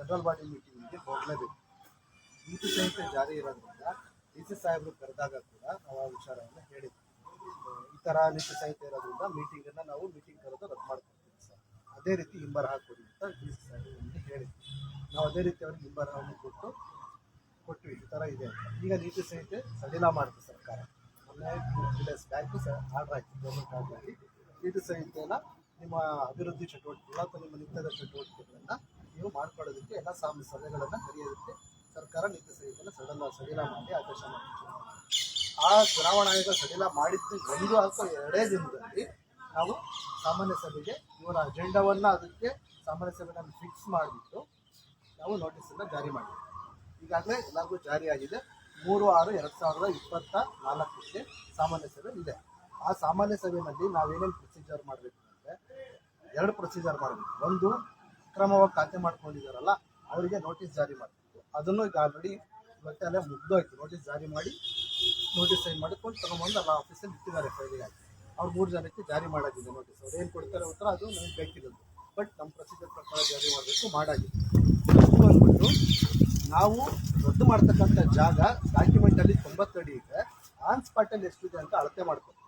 General body ಮೀಟಿಂಗಿಗೆ ಹೋಗಲೇಬೇಕು. ನೀತಿ ಸಂಹಿತೆ ಜಾರಿ ಇರೋದ್ರಿಂದ ಡಿ.ಸಿ ಸಾಹೇಬರು ಕರೆದಾಗ ಕೂಡ ನಾವು ಆ ವಿಚಾರವನ್ನು ಹೇಳಿದ್ವಿ. ಈ ಥರ ನೀತಿ ಸಂಹಿತೆ ಇರೋದ್ರಿಂದ ಮೀಟಿಂಗನ್ನು ನಾವು ಮೀಟಿಂಗ್ ಕರೆದು ರದ್ದು ಮಾಡ್ಕೊಡ್ತೀವಿ ಸರ್, ಅದೇ ರೀತಿ ಹಿಂಬರ ಹಾಕ್ಕೊಡಿ ಅಂತ ಡಿ.ಸಿ ಸಾಹೇಬರು ನಮಗೆ ಹೇಳಿದ್ವಿ. ನಾವು ಅದೇ ರೀತಿ ಅವ್ರಿಗೆ ಹಿಂಬರವನ್ನು ಕೊಟ್ಟು ಈ ಥರ ಇದೆ ಅಂತ. ಈಗ ನೀತಿ ಸಂಹಿತೆ ಸಡಿಲ ಮಾಡಿತು ಸರ್ಕಾರ. ಮೊನ್ನೆ 2 days ಬ್ಯಾಕು ಆರ್ಡರ್ ಆಯಿತು, ಗೌರ್ಮೆಂಟ್ ಆರ್ಡರ್ ಆಗಿ ನೀತಿ ಸಂಹಿತೆಯನ್ನು ನಿಮ್ಮ ಅಭಿವೃದ್ಧಿ ಚಟುವಟಿಕೆಗಳು ಅಥವಾ ನಿಮ್ಮ ನಿತ್ಯದ ಚಟುವಟಿಕೆಗಳನ್ನು ನೀವು ಮಾಡ್ಕೊಳ್ಳೋದಕ್ಕೆ ಎಲ್ಲ ಸಭೆಗಳನ್ನು ಕರೆಯೋದಕ್ಕೆ ಸರ್ಕಾರ ನೀತಿ ಸಂಹಿತೆಯನ್ನು ಸಡಿಲ ಮಾಡಿ ಆದೇಶ ಮಾಡಿತ್ತು. ಆ ಚುನಾವಣಾ ಆಯೋಗ ಸಡಿಲ ಮಾಡಿದ್ದು 1 ಅಥವಾ 2 ದಿನದಲ್ಲಿ ನಾವು ಸಾಮಾನ್ಯ ಸಭೆಗೆ ಇವರ ಅಜೆಂಡಾವನ್ನು ಅದಕ್ಕೆ ಸಾಮಾನ್ಯ ಸಭೆಯನ್ನು ಫಿಕ್ಸ್ ಮಾಡಿಬಿಟ್ಟು ನಾವು ನೋಟಿಸನ್ನು ಜಾರಿ ಮಾಡಿದ್ವಿ. ಈಗಾಗಲೇ ಎಲ್ಲರಿಗೂ ಜಾರಿಯಾಗಿದೆ. 3/6/2024ಕ್ಕೆ ಸಾಮಾನ್ಯ ಸಭೆ ಇದೆ. ಆ ಸಾಮಾನ್ಯ ಸಭೆಯಲ್ಲಿ ನಾವೇನೇನು ಪ್ರೊಸೀಜರ್ ಮಾಡಬೇಕು ಅಂದರೆ 2 ಪ್ರೊಸೀಜರ್ ಮಾಡಬೇಕು. ಒಂದು, ಅಕ್ರಮವಾಗಿ ಖಾತೆ ಮಾಡ್ಕೊಂಡಿದ್ದಾರಲ್ಲ ಅವರಿಗೆ ನೋಟಿಸ್ ಜಾರಿ ಮಾಡಬೇಕು. ಅದನ್ನು ಈಗ ಆಲ್ರೆಡಿ ಇವತ್ತಲ್ಲೇ ಮುಗ್ದೋಯ್ತು. ನೋಟಿಸ್ ಜಾರಿ ಮಾಡಿ ನೋಟಿಸ್ ಸೈನ್ ಮಾಡಿಕೊಂಡು ತೊಗೊಂಬಂದು ಅಲ್ಲ ಆಫೀಸಲ್ಲಿ ಇಟ್ಟಿದ್ದಾರೆ ಫೈಲಿಗೆ. ಅವ್ರು 3 ಜನಕ್ಕೆ ಜಾರಿ ಮಾಡೋದಿದೆ ನೋಟಿಸ್. ಅವ್ರು ಏನು ಕೊಡ್ತಾರೆ ಉತ್ತರ ಅದು ನಮಗೆ ಬೇಕಿರೋದು. ಬಟ್ ನಮ್ಮ ಪ್ರೊಸೀಜರ್ ಪ್ರಕಾರ ಜಾರಿ ಮಾಡಬೇಕು, ಮಾಡಾಗಿದೆ. ಬಂದ್ಬಿಟ್ಟು ನಾವು ರದ್ದು ಮಾಡ್ತಕ್ಕಂಥ ಜಾಗ ಡಾಕ್ಯುಮೆಂಟಲ್ಲಿ 90 ಅಡಿ ಇದೆ. ಆನ್ ಸ್ಪಾಟಲ್ಲಿ ಎಷ್ಟಿದೆ ಅಂತ ಅಳತೆ ಮಾಡ್ಕೋಬೇಕು.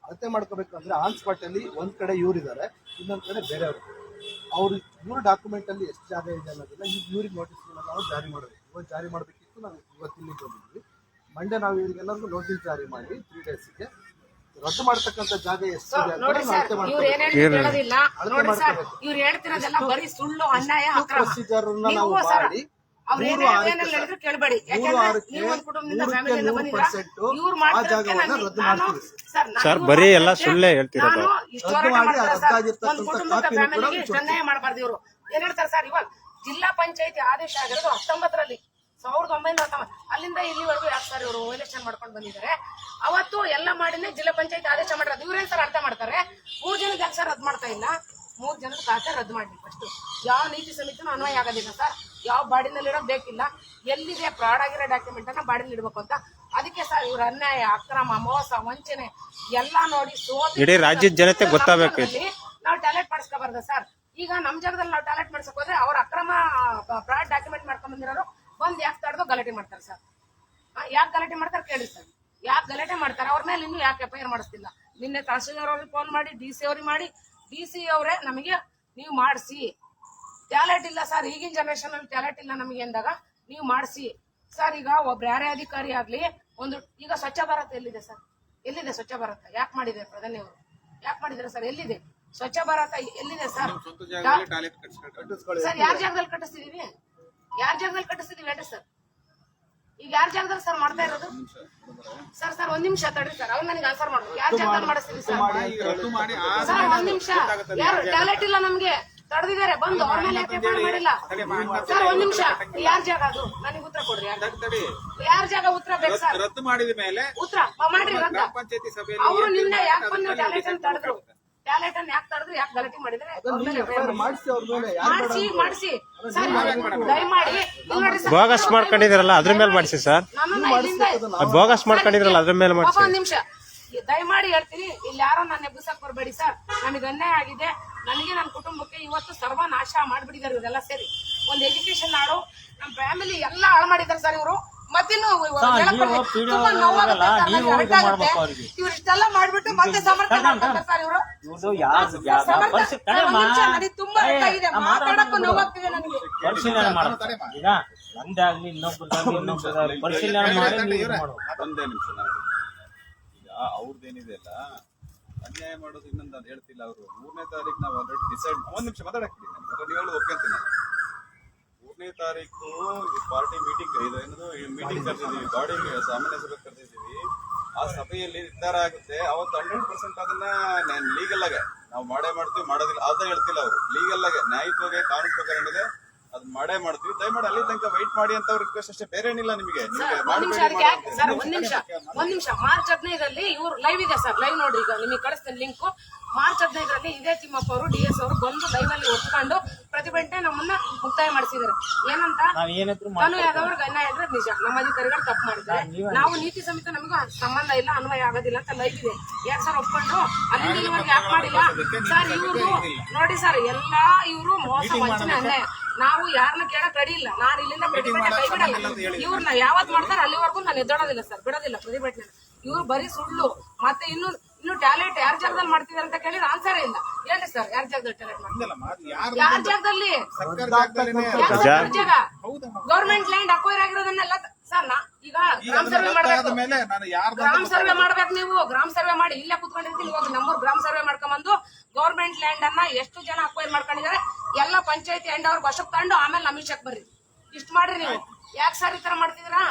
ಅಂದರೆ ಆನ್ ಸ್ಪಾಟಲ್ಲಿ ಒಂದು ಕಡೆ ಇವರಿದ್ದಾರೆ, ಇನ್ನೊಂದು ಕಡೆ ಬೇರೆಯವರು. ಇವ್ರ ಡಾಕ್ಯುಮೆಂಟಲ್ಲಿ ಎಷ್ಟು ಜಾಗ ಇದೆ ಅನ್ನೋದನ್ನ ಈಗ ಇವ್ರಿಗೆ ನೋಟಿಸ್ಗಳನ್ನ ನಾವು ಜಾರಿ ಮಾಡಬೇಕು. ಇವತ್ತು ಜಾರಿ ಮಾಡಬೇಕಿತ್ತು, ನಾವು ಇವತ್ತಿಲ್ಲಿ ಬಂದಿದ್ವಿ. ಮಂಡೇ ನಾವು ಇವ್ರಿಗೆಲ್ಲರಿಗೂ ನೋಟಿಸ್ ಜಾರಿ ಮಾಡಿ 3 ಡೇಸ್ಗೆ ರದ್ದು ಮಾಡ್ತಕ್ಕಂಥ ಜಾಗ ಎಷ್ಟಿದೆ ಅಂತ ಪ್ರೊಸೀಜರ್ ನಾವು ಮಾಡಿ 3/6 ರದ್ದು ಮಾಡ್ತೀವಿ ಸರ್. ಬರೀ ಎಲ್ಲ ಸುಳ್ಳೇ ಹೇಳ್ತಿರೋದು. ಜಿಲ್ಲಾ ಪಂಚಾಯತಿ ಆದೇಶ ಆಗಿರೋದು 19ರಲ್ಲಿ 1990 ಅಲ್ಲಿಂದ ಇಲ್ಲಿವರೆಗೂ ಯಾಕೆ ಸರ್ ಇವರು ವೈಲೇಷನ್ ಮಾಡ್ಕೊಂಡು ಬಂದಿದ್ದಾರೆ. ಅವತ್ತು ಎಲ್ಲ ಮಾಡಿನೇ ಜಿಲ್ಲಾ ಪಂಚಾಯತಿ ಆದೇಶ ಮಾಡಿರೋದು. ಇವ್ರೇನ್ ಸರ್ ಅರ್ಥ ಮಾಡ್ತಾರೆ? 3 ಜನಕ್ಕೆ ಯಾಕೆ ಸರ್ ರದ್ದು ಮಾಡ್ತಾ ಇಲ್ಲ? 3 ಜನದ ಖಾತೆ ರದ್ದು ಮಾಡಿ. ಫಸ್ಟ್ ಯಾವ ನೀತಿ ಸಮಿತಿನೂ ಅನ್ವಯ ಆಗೋದಿಲ್ಲ ಸರ್. ಯಾವ ಬಾಡಿನಲ್ಲಿರೋದು ಬೇಕಿಲ್ಲ. ಎಲ್ಲಿದೆ ಫ್ರಾಡ್ ಆಗಿರೋ ಡಾಕ್ಯುಮೆಂಟ್ ಅನ್ನ ಬಾಡಿನಲ್ಲಿ ಇಡಬೇಕು ಅಂತ. ಅದಕ್ಕೆ ಸರ್ ಇವ್ರ ಅನ್ಯಾಯ, ಅಕ್ರಮ, ಮೋಸ, ವಂಚನೆ ಎಲ್ಲ ನೋಡಿ ಇಡೀ ರಾಜ್ಯದ ಜನತೆ ಗೊತ್ತಾಗಬೇಕು. ನಾವು ಟ್ಯಾಲೆಂಟ್ ಮಾಡಿಸ್ಕೋಬಾರ್ದು ಸರ್. ಈಗ ನಮ್ ಜಾಗದಲ್ಲಿ ನಾವು ಟ್ಯಾಲೆಂಟ್ ಮಾಡ್ಸಕ್ ಹೋದ್ರೆ ಅವ್ರ ಅಕ್ರಮ ಫ್ರಾಡ್ ಡಾಕ್ಯುಮೆಂಟ್ ಮಾಡ್ಕೊಂಡ್ ಬಂದಿರೋರು ಬಂದ್ ಯಾಕೆ ತಡೆದು ಗಲಾಟೆ ಮಾಡ್ತಾರೆ ಸರ್? ಯಾಕೆ ಗಲಾಟೆ ಮಾಡ್ತಾರೆ ಕೇಳಿ ಸರ್. ಯಾಕೆ ಗಲಾಟೆ ಮಾಡ್ತಾರೆ? ಅವ್ರ ಮೇಲೆ ಇನ್ನೂ ಯಾಕೆ FIR ಮಾಡಿಸ್ತಿಲ್ಲ? ನಿನ್ನೆ ತಹಸೀಲ್ದಾರ್ ಅವ್ರಿಗೆ ಫೋನ್ ಮಾಡಿ DC ಅವ್ರಿಗೆ ಮಾಡಿ, DC ಅವರೇ ನಮಗೆ ನೀವು ಮಾಡಿಸಿ, ಟ್ಯಾಲೆಂಟ್ ಇಲ್ಲ ಸರ್, ಈಗಿನ ಜನರೇಷನ್ ಅಲ್ಲಿ ಟ್ಯಾಲೆಂಟ್ ಇಲ್ಲ ನಮಗೆ ಅಂದಾಗ ನೀವು ಮಾಡಿಸಿ ಸರ್. ಈಗ ಒಬ್ರು ಯಾರೇ ಅಧಿಕಾರಿ ಆಗ್ಲಿ ಈಗ ಸ್ವಚ್ಛ ಭಾರತ್ ಎಲ್ಲಿದೆ ಸರ್? ಎಲ್ಲಿದೆ ಸ್ವಚ್ಛ ಭಾರತ? ಯಾಕೆ ಮಾಡಿದ್ದಾರೆ ಪ್ರಧಾನಿ ಅವರು? ಯಾಕೆ ಮಾಡಿದ್ದಾರೆ ಸರ್? ಎಲ್ಲಿದೆ ಸ್ವಚ್ಛ ಭಾರತ? ಎಲ್ಲಿದೆ ಸರ್? ಸರ್ ಯಾರ ಜಾಗದಲ್ಲಿ ಕಟ್ಟಿಸ್ತಿದೀವಿ? ಹೇಳಿ ಸರ್. ಈಗ ಯಾರ ಜಾಗದಲ್ಲಿ ಸರ್ ಮಾಡ್ತಾ ಇರೋದು? ಸರ್ 1 ನಿಮಿಷ ತಡ್ರಿ ಸರ್. ಅವ್ರು ನನಗೆ ಆನ್ಸರ್ ಮಾಡ್ಬೇಕು. ಯಾರ ಜಾಗದಲ್ಲಿ ಮಾಡಿಸ್ತೀವಿ ಸರ್? 1 ನಿಮಿಷ. ಯಾರು ಟ್ಯಾಲೆಂಟ್ ಇಲ್ಲ ನಮ್ಗೆ ತಡೆದಿದ್ದಾರೆ ಬಂದು, ಅವ್ರ ಮೇಲೆ FIR ಮಾಡಿಲ್ಲ ಸರ್. 1 ನಿಮಿಷ. ಯಾರ ಜಾಗ ಅದು? ನನಗೆ ಉತ್ತರ ಕೊಡ್ರಿ. ಯಾರ ಜಾಗ? ಉತ್ತರ ಬೇಕು ಸರ್. ರದ್ದು ಮಾಡಿದ ಮೇಲೆ ಉತ್ತರ ಮಾಡ್ರಿ. ಅವರು ನಿನ್ನೆ ಯಾಕೆ ಬಂದು ಟ್ಯಾಲೆಂಟ್ ಅನ್ನು ತಡೆದ್ರು? ಟ್ಯಾಲೆಂಟ್ ಅನ್ನು ಯಾಕೆ ತಡೆದ್ರು? ಯಾಕೆ ಗಲಾಟೆ ಮಾಡಿದ್ರೆ? ಮಾಡಿಸಿ ದಯಮಾಡಿ. ಬೋಗಸ್ ಮಾಡ್ಕೊಂಡಿದ್ರಲ್ಲ ಅದ್ರ ಮೇಲೆ ಮಾಡಿಸಿ ಸರ್. ಬೋಗಸ್ ಮಾಡ್ಕೊಂಡಿದ್ರಲ್ಲ ಅದ್ರ ಮೇಲೆ ಮಾಡಿಸಿ. 1 ನಿಮಿಷ ದಯಮಾಡಿ ಹೇಳ್ತೀನಿ. ಇಲ್ಲಿ ಯಾರೋ ನನ್ನ ಎಬ್ಬಿಸಕ್ ಬರಬೇಡಿ ಸರ್. ನನಗೆ ಅನ್ಯಾಯ ಆಗಿದೆ. ನನಗೆ ನನ್ನ ಕುಟುಂಬಕ್ಕೆ ಇವತ್ತು ಸರ್ವನಾಶ ಮಾಡ್ಬಿಟ್ಟಿದ್ದಾರೆ ಇವರೆಲ್ಲ ಸೇರಿ. ಒಂದು ಎಜುಕೇಶನ್ ಆಡು ನಮ್ಮ ಫ್ಯಾಮಿಲಿ ಎಲ್ಲ ಹಾಳು ಮಾಡಿದ್ದಾರೆ ಸರ್ ಇವರು. ಮತ್ತಿನ್ನು ಇವ್ರಿಷ್ಟೆಲ್ಲ ಮಾಡ್ಬಿಟ್ಟು ಮತ್ತೆ ಸಮರ್ಥನೆ ಮಾಡ್ತಾರೆ ಸರ್ ಇವರು. ತುಂಬಾ ಮಾತಾಡಕ್ಕೂ ನೋವಾಗ್ತಿದೆ ನನಗೆ. ಪರಿಶೀಲನೆ ಮಾಡ್ತಾರೆ. ಈಗ ನಂದಾಗ್ಲಿ ಇನ್ನೊಬ್ಬರದಾಗ್ಲಿ ಪರಿಶೀಲನೆ ಮಾಡಿ. ಒಂದೇ ನಿಮಿಷ. ಈಗ ಅವ್ರದ್ದೇನಿದೆ ಅಲ್ಲ ಅನ್ಯಾಯ ಮಾಡೋದು ಇನ್ನೊಂದು ಅದು ಹೇಳ್ತಿಲ್ಲ ಅವರು. 3ನೇ ತಾರೀಕು ನಾವು ಆಲ್ರೆಡಿ ಡಿಸೈಡ್. 1 ನಿಮಿಷ ಮಾತಾಡಕ್ಬಿಡಿ. ನೀವು ಹೇಳೋದು ಒಪ್ಕೊಂತೀನಿ. 3ನೇ ತಾರೀಕು ಪಾರ್ಟಿ ಮೀಟಿಂಗ್ ಏನದು ಮೀಟಿಂಗ್ ಕರೆದಿದ್ದೀವಿ, ಬಾಡಿ ಸಾಮಾನ್ಯ ಸಭೆ ಕರೆದಿದ್ದೀವಿ. ಆ ಸಭೆಯಲ್ಲಿ ನಿರ್ಧಾರ ಆಗುತ್ತೆ. ಅವತ್ತು 100% ಅದನ್ನ ಲೀಗಲ್ ಆಗಿ ನಾವು ಮಾಡ್ತೀವಿ, ಮಾಡೋದಿಲ್ಲ ಅದ ಹೇಳ್ತಿಲ್ಲ ಅವರು. ಲೀಗಲ್ ಆಗಿ ನ್ಯಾಯಯುತವಾಗಿ ಕಾನೂನು ಪ್ರಕಾರ ಏನಿದೆ ಅದ್ ಮಾಡ್ತೀವಿ. ದಯಮಾಡಿ ಅಲ್ಲಿ ತನಕ ವೈಟ್ ಮಾಡಿ ಅಂತ ಅವ್ರ ರಿಕ್ವೆಸ್ಟ್ ಅಷ್ಟೇ, ಬೇರೆ ಏನಿಲ್ಲ. ನಿಮಗೆ ಒಂದ್ ನಿಮಿಷ. ಮಾರ್ಚ್ 15ರಲ್ಲಿ ಇವ್ರು ಲೈವ್ ಇದೆ ಸರ್. ಲೈವ್ ನೋಡ್ರಿ. ಈಗ ನಿಮಗೆ ಕಳಿಸ್ತೇನೆ ಲಿಂಕ್. ಮಾರ್ಚ್ 15ರಲ್ಲಿ ಇದೇ ತಿಮ್ಮಪ್ಪ ಅವರು DS ಅವರು ಬಂದು ಲೈವ್ ಅಲ್ಲಿ ಒಪ್ಕೊಂಡು ಪ್ರತಿಭಟನೆ ನಮ್ಮನ್ನ ಮುಕ್ತಾಯ ಮಾಡಿಸಿದ್ದಾರೆ. ಏನಂತ? ನಾನು ಯಾವ್ದವ್ರಿಗೆ ಅನ್ಯಾಯ ಇದ್ರೆ ನಿಜ, ನಮ್ಮ ಅಧಿಕಾರಿಗಳು ತಪ್ಪು ಮಾಡಿದ್ದಾರೆ, ನಾವು ನೀತಿ ಸಮಿತಿ ನಮಗೂ ಸಂಬಂಧ ಇಲ್ಲ, ಅನ್ವಯ ಆಗೋದಿಲ್ಲ ಅಂತ ಲೈವ್ ಇದೆ. ಯಾಕೆ ಸರ್ ಒಪ್ಕೊಂಡು ಅಲ್ಲಿವರೆಗೆ ಯಾಕೆ ಮಾಡಿಲ್ಲ ಸರ್? ಇವರು ನೋಡಿ ಸರ್, ಎಲ್ಲಾ ಇವರು ಮೋಸ ವಂಚನೆ ಅನ್ಯಾಯ ನಾವು ಯಾರನ್ನ ಕೇಳಕ್ ರೆಡಿ ಇಲ್ಲ. ನಾನು ಇಲ್ಲಿಂದ ಪ್ರತಿಭಟನೆ ಕೈ ಬಿಡಲ್ಲ. ಇವ್ರನ್ನ ಯಾವತ್ ಮಾಡ್ತಾರೆ ಅಲ್ಲಿವರೆಗೂ ನಾನು ಎದ್ದೋಡೋದಿಲ್ಲ ಸರ್, ಬಿಡೋದಿಲ್ಲ ಪ್ರತಿಭಟನೆ. ಇವ್ರು ಬರೀ ಸುಳ್ಳು. ಮತ್ತೆ ಇನ್ನು ಟ್ಯಾಲೆಂಟ್ ಯಾರ ಜಾಗದಲ್ಲಿ ಮಾಡ್ತಿದಾರೆ ಅಂತ ಕೇಳಿದ್ರೆ ಆನ್ಸರೇ ಇಲ್ಲ. ಹೇಳಿ ಸರ್, ಯಾರ ಜಾಗದಲ್ಲಿ ಟ್ಯಾಲೆಂಟ್ ಮಾಡ್ತಾರೆ? ಯಾರ ಜಾಗದಲ್ಲಿ? ಜಾಗ ಗೌರ್ಮೆಂಟ್ ಲ್ಯಾಂಡ್ ಅಕ್ವೈರ್ ಆಗಿರೋದನ್ನೆಲ್ಲ ಸರ್ ಈಗ ಗ್ರಾಮ ಸರ್ವೆ ಮಾಡ್ಬೇಕು. ಗ್ರಾಮ ಸರ್ವೆ ಮಾಡ್ಬೇಕು. ನೀವು ಗ್ರಾಮ ಸರ್ವೆ ಮಾಡಿ ಇಲ್ಲೇ ಕುತ್ಕೊಂಡಿರ್ತೀನಿ. ಇವಾಗ ನಮ್ಮೂರ್ ಗ್ರಾಮ ಸರ್ವೆ ಮಾಡ್ಕೊಂಡ್ಬಂದು ಗೌರ್ಮೆಂಟ್ ಲ್ಯಾಂಡ್ ಅನ್ನ ಎಷ್ಟು ಜನ ಅಕ್ವೈರ್ ಮಾಡ್ಕೊಂಡಿದ್ದಾರೆ ಎಲ್ಲ ಪಂಚಾಯತಿ ಎಂಡ್ ಅವ್ರ ವಶಕ್ಕೆ ತಗೊಂಡು ಆಮೇಲೆ ನಮ್ಮ ವಿಷಯಕ್ಕೆ ಬರ್ರಿ. ಇಷ್ಟು ಮಾಡ್ರಿ ನೀವು. ಯಾಕೆ ಸರ್ ಈ ತರ ಮಾಡ್ತಿದ್ದೀರಾ?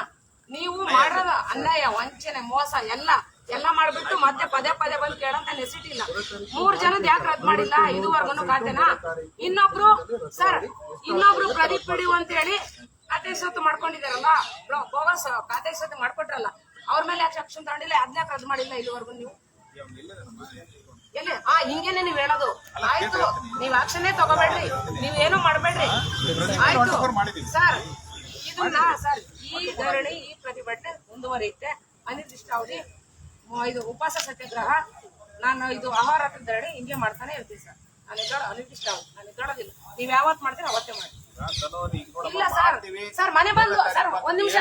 ನೀವು ಮಾಡೋದು ಅನ್ಯಾಯ, ವಂಚನೆ, ಮೋಸ ಎಲ್ಲ ಮಾಡ್ಬಿಟ್ಟು ಮತ್ತೆ ಪದೇ ಬಂದು ಕೇಳಂತ ನೆಸಿಟಿ ಇಲ್ಲ. 3 ಜನದ ಯಾಕೆ ರದ್ದು ಮಾಡಿಲ್ಲ ಇದುವರೆಗೂ ಖಾತೆನಾ? ಇನ್ನೊಬ್ರು ಪ್ರದೀಪ್ ಪಿಡಿಯು ಅಂತ ಹೇಳಿ ಖಾತೆ ಸತ್ತು ಮಾಡ್ಕೊಂಡಿದಾರಲ್ಲ, ಬೋಗಸ್ ಖಾತೆ ಸತ್ತು ಮಾಡ್ಕೊಟ್ರಲ್ಲ, ಅವ್ರ ಮೇಲೆ ಯಾಕೆ ಆಕ್ಷನ್ ತಗೊಂಡಿಲ್ಲ? ಅದನ್ನ ರದ್ದು ಮಾಡಿಲ್ಲ ಇಲ್ಲಿವರೆಗೂ ನೀವು. ಎಲ್ಲಿ ಹಿಂಗೇನೆ ನೀವ್ ಹೇಳೋದು? ಆಯ್ತು, ನೀವ್ ಆಕ್ಷನ್ನೇ ತಗೋಬೇಡ್ರಿ, ನೀವೇನು ಮಾಡ್ಬೇಡ್ರಿ. ಆಯ್ತು ಸರ್, ಇದನ್ನ ಸರ್ ಈ ಧರಣಿ ಈ ಪ್ರತಿಭಟನೆ ಮುಂದುವರಿಯುತ್ತೆ. ಅನಿರ್ದಿಷ್ಟಾವಧಿ ಇದು ಉಪವಾಸ ಸತ್ಯಾಗ್ರಹ. ನಾನು ಇದು ಅಹೋರಾತ್ರ ಧರಣಿ ಹಿಂಗೆ ಮಾಡ್ತಾನೆ ಇರ್ತೀನಿ ಸರ್. ನಾನು ಅನಿರ್ದಿಷ್ಟಾವಧಿ ನಾನು ಎದ್ದೇಳೋದಿಲ್ಲ. ನೀವ್ ಯಾವತ್ ಮಾಡ್ತೀರಿ ಅವತ್ತೇ ಮಾಡಿ. ಇಲ್ಲ ಸರ್ ಮನೆ ಬಂದು ಸರ್ ಒಂದ್ ನಿಮಿಷ,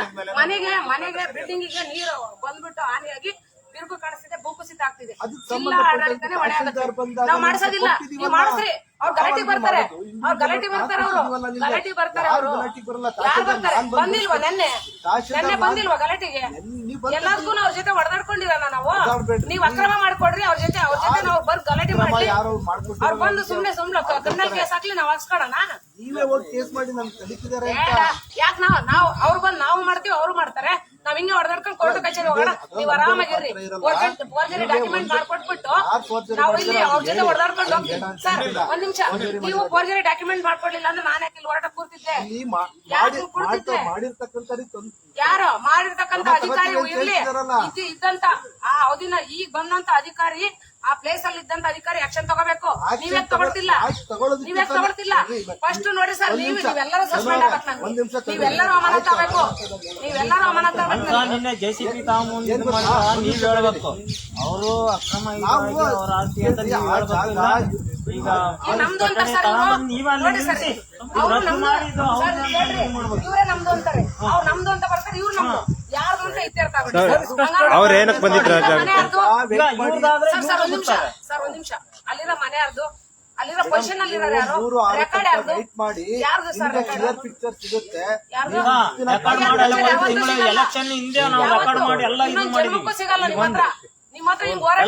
ಮನೆಗೆ ಬಿಲ್ಡಿಂಗಿಗೆ ನೀರು ಬಂದ್ಬಿಟ್ಟು ಹಾನಿಯಾಗಿ ತಿರುಗು ಕಾಣಿಸ್ತಿದೆ, ಭೂಕುಸಿತ ಆಗ್ತಿದೆ. ಜಿಲ್ಲಾ ಆಡಳಿತನೇ ಹೊಣೆ ಆಗುತ್ತೆ. ನಾವ್ ಮಾಡಿಸೋದಿಲ್ಲ, ನೀವ್ ಮಾಡಿಸ್ರಿ. ಅವ್ರು ಗಲಾಟೆ ಬರ್ತಾರೆ, ಅವ್ರು ಯಾರು ಬರ್ತಾರೆ? ಬಂದಿಲ್ವಾ ನೆನ್ನೆ ಬಂದಿಲ್ವಾ ಗಲಾಟೆಗೆ? ಎಲ್ಲದಕ್ಕೂ ಅವ್ರ ಜೊತೆ ಹೊಡೆದಾಡ್ಕೊಂಡಿರಲ್ಲ ನಾವು. ನೀವ್ ಅಕ್ರಮ ಮಾಡ್ಕೊಡ್ರಿ, ಅವ್ರ ಜೊತೆ ನಾವು ಬಂದ್ ಗಲಾಟೆ ಮಾಡಿ ಅವ್ರು ಬಂದು ಸುಮ್ನೆ ಕ್ರಿಮಿನಲ್ ಕೇಸ್ ಹಾಕ್ಲಿ, ನಾವ್ ಹಾಕ್ಸ್ಕೊಳೋಣ. ಯಾಕೆ ನಾವು ಅವ್ರು ಬಂದು ನಾವು ಮಾಡ್ತೀವಿ, ಅವ್ರು ಮಾಡ್ತಾರೆ. ನಾವ್ ಹಿಂಗೆ ಹೊಡೆದಾಡ್ಕೊಂಡು ಕೋರ್ಟ್ ಕಚೇರಿ ಹೋಗೋಣ. ನೀವ್ ಆರಾಮಾಗಿರ್ರಿ. ಫೋರ್ಜರಿ ಡಾಕ್ಯುಮೆಂಟ್ ಮಾಡ್ಕೊಟ್ಬಿಟ್ಟು ನಾವು ಇಲ್ಲಿ ಅವ್ರ ಜೊತೆ ಹೊಡೆದಾಡ್ಕೊಂಡು ಹೋಗ್ತೀವಿ. ಸರ್ ಒಂದ್ ನಿಮಿಷ, ನೀವು ಫೋರ್ಜರಿ ಡಾಕ್ಯುಮೆಂಟ್ ಮಾಡ್ಕೊಡ್ಲಿಲ್ಲ ಅಂದ್ರೆ ನಾನು ಯಾಕೆ ಇಲ್ಲಿ ಹೋರಾಟ ಕೂರ್ತಿದ್ದೆ? ಯಾರು ಮಾಡಿರ್ತಕ್ಕಂತ ಅಧಿಕಾರಿ ಇರ್ಲಿ, ಇದ್ದಂತ ಆ ಅವಧಿನ ಈಗ ಬಂದಂತ ಅಧಿಕಾರಿ, ಆ ಪ್ಲೇಸ್ ಅಲ್ಲಿ ಇದ್ದಂತ ಅಧಿಕಾರಿ ಆಕ್ಷನ್ ತಗೋಬೇಕು. ನೀವೇ ತಗೊಳ್ತಿಲ್ಲ. ಫಸ್ಟ್ ನೋಡಿ ಸರ್, ನೀವೆಲ್ಲರೂ ಸಸ್ಪೆಂಡ್ ಆಗ್ಬೇಕು. ನೀವೆಲ್ಲರೂ ಅಮಾನತ್ ಆಗ್ಬೇಕು. ನಿನ್ನೆ JCB ನೀವ್ ಹೇಳ್ಬೇಕು. ಅವರು ಅಕ್ರಮ ಅವ್ರ ಆಸ್ತಿ ಅಂತ ನೀವ್ ಹೇಳ್ಬೇಕಿಲ್ಲ. ಈಗ ನಮ್ದು ಅಂತ ಸರ್ ನೋಡಿ ಸರ್, ಇವರೇ ನಮ್ದು ಅಂತಾರೆ, ಅವ್ರು ನಮ್ದು ಅಂತ ಬರ್ತಾರೆ, ಇವ್ರು ನಮ್ದು ಯಾರ್ದು ಅಂತ ಇತ್ಯರ್ಥ ಆಗುತ್ತೆ. ಅವ್ರ ಏನಕ್ಕೆ ಬಂದಿದ್ರು? ಸರ್ ಒಂದ್ ನಿಮಿಷ, ಅಲ್ಲಿರೋ ಮನೆ ಯಾರ್ದು? ಅಲ್ಲಿರೋ ಪೊಸಿಷನ್ ಅಲ್ಲಿರೋ ಯಾರು? ರೆಕಾರ್ಡ್ ಯಾರ್ದು? ಯಾರ್ದು ಸರ್ ರೆಕಾರ್ಡ್? ಎಲೆಕ್ಷನ್ ಹಿಂದೆ ನಾವು ರೆಕಾರ್ಡ್ ಮಾಡಿ ಎಲ್ಲ ಇದು ಮಾಡಿದ್ವಿ. ಸಿಗಲ್ಲ ನಿಮ್ಮ ಹತ್ರ ಹಿಂಗ್ ಹೋರಾಟ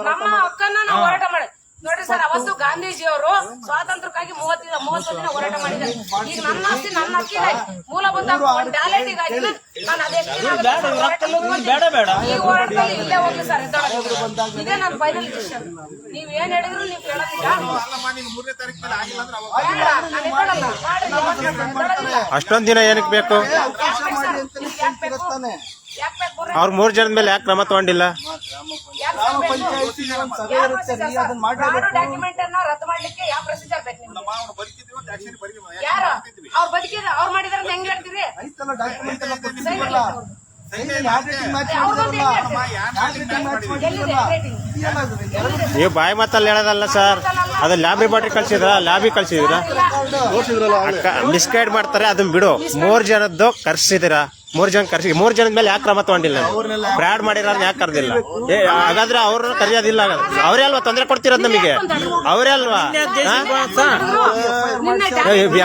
ನಮ್ಮ ಹಕ್ಕನ್ನ ನಾವು ಹೋರಾಟ ಮಾಡಿ ನೋಡ್ರಿ ಸರ್. ಅವತ್ತು ಗಾಂಧೀಜಿ ಅವರು ಸ್ವಾತಂತ್ರ್ಯಕ್ಕಾಗಿ 30 ದಿನ ಹೋರಾಟ ಮಾಡಿದ್ದಾರೆ. ಈಗ ನನ್ನ ಆಸ್ತಿ ನನ್ನ ಹಕ್ಕಿದೆ, ಮೂಲಭೂತ ಟ್ಯಾಲೆಂಟ್ ಗಾಗಿ ನಾನು ಈ ಹೋರಾಟದಲ್ಲಿ ಇಲ್ಲೇ ಹೋಗ್ಲಿ ಸರ್. ಇದೇ ನನ್ನ ಫೈನಲ್ ಡಿಸಿಷನ್. ನೀವ್ ಏನ್ ಹೇಳಿದ್ರು ನೀವ್ ಕೇಳೋದಿಲ್ಲ. ಅಷ್ಟೊಂದ್ ದಿನ ಏನಕ್ಕೆ ಬೇಕು? ಅವ್ರ 3 ಜನದ ಮೇಲೆ ಯಾಕೆ ಕ್ರಮ ತಗೊಂಡಿಲ್ಲ? ಡಾಕ್ಯುಮೆಂಟ್ ಅನ್ನ ರದ್ದು ಮಾಡ್ಲಿಕ್ಕೆ ಯಾವ ಪ್ರೊಸೀಜರ್ ಬೇಕು? ಯಾರು ಅವ್ರು ಬದುಕಿದ್ರೆ ಅವ್ರು ಮಾಡಿದಾರೆ ಹೆಂಗ್ ಹೇಳ್ತೀರಿ? ನೀವು ಬಾಯಿ ಮಾತಲ್ಲಿ ಹೇಳೋದಲ್ಲ ಸರ್, ಅದು ಲ್ಯಾಬಿ ಬಾಟ್ರಿ ಕಳ್ಸಿದ್ರ, ಲ್ಯಾಬಿ ಕಳ್ಸಿದ್ರ, ಮಿಸ್ಗೈಡ್ ಮಾಡ್ತಾರೆ. ಅದನ್ನ ಬಿಡು. 3 ಜನದ್ದು ಕರ್ಸಿದಿರ, 3 ಜನ ಕರ್ಸಿ, 3 ಜನದ ಮೇಲೆ ಯಾಕೆ ಕ್ರಮ ತಗೊಂಡಿಲ್ಲ? ಫ್ರಾಡ್ ಮಾಡಿರೋದ್ ಯಾಕೆ ಕರ್ದಿಲ್ಲ? ಹಾಗಾದ್ರೆ ಅವ್ರನ್ನ ಕರೆಯೋದಿಲ್ಲ. ಅವರೇ ಅಲ್ವಾ ತೊಂದರೆ ಕೊಡ್ತಿರೋದು ನಮಗೆ? ಅವರೇ ಅಲ್ವಾ?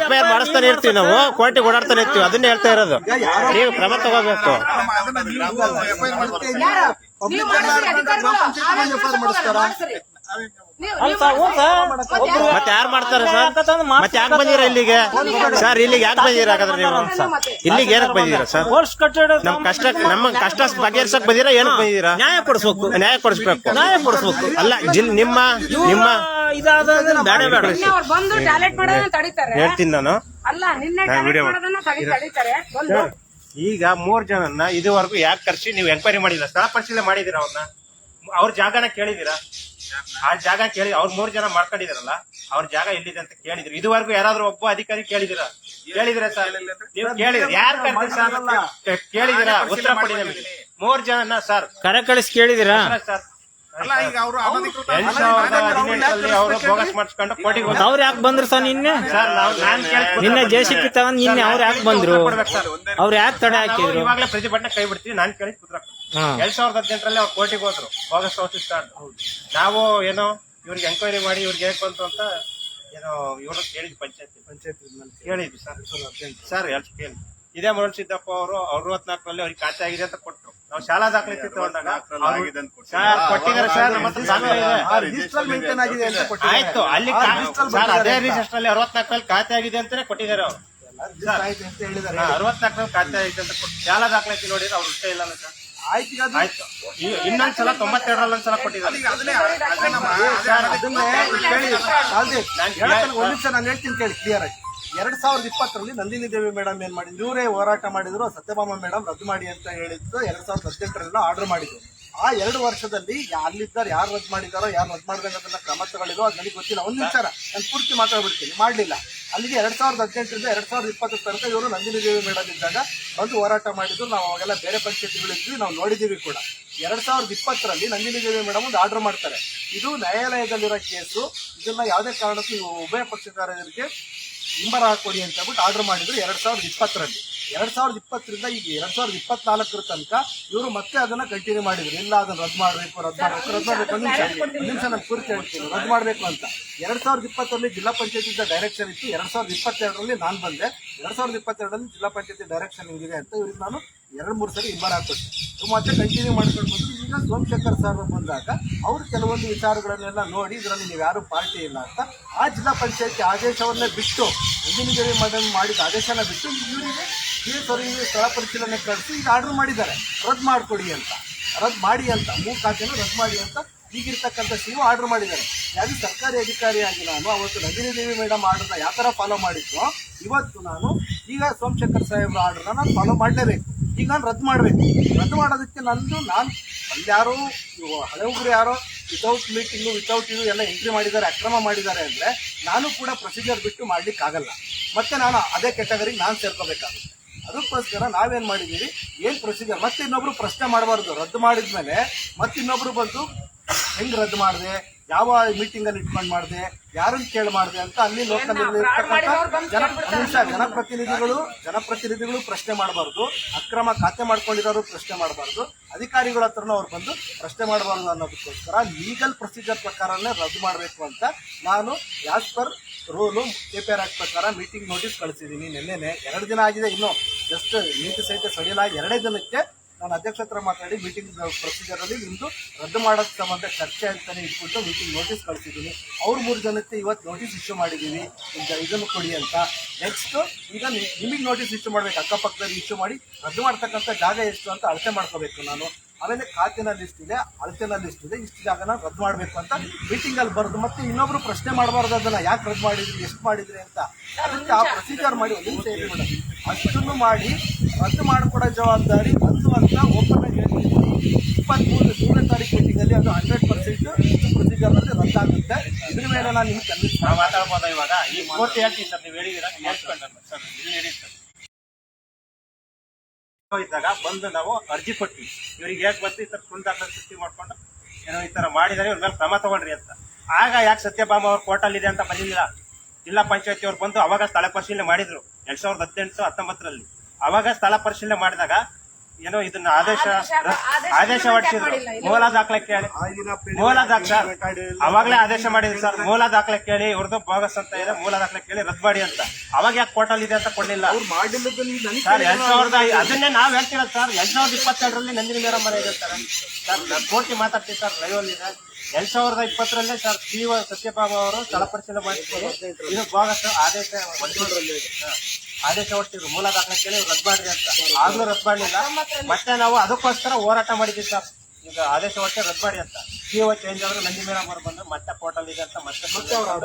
FIR ಮಾಡಿಸ್ತಾನೆ ಇರ್ತೀವಿ ನಾವು, ಕೋರ್ಟಿಗೆ ಓಡಾಡ್ತಾನೆ ಇರ್ತೀವಿ. ಅದನ್ನೇ ಹೇಳ್ತಾ ಇರೋದು. ನೀವು ಕ್ರಮ ತಗೋಬೇಕು. ಮತ್ತೆ ಯಾರು ಮಾಡ್ತಾರೆ ಸರ್? ಮತ್ತೆ ಯಾಕೆ ಬಂದಿರ ಇಲ್ಲಿಗೆ ಸರ್? ಇಲ್ಲಿಗೆ ಯಾಕೆ ಬಂದಿರ? ಹಾಗಾದ್ರೆ ನೀವು ಇಲ್ಲಿಗೆ ಏನಕ್ಕೆ ಬಂದಿದ್ದೀರಾ ಸರ್? ನಮ್ಮ ಕಷ್ಟ ಬಗೆಹರಿಸಕ್ ಬಂದಿರಾ? ಏನಕ್ಕೆ ಬಂದಿದ್ದೀರಾ? ನ್ಯಾಯ ಕೊಡಿಸ್ಬೇಕು. ಅಲ್ಲ ನಿಮ್ಮ ಹೇಳ್ತೀನಿ ನಾನು. ಈಗ 3 ಜನನ್ನ ಇದುವರೆಗೂ ಯಾಕೆ ಕರ್ಸಿ ನೀವು ಎಂಕ್ವೈರಿ ಮಾಡಿಲ್ಲ? ಸ್ಥಳ ಪರಿಶೀಲನೆ ಮಾಡಿದೀರಾ? ಅವ್ರ ಜಾಗನ ಕೇಳಿದೀರಾ? ಆ ಜಾಗ ಕೇಳಿ ಅವ್ರ 3 ಜನ ಮಾಡ್ಕೊಂಡಿದಾರಲ್ಲ, ಅವ್ರ ಜಾಗ ಎಲ್ಲಿದೆ ಅಂತ ಕೇಳಿದ್ರು? ಇದುವರೆಗೂ ಯಾರಾದ್ರೂ ಒಬ್ಬ ಅಧಿಕಾರಿ ಕೇಳಿದಿರಾ ಸರ್? ನೀವು ಕೇಳಿದ್ರಿ? ಯಾರು ಕೇಳಿದಿರಾ? ಉತ್ತರ ಕೊಡಿ ನಮಗೆ. 3 ಜನ ಸರ್ ಕರೆ ಕಳಿಸಿ ಕೇಳಿದಿರಾ ಸರ್? ಅಲ್ಲ ಈಗ ಅವರು ಅನಧಿಕೃತ 2018 ಅವರು ಬೋಗಸ್ ಮಾಡಿಸ್ಕೊಂಡು ಕೋಟಿಗೆ ಹೋದ್ರು. ಅವ್ರು ಯಾಕೆ ಬಂದ್ರು ಸರ್ ನಿನ್ನೆ? ಸರ್ ನಾನ್ ಕೇಳ್ತೀನಿ. ನಿನ್ನೆ JCB ತಗೊಂಡ್ ನಿನ್ನೆ ಅವ್ರು ಯಾಕೆ ಬಂದ್ರು? ಅವ್ರು ಯಾಕೆ ತಡೆ ನಾವು ಹಾಕಿದ್ರು? ಇವಾಗಲೇ ಪ್ರತಿಭಟನೆ ಕೈ ಬಿಡ್ತೀವಿ. ನಾನ್ ಕೇಳಿ ಕುದ್ರ ಹಾ. 2018 ಅವ್ರು ಕೋರ್ಟಿಗೆ ಹೋದ್ರು ಬೋಗಸ್ ಔಷಧಿ ಸ್ಟಾರ್ಟ್. ನಾವು ಏನೋ ಇವ್ರಿಗೆ ಎಂಕ್ವೈರಿ ಮಾಡಿ ಇವ್ರಿಗೆ ಹೇಗ್ ಬಂತು ಅಂತ ಏನೋ ಇವರು ಕೇಳಿದ್ವಿ ಪಂಚಾಯತ್ ಕೇಳಿದ್ವಿ ಸರ್ ಕೇಳಿ. ಇದೇ ಮರುಳ್ ಸಿದ್ದಪ್ಪ ಅವರು 64ರಲ್ಲಿ ಅವ್ರಿಗೆ ಖಾತೆ ಆಗಿದೆ ಅಂತ ಕೊಟ್ರು. ನಾವು ಶಾಲಾ ದಾಖಲಾತಿ ತಗೊಂಡಾಗ ಸರ್ ಕೊಟ್ಟಿದ್ದಾರೆ ಸರ್, ನಮ್ಮ ಹತ್ರ ದಾಖಲೆ ಇದೆ. ರಿಜಿಸ್ಟರ್ ಮೇಂಟೈನ್ ಆಗಿದೆ ಅಂತ ಕೊಟ್ಟಿದ್ದಾರೆ. ಆಯ್ತು ಅಲ್ಲಿ ಸರ್ ಅದೇ ರಿಜಿಸ್ಟರ್ ಅಲ್ಲಿ 64ರಲ್ಲಿ ಖಾತೆ ಆಗಿದೆ ಅಂತಾನೆ ಕೊಟ್ಟಿದ್ದಾರೆ ಅವ್ರು. ರಿಜಿಸ್ಟರ್ ಆಯ್ತು ಅಂತ ಹೇಳಿದ್ದಾರೆ. 64ರಲ್ಲಿ ಖಾತೆ ಆಗಿದೆ ಅಂತ ಕೊಟ್ಟು ಶಾಲಾ ದಾಖಲಾತಿ ನೋಡಿದ್ರೆ ಅವ್ರು ಇಷ್ಟ ಇಲ್ಲ ಸರ್. ಆಯ್ತು ಈಗ ಅದು ಆಯ್ತು ಇನ್ನೊಂದ್ಸಲ 92ರಲ್ಲಿ ಒಂದ್ಸಲ ಕೊಟ್ಟಿದ್ದಾರೆ. ಅದನ್ನೇ ಕೇಳಿ ಸಾಲ್ದೀಪ್, ಒಂದ್ ನಿಮಿಷ ನಾನು ಹೇಳ್ತೀನಿ ಕೇಳಿ ಕ್ಲಿಯರ್ ಆಗಿ. 2020ರಲ್ಲಿ ನಂದಿನಿ ದೇವಿ ಮೇಡಮ್ ಏನ್ ಮಾಡಿದ್ರು, ಇವರೇ ಹೋರಾಟ ಮಾಡಿದ್ರು. ಸತ್ಯಭಾಮ ಮೇಡಮ್ ರದ್ದು ಮಾಡಿ ಅಂತ ಹೇಳಿದ್ದು 2018 ಆರ್ಡರ್ ಮಾಡಿದ್ರು. ಆ 2 ವರ್ಷದಲ್ಲಿ ಅಲ್ಲಿದ್ದಾರೆ ಯಾರು ರದ್ದು ಮಾಡಿದಾರೋ ಯಾರು ರದ್ದು ಮಾಡಿದಾಗ ಅದನ್ನ ಕ್ರಮ ತಗೊಳ್ಳಿರೋ ಅದು ನನಗೆ ಗೊತ್ತಿಲ್ಲ. ಒಂದ್ ನಿಮಿಷ ನಾನು ಪೂರ್ತಿ ಮಾತಾಡ್ಬಿಡ್ತೀನಿ. ಮಾಡ್ಲಿಲ್ಲ. ಅಲ್ಲಿಗೆ 2018ರಿಂದ 2020 ತನಕ ಇವರು ನಂದಿನಿ ದೇವಿ ಮೇಡಮ್ ಇದ್ದಾಗ ಬಂದು ಹೋರಾಟ ಮಾಡಿದ್ರು. ನಾವು ಅವಾಗೆಲ್ಲ ಬೇರೆ ಪಂಚಾಯತಿಗಳಿದ್ವಿ, ನಾವು ನೋಡಿದೀವಿ ಕೂಡ. 2020ರಲ್ಲಿ ನಂದಿನಿ ದೇವಿ ಮೇಡಮ್ ಒಂದು ಆರ್ಡರ್ ಮಾಡ್ತಾರೆ. ಇದು ನ್ಯಾಯಾಲಯದಲ್ಲಿರೋ ಕೇಸು, ಇದನ್ನ ಯಾವುದೇ ಕಾರಣಕ್ಕೂ ಉಭಯ ಪಕ್ಷಕಾರರಿಗೆ ಹಿಂಬರ ಹಾಕೊಡಿ ಅಂತ ಹೇಳ್ಬಿಟ್ಟು ಆರ್ಡರ್ ಮಾಡಿದ್ರು 2020ರಲ್ಲಿ. 2020ರಿಂದ ಈಗ 2024 ತನಕ ಇವರು ಮತ್ತೆ ಅದನ್ನ ಕಂಟಿನ್ಯೂ ಮಾಡಿದ್ರು. ಇಲ್ಲ ಅದನ್ನ ರದ್ದು ಮಾಡಬೇಕು ಒಂದ್ ನಿಮಿಷ ನಾನು ಪೂರ್ತಿ ಹೇಳ್ತೀನಿ. ರದ್ದು ಮಾಡಬೇಕು ಅಂತ 2020ರಲ್ಲಿ ಜಿಲ್ಲಾ ಪಂಚಾಯತಿಯಿಂದ ಡೈರೆಕ್ಷನ್ ಇತ್ತು. 2022ರಲ್ಲಿ ನಾನು ಬಂದೆ. 2022ರಲ್ಲಿ ಜಿಲ್ಲಾ ಪಂಚಾಯತಿ ಡೈರೆಕ್ಷನ್ ಹಿಂಗಿದೆ ಅಂತ ಇವ್ರಿಗೆ ನಾನು 2-3 ಸರಿ ಹಿಂಬರ ಹಾಕೊಟ್ಟೆ. ಮತ್ತೆ ಕಂಟಿನ್ಯೂ ಮಾಡ್ಕೊಂಡು ಬಂದು ಈಗ ಸೋಮಶೇಖರ್ ಸರ್ ಬಂದಾಗ ಅವರು ಕೆಲವೊಂದು ವಿಚಾರಗಳನ್ನೆಲ್ಲ ನೋಡಿ ಇದರಲ್ಲಿ ನೀವು ಯಾರು ಪಾರ್ಟಿ ಇಲ್ಲ ಅಂತ ಆ ಜಿಲ್ಲಾ ಪಂಚಾಯತಿ ಆದೇಶವನ್ನೇ ಬಿಟ್ಟು ನಂದಿನಿ ದೇವಿ ಮೇಡಮ್ ಮಾಡಿದ ಆದೇಶನ ಬಿಟ್ಟು ಇವರಿಗೆ ಸ್ಥಳ ಪರಿಶೀಲನೆ ಕಳಿಸಿ ಈಗ ಆರ್ಡರ್ ಮಾಡಿದ್ದಾರೆ ರದ್ದು ಮಾಡಿಕೊಡಿ ಅಂತ, ರದ್ದು ಮಾಡಿ ಅಂತ 3 ಖಾತೆನೂ ರದ್ದು ಮಾಡಿ ಅಂತ ಈಗಿರ್ತಕ್ಕಂಥ ಸಿಇಒ ಆರ್ಡರ್ ಮಾಡಿದ್ದಾರೆ. ಯಾರು ಸರ್ಕಾರಿ ಅಧಿಕಾರಿಯಾಗಿ ನಾನು ಅವತ್ತು ನಂದಿನಿ ದೇವಿ ಮೇಡಮ್ ಆರ್ಡರ್ನ ಯಾವ ಥರ ಫಾಲೋ ಮಾಡಿದ್ದು ಇವತ್ತು ನಾನು ಈಗ ಸೋಮಶೇಖರ್ ಸಾಹೇಬ್ರ ಆರ್ಡರ್ನ ನಾನು ಫಾಲೋ ಮಾಡಲೇಬೇಕು. ಈಗ ನಾನು ರದ್ದು ಮಾಡಬೇಕು. ರದ್ದು ಮಾಡೋದಕ್ಕೆ ನಾನು ಅಲ್ಲಿ ಯಾರೋ ಹಳೆಯೊಬ್ರು ಯಾರೋ ವಿತೌಟ್ ಮೀಟಿಂಗು ವಿತೌಟ್ ಇದು ಎಲ್ಲ ಎಂಟ್ರಿ ಮಾಡಿದ್ದಾರೆ, ಅಕ್ರಮ ಮಾಡಿದ್ದಾರೆ ಅಂದರೆ ನಾನು ಕೂಡ ಪ್ರೊಸೀಜರ್ ಬಿಟ್ಟು ಮಾಡ್ಲಿಕ್ಕಾಗಲ್ಲ. ಮತ್ತೆ ನಾನು ಅದೇ ಕೆಟಗರಿಗೆ ನಾನು ಸೇರ್ಕೋಬೇಕಾಗುತ್ತೆ. ಅದಕ್ಕೋಸ್ಕರ ನಾವೇನು ಮಾಡಿದ್ದೀವಿ, ಏನು ಪ್ರೊಸೀಜರ್ ಮತ್ತೆ ಇನ್ನೊಬ್ರು ಪ್ರಶ್ನೆ ಮಾಡಬಾರ್ದು. ರದ್ದು ಮಾಡಿದ್ಮೇಲೆ ಮತ್ತೆ ಇನ್ನೊಬ್ರು ಬಂದು ಹೆಂಗ್ ರದ್ದು ಮಾಡಿದೆ, ಯಾವ ಮೀಟಿಂಗಲ್ಲಿ ಇಟ್ಕೊಂಡು ಮಾಡಿದೆ, ಯಾರನ್ನು ಕೇಳಿ ಮಾಡಿದೆ ಅಂತ ಅಲ್ಲಿ ಲೋಕಲ್ ಜನಪ್ರತಿನಿಧಿಗಳು ಪ್ರಶ್ನೆ ಮಾಡಬಾರ್ದು. ಅಕ್ರಮ ಖಾತೆ ಮಾಡ್ಕೊಂಡಿರೋರು ಪ್ರಶ್ನೆ ಮಾಡಬಾರ್ದು. ಅಧಿಕಾರಿಗಳ ಹತ್ರನೂ ಅವ್ರು ಬಂದು ಪ್ರಶ್ನೆ ಮಾಡಬಾರ್ದು ಅನ್ನೋದಕ್ಕೋಸ್ಕರ ಲೀಗಲ್ ಪ್ರೊಸೀಜರ್ ಪ್ರಕಾರನೇ ರದ್ದು ಮಾಡಬೇಕು ಅಂತ ನಾನು as per rule KPR act ಪ್ರಕಾರ ಮೀಟಿಂಗ್ ನೋಟಿಸ್ ಕಳಿಸಿದ್ದೀನಿ. ನಿನ್ನೆನೆ 2 ದಿನ ಆಗಿದೆ. ಇನ್ನೂ ಜಸ್ಟ್ ನೀತಿ ಸಹಿತ ಸಡಿಲಾಗಿ 2 ದಿನಕ್ಕೆ ನಾನು ಅಧ್ಯಕ್ಷ ಹತ್ರ ಮಾತಾಡಿ ಮೀಟಿಂಗ್ ಪ್ರೊಸೀಜರಲ್ಲಿ ಇಂದು ರದ್ದು ಮಾಡೋಕ್ಕೆ ಸಂಬಂಧ ಚರ್ಚೆ ಅಂತಾನೆ ಇಟ್ಬಿಟ್ಟು ಮೀಟಿಂಗ್ ನೋಟಿಸ್ ಕಳಿಸಿದ್ದೀನಿ. ಅವ್ರು 3 ಜನಕ್ಕೆ ಇವತ್ತು ನೋಟಿಸ್ ಇಶ್ಯೂ ಮಾಡಿದ್ದೀವಿ, ಇದನ್ನು ಕೊಡಿ ಅಂತ. ನೆಕ್ಸ್ಟ್ ಈಗ ನಿಮಗೆ ನೋಟಿಸ್ ಇಶ್ಯೂ ಮಾಡಬೇಕು, ಅಕ್ಕಪಕ್ಕದಲ್ಲಿ ಇಶ್ಯೂ ಮಾಡಿ ರದ್ದು ಮಾಡ್ತಕ್ಕಂಥ ಜಾಗ ಎಷ್ಟು ಅಂತ ಅಳತೆ ಮಾಡ್ಕೋಬೇಕು ನಾನು. ಆಮೇಲೆ ಖಾತೆನ ಲಿಸ್ಟ್ ಇದೆ, ಅಳತೆನ ಲಿಸ್ಟ್ ಇದೆ, ಇಷ್ಟು ಜಾಗನ ರದ್ದು ಮಾಡಬೇಕು ಅಂತ ಮೀಟಿಂಗಲ್ಲಿ ಬರೋದು. ಮತ್ತೆ ಇನ್ನೊಬ್ರು ಪ್ರಶ್ನೆ ಮಾಡಬಾರ್ದು ಅದನ್ನ ಯಾಕೆ ರದ್ದು ಮಾಡಿದ್ರಿ, ಎಷ್ಟು ಮಾಡಿದ್ರಿ ಅಂತ. ಅದಕ್ಕೆ ಆ ಪ್ರೊಸೀಜರ್ ಮಾಡಿ ಒಂದು ಮೇಡಮ್ ಅಷ್ಟನ್ನು ಮಾಡಿ ರದ್ದು ಮಾಡಿಕೊಡೋ ಜವಾಬ್ದಾರಿ ಒಂದು ಅಂತ ಓಪನ್ ಆಗಿ ಹೇಳ್ತೀನಿ. 23ನೇ ತಾರೀಕು ಮೀಟಿಂಗಲ್ಲಿ ಅದು 100% ಪ್ರೊಸೀಜರ್ನಲ್ಲಿ ರದ್ದಾಗುತ್ತೆ. ಇದ್ರ ಮೇಲೆ ನಾನು ನಿಮ್ಗೆ ಕನ್ವಿನ್ಸ್ ಮಾತಾಡ್ಬೋದಾ ಇವಾಗ? ಈ ಕೋರ್ಟ್ ಹೇಳ್ತೀನಿ ಸರ್, ನೀವು ಹೇಳಿದೀರಾ ಸರ್, ಇಲ್ಲಿ ಹೇಳಿ ಸರ್. ಇದ್ದಾಗ ಬಂದು ನಾವು ಅರ್ಜಿ ಕೊಟ್ವಿ, ಇವ್ರಿಗೆ ಹೇಗೆ ಬಂತು ಈ ತರ ಸುಳ್ಳು ದಾಖಲೆ ಸೃಷ್ಟಿ ಮಾಡ್ಕೊಂಡು ಏನೋ ಈ ತರ ಮಾಡಿದಾರೆ, ಇವ್ರ ಮೇಲೆ ಕ್ರಮ ತಗೊಳ್ರಿ ಅಂತ. ಆಗ ಯಾಕೆ ಸತ್ಯಭಾಮ ಅವ್ರ ಕೋರ್ಟಲ್ಲಿ ಇದೆ ಅಂತ ಬಂದಿಲ್ಲ. ಜಿಲ್ಲಾ ಪಂಚಾಯತಿ ಅವ್ರು ಬಂದು ಅವಾಗ ಸ್ಥಳ ಪರಿಶೀಲನೆ ಮಾಡಿದ್ರು 2018-19ರಲ್ಲಿ. ಅವಾಗ ಸ್ಥಳ ಪರಿಶೀಲನೆ ಮಾಡಿದಾಗ ಏನೋ ಇದನ್ನ ಆದೇಶ ಹೊರಡಿಸಿದ್ರು. ಮೂಲ ದಾಖಲೆ ಕೇಳಿ ಅವಾಗಲೇ ಆದೇಶ ಮಾಡಿದ್ರು ಸರ್. ಮೂಲ ದಾಖಲೆ ಕೇಳಿ ಇವ್ರದ್ದು ಬೋಗಸ್ ಅಂತ ಇದೆ, ಮೂಲ ದಾಖಲೆ ಕೇಳಿ ರದ್ದು ಮಾಡಿ ಅಂತ. ಅವಾಗ ಯಾಕೆ ಕೋರ್ಟಲ್ಲಿ ಇದೆ ಅಂತ ಕೊಡ್ಲಿಲ್ಲ ಸರ್. 2000 ಅದನ್ನೇ ನಾವ್ ಹೇಳ್ತಿರೋದು ಸರ್. 2022ರಲ್ಲಿ ನಂದಿನಿ ಮೇಡಮ್ ಮನೆ ಇದೆ ಸರ್. ನಾನು ಕೋರ್ಟಿ ಮಾತಾಡ್ತೀನಿ ಸರ್, ಲೈವ್ ಅಲ್ಲಿ ಇದೆ. 2020ರಲ್ಲೇ ಸರ್ ಸಿಇಒ ಸತ್ಯಭಾಮ ಅವರು ಸ್ಥಳ ಪರಿಶೀಲನೆ ಮಾಡಿದ್ರು. ಇದು ಬೋಗಸ್ ಆದೇಶ ಹೊರಟಿದ್ರು, ಮೂಲ ದಾಖಲೆ ಕೇಳಿ ರದ್ದು ಮಾಡ್ರಿ ಅಂತ. ಆಗ್ಲೂ ರದ್ದು ಮಾಡಲಿಲ್ಲ. ಮತ್ತೆ ನಾವು ಅದಕ್ಕೋಸ್ಕರ ಹೋರಾಟ ಮಾಡಿದ್ವಿ ಸರ್. ಈಗ ಆದೇಶ ಹೊರಟೆ ರದ್ದು ಮಾಡಿ ಅಂತ. ಸಿಇಒ ಚೇಂಜ್ ಆದ್ರೆ ನಂದಿ ಮೇಡಮ್ ಅವರು ಬಂದು ಮತ್ತೆ ಪೋರ್ಟಲ್ ಇದೆ ಅಂತ ಮತ್ತೆ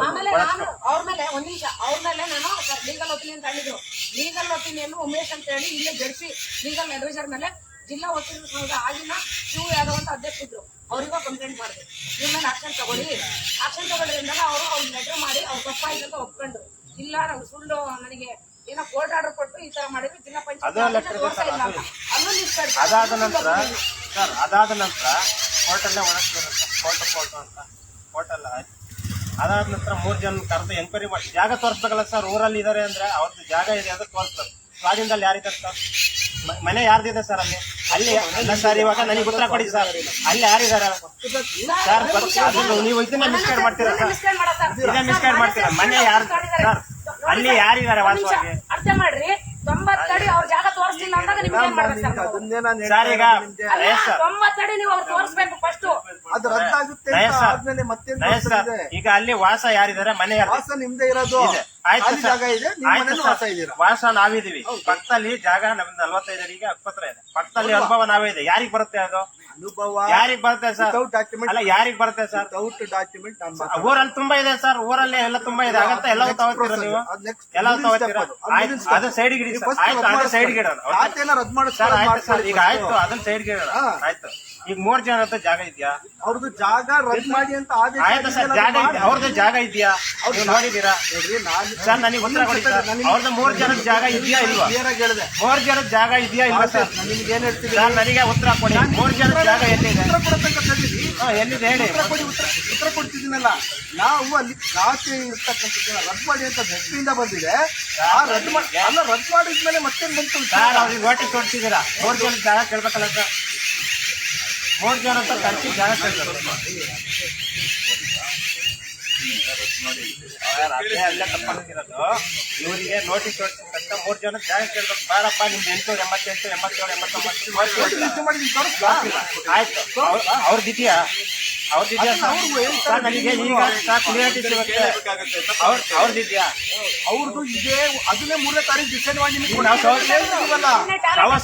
ಆಮೇಲೆ ನಾನು ಅವ್ರ ಮೇಲೆ ಒಂದ್ ನಿಮಿಷ ಅವ್ರ ಮೇಲೆ ನಾನು ಲೀಗಲ್ ಒಪಿನಿಯನ್ ತಗೊಂಡಿದ್ರು. ಲೀಗಲ್ ಒಪಿನಿಯನ್ ಉಮೇಶ್ ಅಂತ ಹೇಳಿ ಇಲ್ಲೇ ಜಡ್ಸಿ ಲೀಗಲ್ ಅಡ್ವೈಸರ್ ಮೇಲೆ ಜಿಲ್ಲಾ ವಕೀಲರ ಸಂಘದ ಆಗಿನ ಶಿವ ಯಾದವ್ ಅಂತ ಅಧ್ಯಕ್ಷರು ಅವ್ರಿಗೂ ಕಂಪ್ಲೇಂಟ್ ಮಾಡಿದೆ. ಇವ್ರ ಮೇಲೆ ಆಕ್ಷನ್ ತಗೊಳ್ಳಿ ಅಂದಾಗ ಅವರು ಅವ್ರಿಗೆ ಲೆಟರ್ ಮಾಡಿ ಅವ್ರು ತಪ್ಪಾಯ್ತು ಅಂತ ಒಪ್ಕೊಂಡ್ರು. ಇಲ್ಲ ನಾವು ಸುಳ್ಳು ನನಗೆ ಏನೋ ಕೋರ್ಟ್ ಆರ್ಡರ್ ಕೊಟ್ಟು ಈ ತರ ಮಾಡಿದ್ರೆ ಜಿಲ್ಲಾ ಪಂಚಾಯತ್ ಅದಾದ ನಂತರ ಕೋರ್ಟಲ್ಲೇ ಒಣಗಿಸ್ತಾರೆ. ಫೋಟೋ ಅಂತ ಫೋಟೋಲ್ಲ ಅದಾದ ನಂತರ 3 ಜನ ಕರೆದು ಎಂಕ್ವೈರಿ ಮಾಡಿ ಜಾಗ ತೋರಿಸ್ಬೇಕಲ್ಲ ಸರ್. ಊರಲ್ಲಿ ಇದಾರೆ ಅಂದ್ರೆ ಅವ್ರದ್ದು ಜಾಗ ಇದೆ ಅಂತ ತೋರಿಸ್ತಾರೆ. ಸ್ವಾಧೀನದಲ್ಲಿ ಯಾರಿದ್ದಾರೆ ಸರ್? ಮನೆ ಯಾರ್ದಿದೆ ಸರ್ ಅಲ್ಲಿ? ಅಲ್ಲ ಸರ್, ಇವಾಗ ನನಗೆ ಉತ್ತರ ಕೊಡಿ ಸರ್. ಅಲ್ಲಿ ಯಾರಿದ್ದಾರೆ ಸರ್? ನೀವು ಇದನ್ನ ಮಿಸ್ಗೈಡ್ ಮಾಡ್ತೀರಾ ಸರ್? ಇದೇ ಮಿಸ್ಗೈಡ್ ಮಾಡ್ತೀರಾ? ಮನೆ ಯಾರು ಸರ್? ಅಲ್ಲಿ ಯಾರಿದ್ದಾರೆ ವಾಸವಾಗಿ? ಅರ್ಥ ಮಾಡ್ರಿ, 90 ಅಡಿ ಅವ್ರ ಜಾಗ ತೋರಿಸ್ಲಿಲ್ಲ ಅಂದಾಗ ನಿಮ್ಗೆ ಏನ್ ಮಾಡ್ಬೇಕು ಸರ್? ಅದನ್ನೇ ನಾನು ಸರ್ ಈಗ ಅಲ್ಲ, 90 ಅಡಿ ನೀವು ಅವ್ರು ತೋರಿಸ್ಬೇಕು ಫಸ್ಟ್. ಅದು ರದ್ದಾಗುತ್ತೆ ಅಂತ ಆದ್ಮೇಲೆ ಮತ್ತೇನ್ ಸರ್, ಈಗ ಅಲ್ಲಿ ವಾಸ ಯಾರಿದ್ದಾರೆ? ಮನೆ ಯಾರು? ವಾಸ ನಿಮ್ದೇ ಇರೋದು. ಆಯ್ತು ಖಾಲಿ ಜಾಗ ಇದೆ, ನಿಮ್ಮ ಆಯ್ತು ಮನೇಲಿ ಸರ್. ವಾಸ ಇದ್ದೀರಾ. ವಾಸ ನಾವಿದೀವಿ, ಪಕ್ಕದಲ್ಲಿ ಜಾಗ ನಮ್ದು 45 ಅಡಿಗೆ ಆಸ್ಪತ್ರೆ ಇದೆ, ಪಕ್ಕದಲ್ಲಿ ಅನುಭವ ನಾವೇ ಇದೆ. ಯಾರಿಗ್ ಬರುತ್ತೆ ಅದು? ಅನುಭವ ಯಾರಿಗ್ ಬರುತ್ತೆ ಸರ್? Without document. ಅಲ್ಲ, ಯಾರಿಗ್ ಬರುತ್ತೆ ಸರ್? ವಿತೌಟ್ ಡಾಕ್ಯುಮೆಂಟ್ ನಾನು ಮಾತಾಡ್ತೀನಿ. ಊರಲ್ಲಿ ತುಂಬಾ ಇದೆ ಸರ್, ಊರಲ್ಲಿ ಎಲ್ಲ ತುಂಬಾ ಇದೆ. ಆಗತ್ತ ಎಲ್ಲ ತಗೋತೀರಾ ನೀವು? ಎಲ್ಲ ತಗೋತೀರಾ? ಆಯ್ತು, ಅದು ಸೈಡ್ ಗಿಡಿ ಸರ್. ಆಯ್ತು, ಅದು ಸೈಡ್ ಗಿಡ ಖಾತೆನ ರದ್ದು ಮಾಡಿ ಸರ್. ಆಯ್ತು ಸರ್, ಈಗ ಆಯ್ತು, ಅದನ್ನ ಸೈಡ್ ಗಿಡ ಆಯ್ತು. ಈಗ 3 ಜನ ಜಾಗ ಇದೆಯಾ? ಅವ್ರದ್ದು ಜಾಗ ರದ್ದು ಮಾಡಿ ಅಂತ ಆದೇಶ ಆಯ್ತು ಸರ್, ಜಾಗ ಇದೆ. ಅವ್ರದ್ದು ಜಾಗ ಇದೆಯಾ? ಅವ್ರು ನೋಡಿದೀರಾ ನೋಡ್ರಿ, ನಾನು ಸರ್? ನನಗೆ ಉತ್ತರ ಕೊಡಿ ಸರ್. ಅವ್ರದ್ದು 3 ಜನದ ಜಾಗ ಇದೆಯಾ ಇಲ್ವಾ? ಕ್ಲಿಯರ್ ಆಗಿ ಹೇಳಿದೆ. 3 ಜನದ ಜಾಗ ಇದೆಯಾ ಇಲ್ವಾ ಸರ್? ನಿಮ್ಗೆ ಏನ್ ಹೇಳ್ತೀವಿ? ಸರ್, ನನಗೆ ಉತ್ತರ ಕೊಡಿ. 3 ಜನದ ಜಾಗ ಎಲ್ಲಿದೆ? ಉತ್ತರ ಕೊಡತಕ್ಕ ಕರೀರಿ. ಎಲ್ಲಿದೆ ಹೇಳಿ. ಉತ್ತರ ಕೊಡ್ತಿದ್ದೀನಲ್ಲ, ನಾವು ಅಲ್ಲಿ ಖಾತೆ ಇರ್ತಕ್ಕಂಥದ್ದನ್ನ ರದ್ದು ಮಾಡಿ ಅಂತ ವ್ಯಕ್ತಿಯಿಂದ ಬಂದಿದೆ. ಆ ರದ್ದು ಮಾಡಿ ಅಲ್ಲ, ರದ್ದು ಮಾಡಿದ್ಮೇಲೆ ಮತ್ತೇನ್ ಬಂತು ಸರ್, ಅವ್ರಿಗೆ ನೋಟಿಸ್ ಕೊಡ್ತಿದ್ದೀರಾ? 3 ಜನದ ಜಾಗ ಕೇಳ್ಬೇಕಲ್ಲ ಸರ್? 3 ಜನ ಅಂತ ಕರ್ಸಿ ಜಾಗ ಕೇಳ್ಬೇಕು. ಅದೇ ಅಲ್ಲೇ ತಪ್ಪಾಗಿರೋದು. ಇವರಿಗೆ ನೋಟಿಸ್ ಹೊಡ್ತಕ್ಕಂಥ 3 ಜನ ಜಾಗ ಕೇಳ್ಬೇಕು. ಬೇಡಪ್ಪ, ನಿಮ್ದು 888, 87, 89 ಆಯ್ತು. ಅವ್ರದ್ದಿದೆಯಾ? ಅವ್ರದ್ದಿದೆಯಾ ಸರ್? ನನಗೆ ಈಗ ಕ್ಲಿಯರಿಟಿ ಸಿಗುತ್ತೆ. ಅವ್ರದ್ದಿದೆಯಾ? ಅವ್ರದ್ದು ಇದೆ. ಅದನ್ನೇ 3ನೇ ತಾರೀಕು ಡಿಸೈಡ್ ಮಾಡಿ ನಿಮ್ಗೆ ನಾವು ಹೇಳ್ತೀವಲ್ಲ.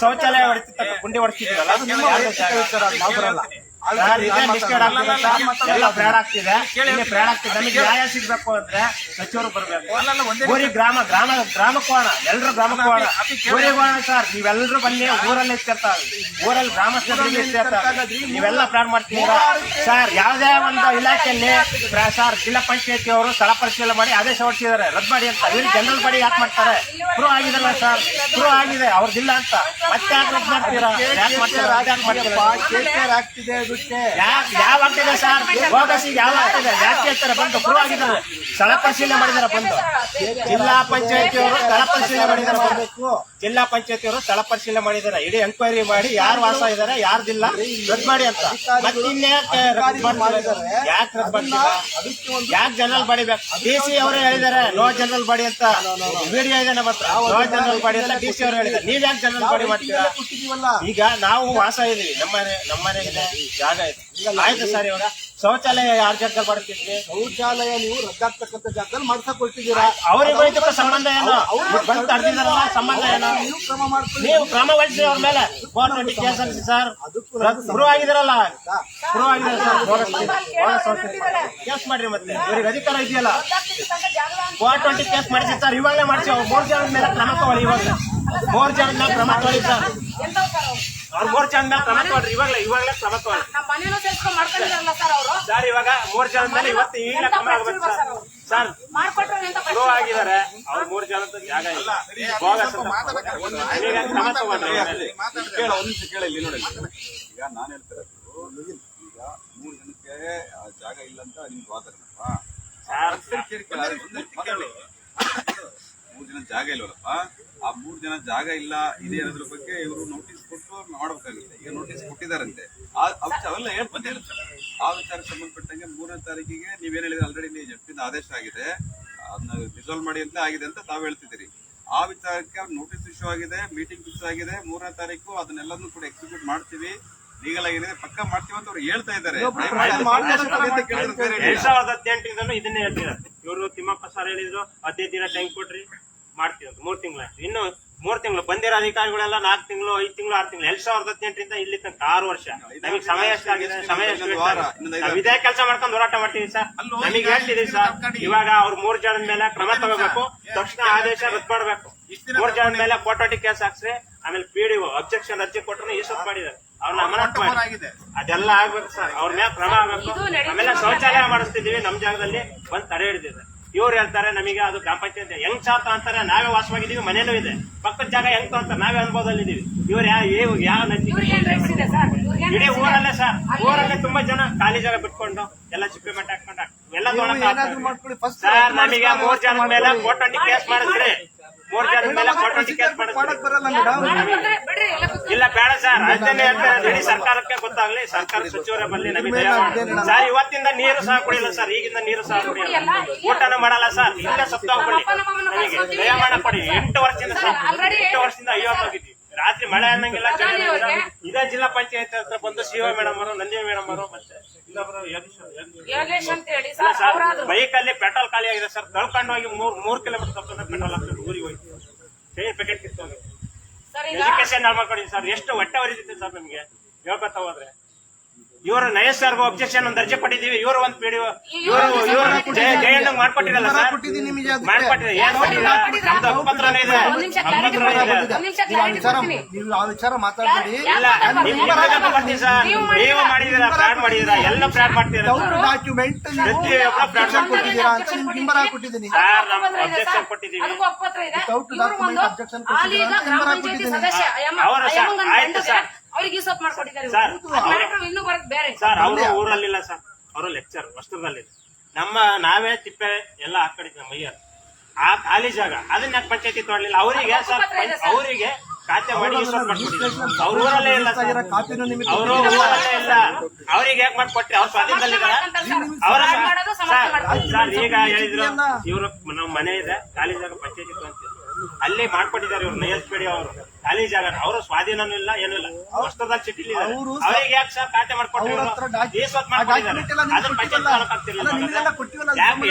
ಶೌಚಾಲಯ ಹೊಡಿತಿದ್ದ ಗುಂಡಿ ಹೊಡ್ತಿದ್ವಲ್ಲ, ಅದು ನಿಮ್ಮ ವೈಯಕ್ತಿಕ ವಿಚಾರ, ನಾವು ಬರಲ್ಲ. ಸರ್, ಇದೇ ಮಿಸ್ಟೇಕ್ ಆಗ್ತಿದೆ ಸರ್. ಎಲ್ಲ ಫ್ರಾಡ್ ಆಗ್ತಿದೆ, ಇಲ್ಲಿ ಫ್ರಾಡ್ ಆಗ್ತಿದೆ. ನಮಗೆ ನ್ಯಾಯ ಸಿಗ್ಬೇಕು ಅಂದ್ರೆ ಸಚಿವರು ಬರ್ಬೇಕು. ಊರಿಗೆ ಗ್ರಾಮಕ್ಕೆ ಹೋಗೋಣ, ಎಲ್ರು ಗ್ರಾಮಕ್ಕೆ ಹೋಗೋಣ, ಊರಿಗೆ ಹೋಗೋಣ ಸರ್. ನೀವೆಲ್ಲರೂ ಬನ್ನಿ, ಊರಲ್ಲಿ ಎತ್ತಿರ್ತಾವೆ, ಊರಲ್ಲಿ ಗ್ರಾಮಸ್ಥರಲ್ಲಿ ಎತ್ತಿರ್ತಾವೆ. ನೀವೆಲ್ಲ ಫ್ರಾಡ್ ಮಾಡ್ತೀರಾ ಸರ್. ಯಾವುದೇ ಒಂದು ಇಲಾಖೆಯಲ್ಲಿ ಸರ್, ಜಿಲ್ಲಾ ಪಂಚಾಯತಿ ಅವರು ಸ್ಥಳ ಪರಿಶೀಲನೆ ಮಾಡಿ ಆದೇಶ ಹೊರಡಿಸಿದ್ದಾರೆ, ರದ್ದು ಮಾಡಿ ಅಂತ. ಇವ್ರು ಜನರಲ್ ಬಾಡಿ ಯಾಕೆ ಮಾಡ್ತಾರೆ? ಪ್ರೂವ್ ಆಗಿದಲ್ಲ ಸರ್, ಪ್ರೂವ್ ಆಗಿದೆ ಅವ್ರದ್ದಿಲ್ಲ ಅಂತ. ಮತ್ತೆ ಯಾಕೆ ರದ್ದು ಮಾಡ್ತೀರಾ? ಯಾಕೆ ಮಾಡ್ತೀರಾ? ಯಾಕೆ ಮಾಡ್ತೀರಾ? KKR ಆಗ್ತಿದೆ ಅದಕ್ಕೆ. ಯಾವ ಆಗ್ತಿದೆ ಸರ್? ಬೋಗಸಿಗೆ ಯಾವ ಆಗ್ತಿದೆ? ಯಾಕೆ ಹೇಳ್ತಾರೆ? ಬಂದು ಪ್ರೂವ್ ಆಗಿದ್ದಾರೆ, ಸ್ಥಳ ಪರಿಶೀಲನೆ ಮಾಡಿದಾರೆ. ಬಂದು ಜಿಲ್ಲಾ ಪಂಚಾಯತಿಯವರು ಸ್ಥಳ ಪರಿಶೀಲನೆ ಮಾಡಿದಾರೆ. ಬಂದು ಜಿಲ್ಲಾ ಪಂಚಾಯತಿಯವರು ಸ್ಥಳ ಪರಿಶೀಲನೆ ಮಾಡಿದ್ದಾರೆ. ಇಡೀ ಎಂಕ್ವೈರಿ ಮಾಡಿ ಯಾರು ವಾಸ ಇದಾರೆ, ಯಾರ್ದಿಲ್ಲ ರದ್ದು ಮಾಡಿ ಅಂತ. ಮತ್ತಿನ್ನೇ ಯಾಕೆ ರದ್ದು ಮಾಡ್ತೀರಾ? ಯಾಕೆ ಜನರಲ್ ಬಾಡಿ ಬೇಕು? DC ಅವರೇ ಹೇಳಿದ್ದಾರೆ ನೋ ಜನರಲ್ ಬಾಡಿ ಅಂತ. ವಿಡಿಯೋ ಇದೆ ನಮ್ಮ ಹತ್ರ, ನೋ ಜನರಲ್ ಬಾಡಿ ಅಂತ DC ಅವರು ಹೇಳಿದ್ದಾರೆ. ನೀವ್ ಯಾಕೆ ಜನರಲ್ ಬಾಡಿ ಮಾಡ್ತೀರಾ? ಈಗ ನಾವು ವಾಸ ಇದೀವಿ, ನಮ್ಮ ಮನೆ ಇದೆ, ಜಾಗ ಇದೆ. ಆಯ್ತು ಸರ್, ಇವಾಗ ಶೌಚಾಲಯ ಯಾರ ಜಾಗದಲ್ಲಿ ಮಾಡ್ತಿದ್ವಿ? ಶೌಚಾಲಯ ನೀವು ರದ್ದಾಗ್ತಕ್ಕಂಥ ಜಾಗದಲ್ಲಿ ಮಾಡ್ಸಕ್ ಕೊಟ್ಟಿದ್ದೀರಾ. ಅವ್ರಿಗೆ ಇದಕ್ಕೆ ಸಂಬಂಧ ಏನು? ಬಂದು ತಡೆದಿದ್ದಾರಲ್ಲ, ಸಂಬಂಧ ಏನು? ನೀವು ಕ್ರಮ ಮಾಡ್ಕೊಳ್ಳಿ. ನೀವು ಕ್ರಮ ವಹಿಸಿ ಅವ್ರ ಮೇಲೆ 420 ಕೇಸ್ ಹಾಕಿಸಿ ಸರ್. ಪ್ರೂವ್ ಆಗಿದಾರಲ್ಲ, ಪ್ರೂವ್ ಆಗಿದೆ ಸರ್. ಕೇಸ್ ಮಾಡ್ರಿ. ಮತ್ತೆ ಇವ್ರಿಗೆ ಅಧಿಕಾರ ಇದೆಯಲ್ಲ, 420 ಕೇಸ್ ಮಾಡಿಸಿ ಸರ್. ಇವಾಗಲೇ ಮಾಡಿಸಿ. ಅವ್ರು 3 ಜನದ ಮೇಲೆ ಕ್ರಮ ತಗೊಳ್ಳಿ. ಇವಾಗ 3 ಜನದ ಮೇಲೆ ಕ್ರಮ ತಗೊಳ್ಳಿ ಸರ್. ಅವ್ರು 3 ಜನದ ಮೇಲೆ ಕ್ರಮ ತಗೊಳ್ರಿ. ಇವಾಗಲೇ ಕ್ರಮ ತಗೊಳ್ಳಿ ನಮ್ಮ ಮನೇನೂ ಸೇರ್ಸ್ಕೊಂಡ್ ಮಾಡ್ಕೊಂಡಿದಾರಲ್ಲ ಸರ್ ಅವರು. ಸರ್. ಇವಾಗ 3 ಜನದ ಮೇಲೆ ಇವತ್ತು ಈಗಲೇ ಕ್ರಮ ಆಗ್ಬೇಕು ಸರ್. ಸರ್, ಮಾಡ್ಕೊಟ್ರೆ ಅಂತ ಪ್ರೂವ್ ಆಗಿದ್ದಾರೆ. ಅವ್ರು 3 ಜನದ ಜಾಗ ಇಲ್ಲ, ಬೋಗಸ್ ಅಂತ. ಈಗ ಕ್ರಮ ತಗೊಳ್ರಿ. ಕೇಳ, ಒಂದ್ ನಿಮಿಷ ಕೇಳ, ಇಲ್ಲಿ ನೋಡಿ. ಈಗ ನಾನು ಹೇಳ್ತಿರೋದು, ಈಗ 3 ಜನಕ್ಕೆ ಆ ಜಾಗ ಇಲ್ಲ ಅಂತ ನಿಮ್ಗೆ ವಾದನಪ್ಪ. 3 ಜನ ಜಾಗ ಇಲ್ವಲ್ಲಪ್ಪ. ಆ 3 ಜನ ಜಾಗ ಇಲ್ಲ ಇದೆ ಅನ್ನೋದ್ರ ಬಗ್ಗೆ ಇವರು ನೋಟಿಸ್ ಕೊಟ್ಟು ಮಾಡ್ಬೇಕಾಗುತ್ತೆ. ಈಗ ನೋಟಿಸ್ ಕೊಟ್ಟಿದಾರಂತೆ. ಅವೆಲ್ಲ ಬಂದೇ ಇರುತ್ತೆ. ಆ ವಿಚಾರಕ್ಕೆ ಸಂಬಂಧಪಟ್ಟಂಗೆ 3ನೇ ತಾರೀಕಿಗೆ ನೀವೇನ್ ಹೇಳಿದ್ರೆ ಆಲ್ರೆಡಿ ಜಡ್ಜಿಂದ ಆದೇಶ ಆಗಿದೆ, ಅದನ್ನ ರಿಸಾಲ್ವ್ ಮಾಡಿ ಅಂತ ಆಗಿದೆ ಅಂತ ತಾವ್ ಹೇಳ್ತಿದ್ದೀರಿ. ಆ ವಿಚಾರಕ್ಕೆ ನೋಟಿಸ್ ಇಶ್ಯೂ ಆಗಿದೆ, ಮೀಟಿಂಗ್ ಫಿಕ್ಸ್ ಆಗಿದೆ. 3ನೇ ತಾರೀಕು ಅದನ್ನೆಲ್ಲನೂ ಕೂಡ ಎಕ್ಸಿಕ್ಯೂಟ್ ಮಾಡ್ತೀವಿ, ಲೀಗಲ್ ಆಗಿದೆ, ಪಕ್ಕ ಮಾಡ್ತೀವಿ ಅಂತ ಅವ್ರು ಹೇಳ್ತಾ ಇದ್ದಾರೆ. 2018 ಇದನ್ನೇ ಹೇಳ್ತಿದ್ದಾರೆ ಇವರು. ತಿಮ್ಮಪ್ಪ ಸರ್ ಹೇಳಿದ್ರು 15 ದಿನ ಟೈಮ್ ಕೊಟ್ರಿ, ಮಾಡ್ತೀವಿ ಅಂತ. 3 ತಿಂಗಳ ಇನ್ನು 3 ತಿಂಗಳು ಬಂದಿರೋ ಅಧಿಕಾರಿಗಳೆಲ್ಲ 4 ತಿಂಗಳು, 5 ತಿಂಗಳು, 6 ತಿಂಗಳು. 2018 ಇಲ್ಲಿ ತನಕ 6 ವರ್ಷ. ನಮಗೆ ಸಮಯ ಎಷ್ಟಾಗಿದೆ? ಸಮಯ ಎಷ್ಟು? ನಾವು ಇದೇ ಕೆಲಸ ಮಾಡ್ಕೊಂಡು ಹೋರಾಟ ಮಾಡ್ತೀವಿ ಸರ್. ನಮಗೆ ಹೇಳ್ತಿದೀವಿ ಸರ್. ಇವಾಗ ಅವ್ರು 3 ಜನದ ಮೇಲೆ ಕ್ರಮ ತಗೋಬೇಕು, ತಕ್ಷಣ ಆದೇಶ ರದ್ದು ಮಾಡಬೇಕು. 3 ಜನದ ಮೇಲೆ 420 ಕೇಸ್ ಹಾಕ್ಸ್ರಿ. ಆಮೇಲೆ PDO ಅಬ್ಜೆಕ್ಷನ್ ಅರ್ಜಿ ಕೊಟ್ಟರು ಇಶ್ಯೂಸ್ ಮಾಡಿದ್ದಾರೆ. ಅವ್ರನ್ನ ಅಮಾನತ್ ಮಾಡಿ ಅದೆಲ್ಲ ಆಗ್ಬೇಕು ಸರ್. ಅವ್ರ ಮೇಲೆ ಕ್ರಮ ಆಗ್ಬೇಕು. ಆಮೇಲೆ ಶೌಚಾಲಯ ಮಾಡಿಸ್ತಿದೀವಿ ನಮ್ಮ ಜಾಗದಲ್ಲಿ, ಬಂದು ತಡೆ ಹಿಡಿದಿದೆ. ಇವ್ರು ಹೇಳ್ತಾರೆ ನಮಗೆ ಅದು ಗ್ರಾಮ ಪಂಚಾಯತ್ ಹೆಂಗ್ ಸಾತ ಅಂತಾರೆ, ನಾವೇ ವಾಸವಾಗಿದ್ದೀವಿ, ಮನೇನೂ ಇದೆ, ಪಕ್ಕದ ಜಾಗ ಹೆಂಗ್ ಅಂತ ನಾವೇ ಅನುಭವದಲ್ಲಿದ್ದೀವಿ. ಇವ್ರು ಯಾವ ನಂಜಿ ಇವ್ರಿಗೆ ಏನ್ ರೈಟ್ಸ್ ಇದೆ ಸರ್? ಇವ್ರಿಗೆ ಏನ್ ಇಡೀ rights ಇದೆ? ಊರಲ್ಲೇ ಸರ್, ಊರಲ್ಲೇ ತುಂಬಾ ಜನ ಖಾಲಿ ಜಾಗ ಬಿಟ್ಕೊಂಡು ಎಲ್ಲ ಚಿಪ್ಪೆ ಮಟ್ಟ ಹಾಕೊಂಡು ಎಲ್ಲ ಏನಾದ್ರು ಮಾಡ್ಕೊಳ್ಳಿ ಫಸ್ಟ್ ಸರ್. ನಮಗೆ 3 ಜನದ ಮೇಲೆ ಕೋರ್ಟ್ ಕೇಸ್ ಮಾಡಿದ್ರೆ 3 ಜನದ ಮೇಲೆ ಕೋರ್ಟ್ ಕೇಸ್ ಮಾಡಕ್ ಮಾಡಿದ್ರೆ ಬರಲ್ಲ ಮೇಡಮ್. ಮಾಡಕ್ ಬಂದ್ರೆ ಬಿಡ್ರಿ, ಎಲ್ಲ ಗೊತ್ತು. ಇಲ್ಲ ಬೇಡ ಸರ್, ಅದನ್ನೇ ಹೇಳ್ತಾರೆ. ಇಡೀ ಸರ್ಕಾರಕ್ಕೆ ಗೊತ್ತಾಗ್ಲಿ, ಸರ್ಕಾರ ಸಚಿವರೇ ಬರಲಿ, ನಮಗೆ ದಯ ಮಾಡಿ ಸರ್. ಇವತ್ತಿಂದ ನೀರು ಸಹ ಕುಡಿಯಲ್ಲ ಸರ್, ಈಗಿಂದ ನೀರು ಸಹ ಕುಡಿಯಲ್ಲ, ಊಟನೂ ಮಾಡಲ್ಲ ಸರ್, ಇಲ್ಲೇ ಸತ್ತೋಗ್ಬಿಡಿ. ನಮಗೆ ದಯ ಮಾಡಕೊಡಿ. 8 ವರ್ಷದಿಂದ ಸರ್, 8 ವರ್ಷದಿಂದ ಅಯ್ಯೋಗಿದ್ವಿ. ರಾತ್ರಿ ಮಳೆ ಅನ್ನಂಗಿಲ್ಲ, ಚಳಿ ಅನ್ನಂಗಿಲ್ಲ. ಇದೇ ಜಿಲ್ಲಾ ಪಂಚಾಯತ್ ಹತ್ರ ಬಂದು ಶಿವ ಮೇಡಮ್ ಅವರು, ನಂದಿನಿ ಮೇಡಮ್ ಅವರು, ಮತ್ತೆ ಇನ್ನೊಬ್ರು ಯೋಗೇಶ್ ಅಂತ ಹೇಳಿ ಸರ್, ಅವರಾದ್ರು ಬೈಕ್ ಅಲ್ಲಿ ಪೆಟ್ರೋಲ್ ಖಾಲಿ ಆಗಿದೆ ಸರ್. ತಳ್ಕೊಂಡು ಹೋಗಿ 3 ಕಿಲೋಮೀಟರ್ ತಪ್ಪಂದ್ರೆ ಪೆಟ್ರೋಲ್ ಹಾಕ್ತಾರೆ, ಊರಿಗೆ ಹೋಗಿ ಚೈನ್ ಪ್ಯಾಕೆಟ್ ಕಿತ್ತೋಗಿ ಸರ್. ಈಗ ಎಜುಕೇಶನ್ ಮಾಡ್ಕೊಂಡಿದ್ದೀವಿ ಸರ್. ಎಷ್ಟು ಹೊಟ್ಟೆ ಹೊರಿದಿತ್ತು ಸರ್ ನಮಗೆ ಹೇಳ್ಕೊತಾ ಹೋದ್ರೆ. ಇವರು ನಯಸ್ ಸರ್ಗೂ ಅಬ್ಜೆಕ್ಷನ್ ಒಂದು ಅರ್ಜಿ ಕೊಟ್ಟಿದ್ದೀವಿ. ಇವರು ಒಂದು ಪಿಡಿಒ ಇವರು ಜಯಣ್ಣ ಮಾಡ್ಕೊಟ್ಟಿರಲ್ಲ ಸರ್, ಕೊಟ್ಟಿದ್ದೀನಿ ನಿಮಗೆ ಅದಕ್ಕೆ. ಮಾಡ್ಕೊಟ್ಟಿದ್ರೆ ಏನ್ ಕೊಟ್ಟಿಲ್ಲ. ನಮ್ದು ಹಕ್ಕುಪತ್ರನೇ ಇದೆ, ಒಂದ್ ನಿಮಿಷ clarity ಹಕ್ಕುಪತ್ರ ಇದೆ. ಒಂದ್ ನಿಮಿಷ ನೀವು ಆ clarity ವಿಚಾರ ಕೊಡ್ತೀನಿ. ನೀವು ಆ ವಿಚಾರ ಮಾತಾಡ್ಬೇಡಿ. ಇಲ್ಲ ನಿಮ್ ಬಗ್ಗೆ ಬರ್ತೀನಿ ಸರ್. ನೀವು ಮಾಡಿದೀರಾ, ಫ್ರಾಡ್ ಮಾಡಿದೀರಾ, ಎಲ್ಲ ಫ್ರಾಡ್ ಮಾಡ್ತೀರಾ ಸರ್. ಡಾಕ್ಯುಮೆಂಟ್ ಕೊಟ್ಟಿದ್ದೀರಾ ಅಂತ ನಿಮ್ಗೆ ಟಿಂಬರ್ ಹಾಕೊಟ್ಟಿದ್ದೀನಿ. ಸರ್ ನಾವು ಅಬ್ಜೆಕ್ಷನ್ ಕೊಟ್ಟಿದ್ದೀವಿ. ಅದಕ್ಕೂ ಹಕ್ಕುಪತ್ರ ಇದೆ. Without ಇವ್ರು document ಒಂದು objection ಆಲೀಗ ಕೊಟ್ಟಿದ್ದೀರಾ? ಗ್ರಾಮ ಟಿಂಬರ್ ಪಂಚಾಯತಿ ಹಾಕೊಟ್ಟಿದ್ದೀನಿ. ಸದಸ್ಯ ಅವರು ಸರ್, ಅಯ್ಯಮ್ಮನ ಆಯ್ತು ಗಂಡಗೆ ಸರ್. ಅವ್ರಿಗೆ ಈ ಸೊತ್ತು ಮಾಡ್ಕೊಟ್ಟಿದ್ದಾರೆ. ಸರ್, ಮ್ಯಾಟ್ರ್ ಇನ್ನೂ ಬರೋದು ಬೇರೆ. ಸರ್ ಅವರು ಊರಲ್ಲಿಲ್ಲ ಸರ್, ಅವರು ಲೆಕ್ಚರ್ ವಸ್ತ್ರದಲ್ಲಿ. ನಾವೇ ತಿಪ್ಪೆ ಎಲ್ಲ ಹಾಕೊಂಡಿದ್ವಿ ನಮ್ಮ ಮೈಯರ್. ಆ ಖಾಲಿ ಜಾಗ ಅದನ್ನ ಯಾಕೆ ಪಂಚಾಯತಿ ತೊಡಲಿಲ್ಲ? ಅವರಿಗೆ ಸರ್, ಅವರಿಗೆ ಖಾತೆ ಮಾಡಿ ಅವ್ರ ಊರಲ್ಲೇ ಇಲ್ಲ ಸರ್, ಕಾಪಿನೂ ನಿಮಗೆ ಅವರು ಊರಲ್ಲೇ ಇಲ್ಲ. ಅವ್ರಿಗೆ ಯಾಕೆ ಮಾಡ್ಕೊಟ್ರಿ? ಅವ್ರ ಸ್ವಾಧೀನದಲ್ಲಿದ್ದಾರೆ ಅವರ ಸರ್. ಈಗ ಹೇಳಿದ್ರು ಇವರು ನಮ್ಮ ಮನೆ ಇದೆ, ಖಾಲಿ ಜಾಗ ಪಂಚಾಯತಿ ಅಂತ ಅಲ್ಲಿ ಮಾಡ್ಕೊಟ್ಟಿದ್ದಾರೆ ಇವ್ರು. ನಯಸ್ಬೇಡಿ ಅವರು ಖಾಲಿ ಜಾಗ, ಅವರು ಸ್ವಾಧೀನನೂ ಇಲ್ಲ, ಏನೂ ಇಲ್ಲ, ವಸ್ತ್ರದಲ್ಲಿ ಚಿಟ್ಟಿಲ್ಲ. ಅವ್ರಿಗೆ ಯಾಕೆ ಸರ್ ಖಾತೆ ಮಾಡ್ಕೊಟ್ರಿ? ಈ ಸ್ವತ್ ಮಾಡ್ಕೊಂಡಿದ್ದಾರೆ, ಅದನ್ನ ಪಂಚಾಯತ್ ಮಾಡಕ್ ಆಗ್ತಿರ್ಲಿಲ್ಲ.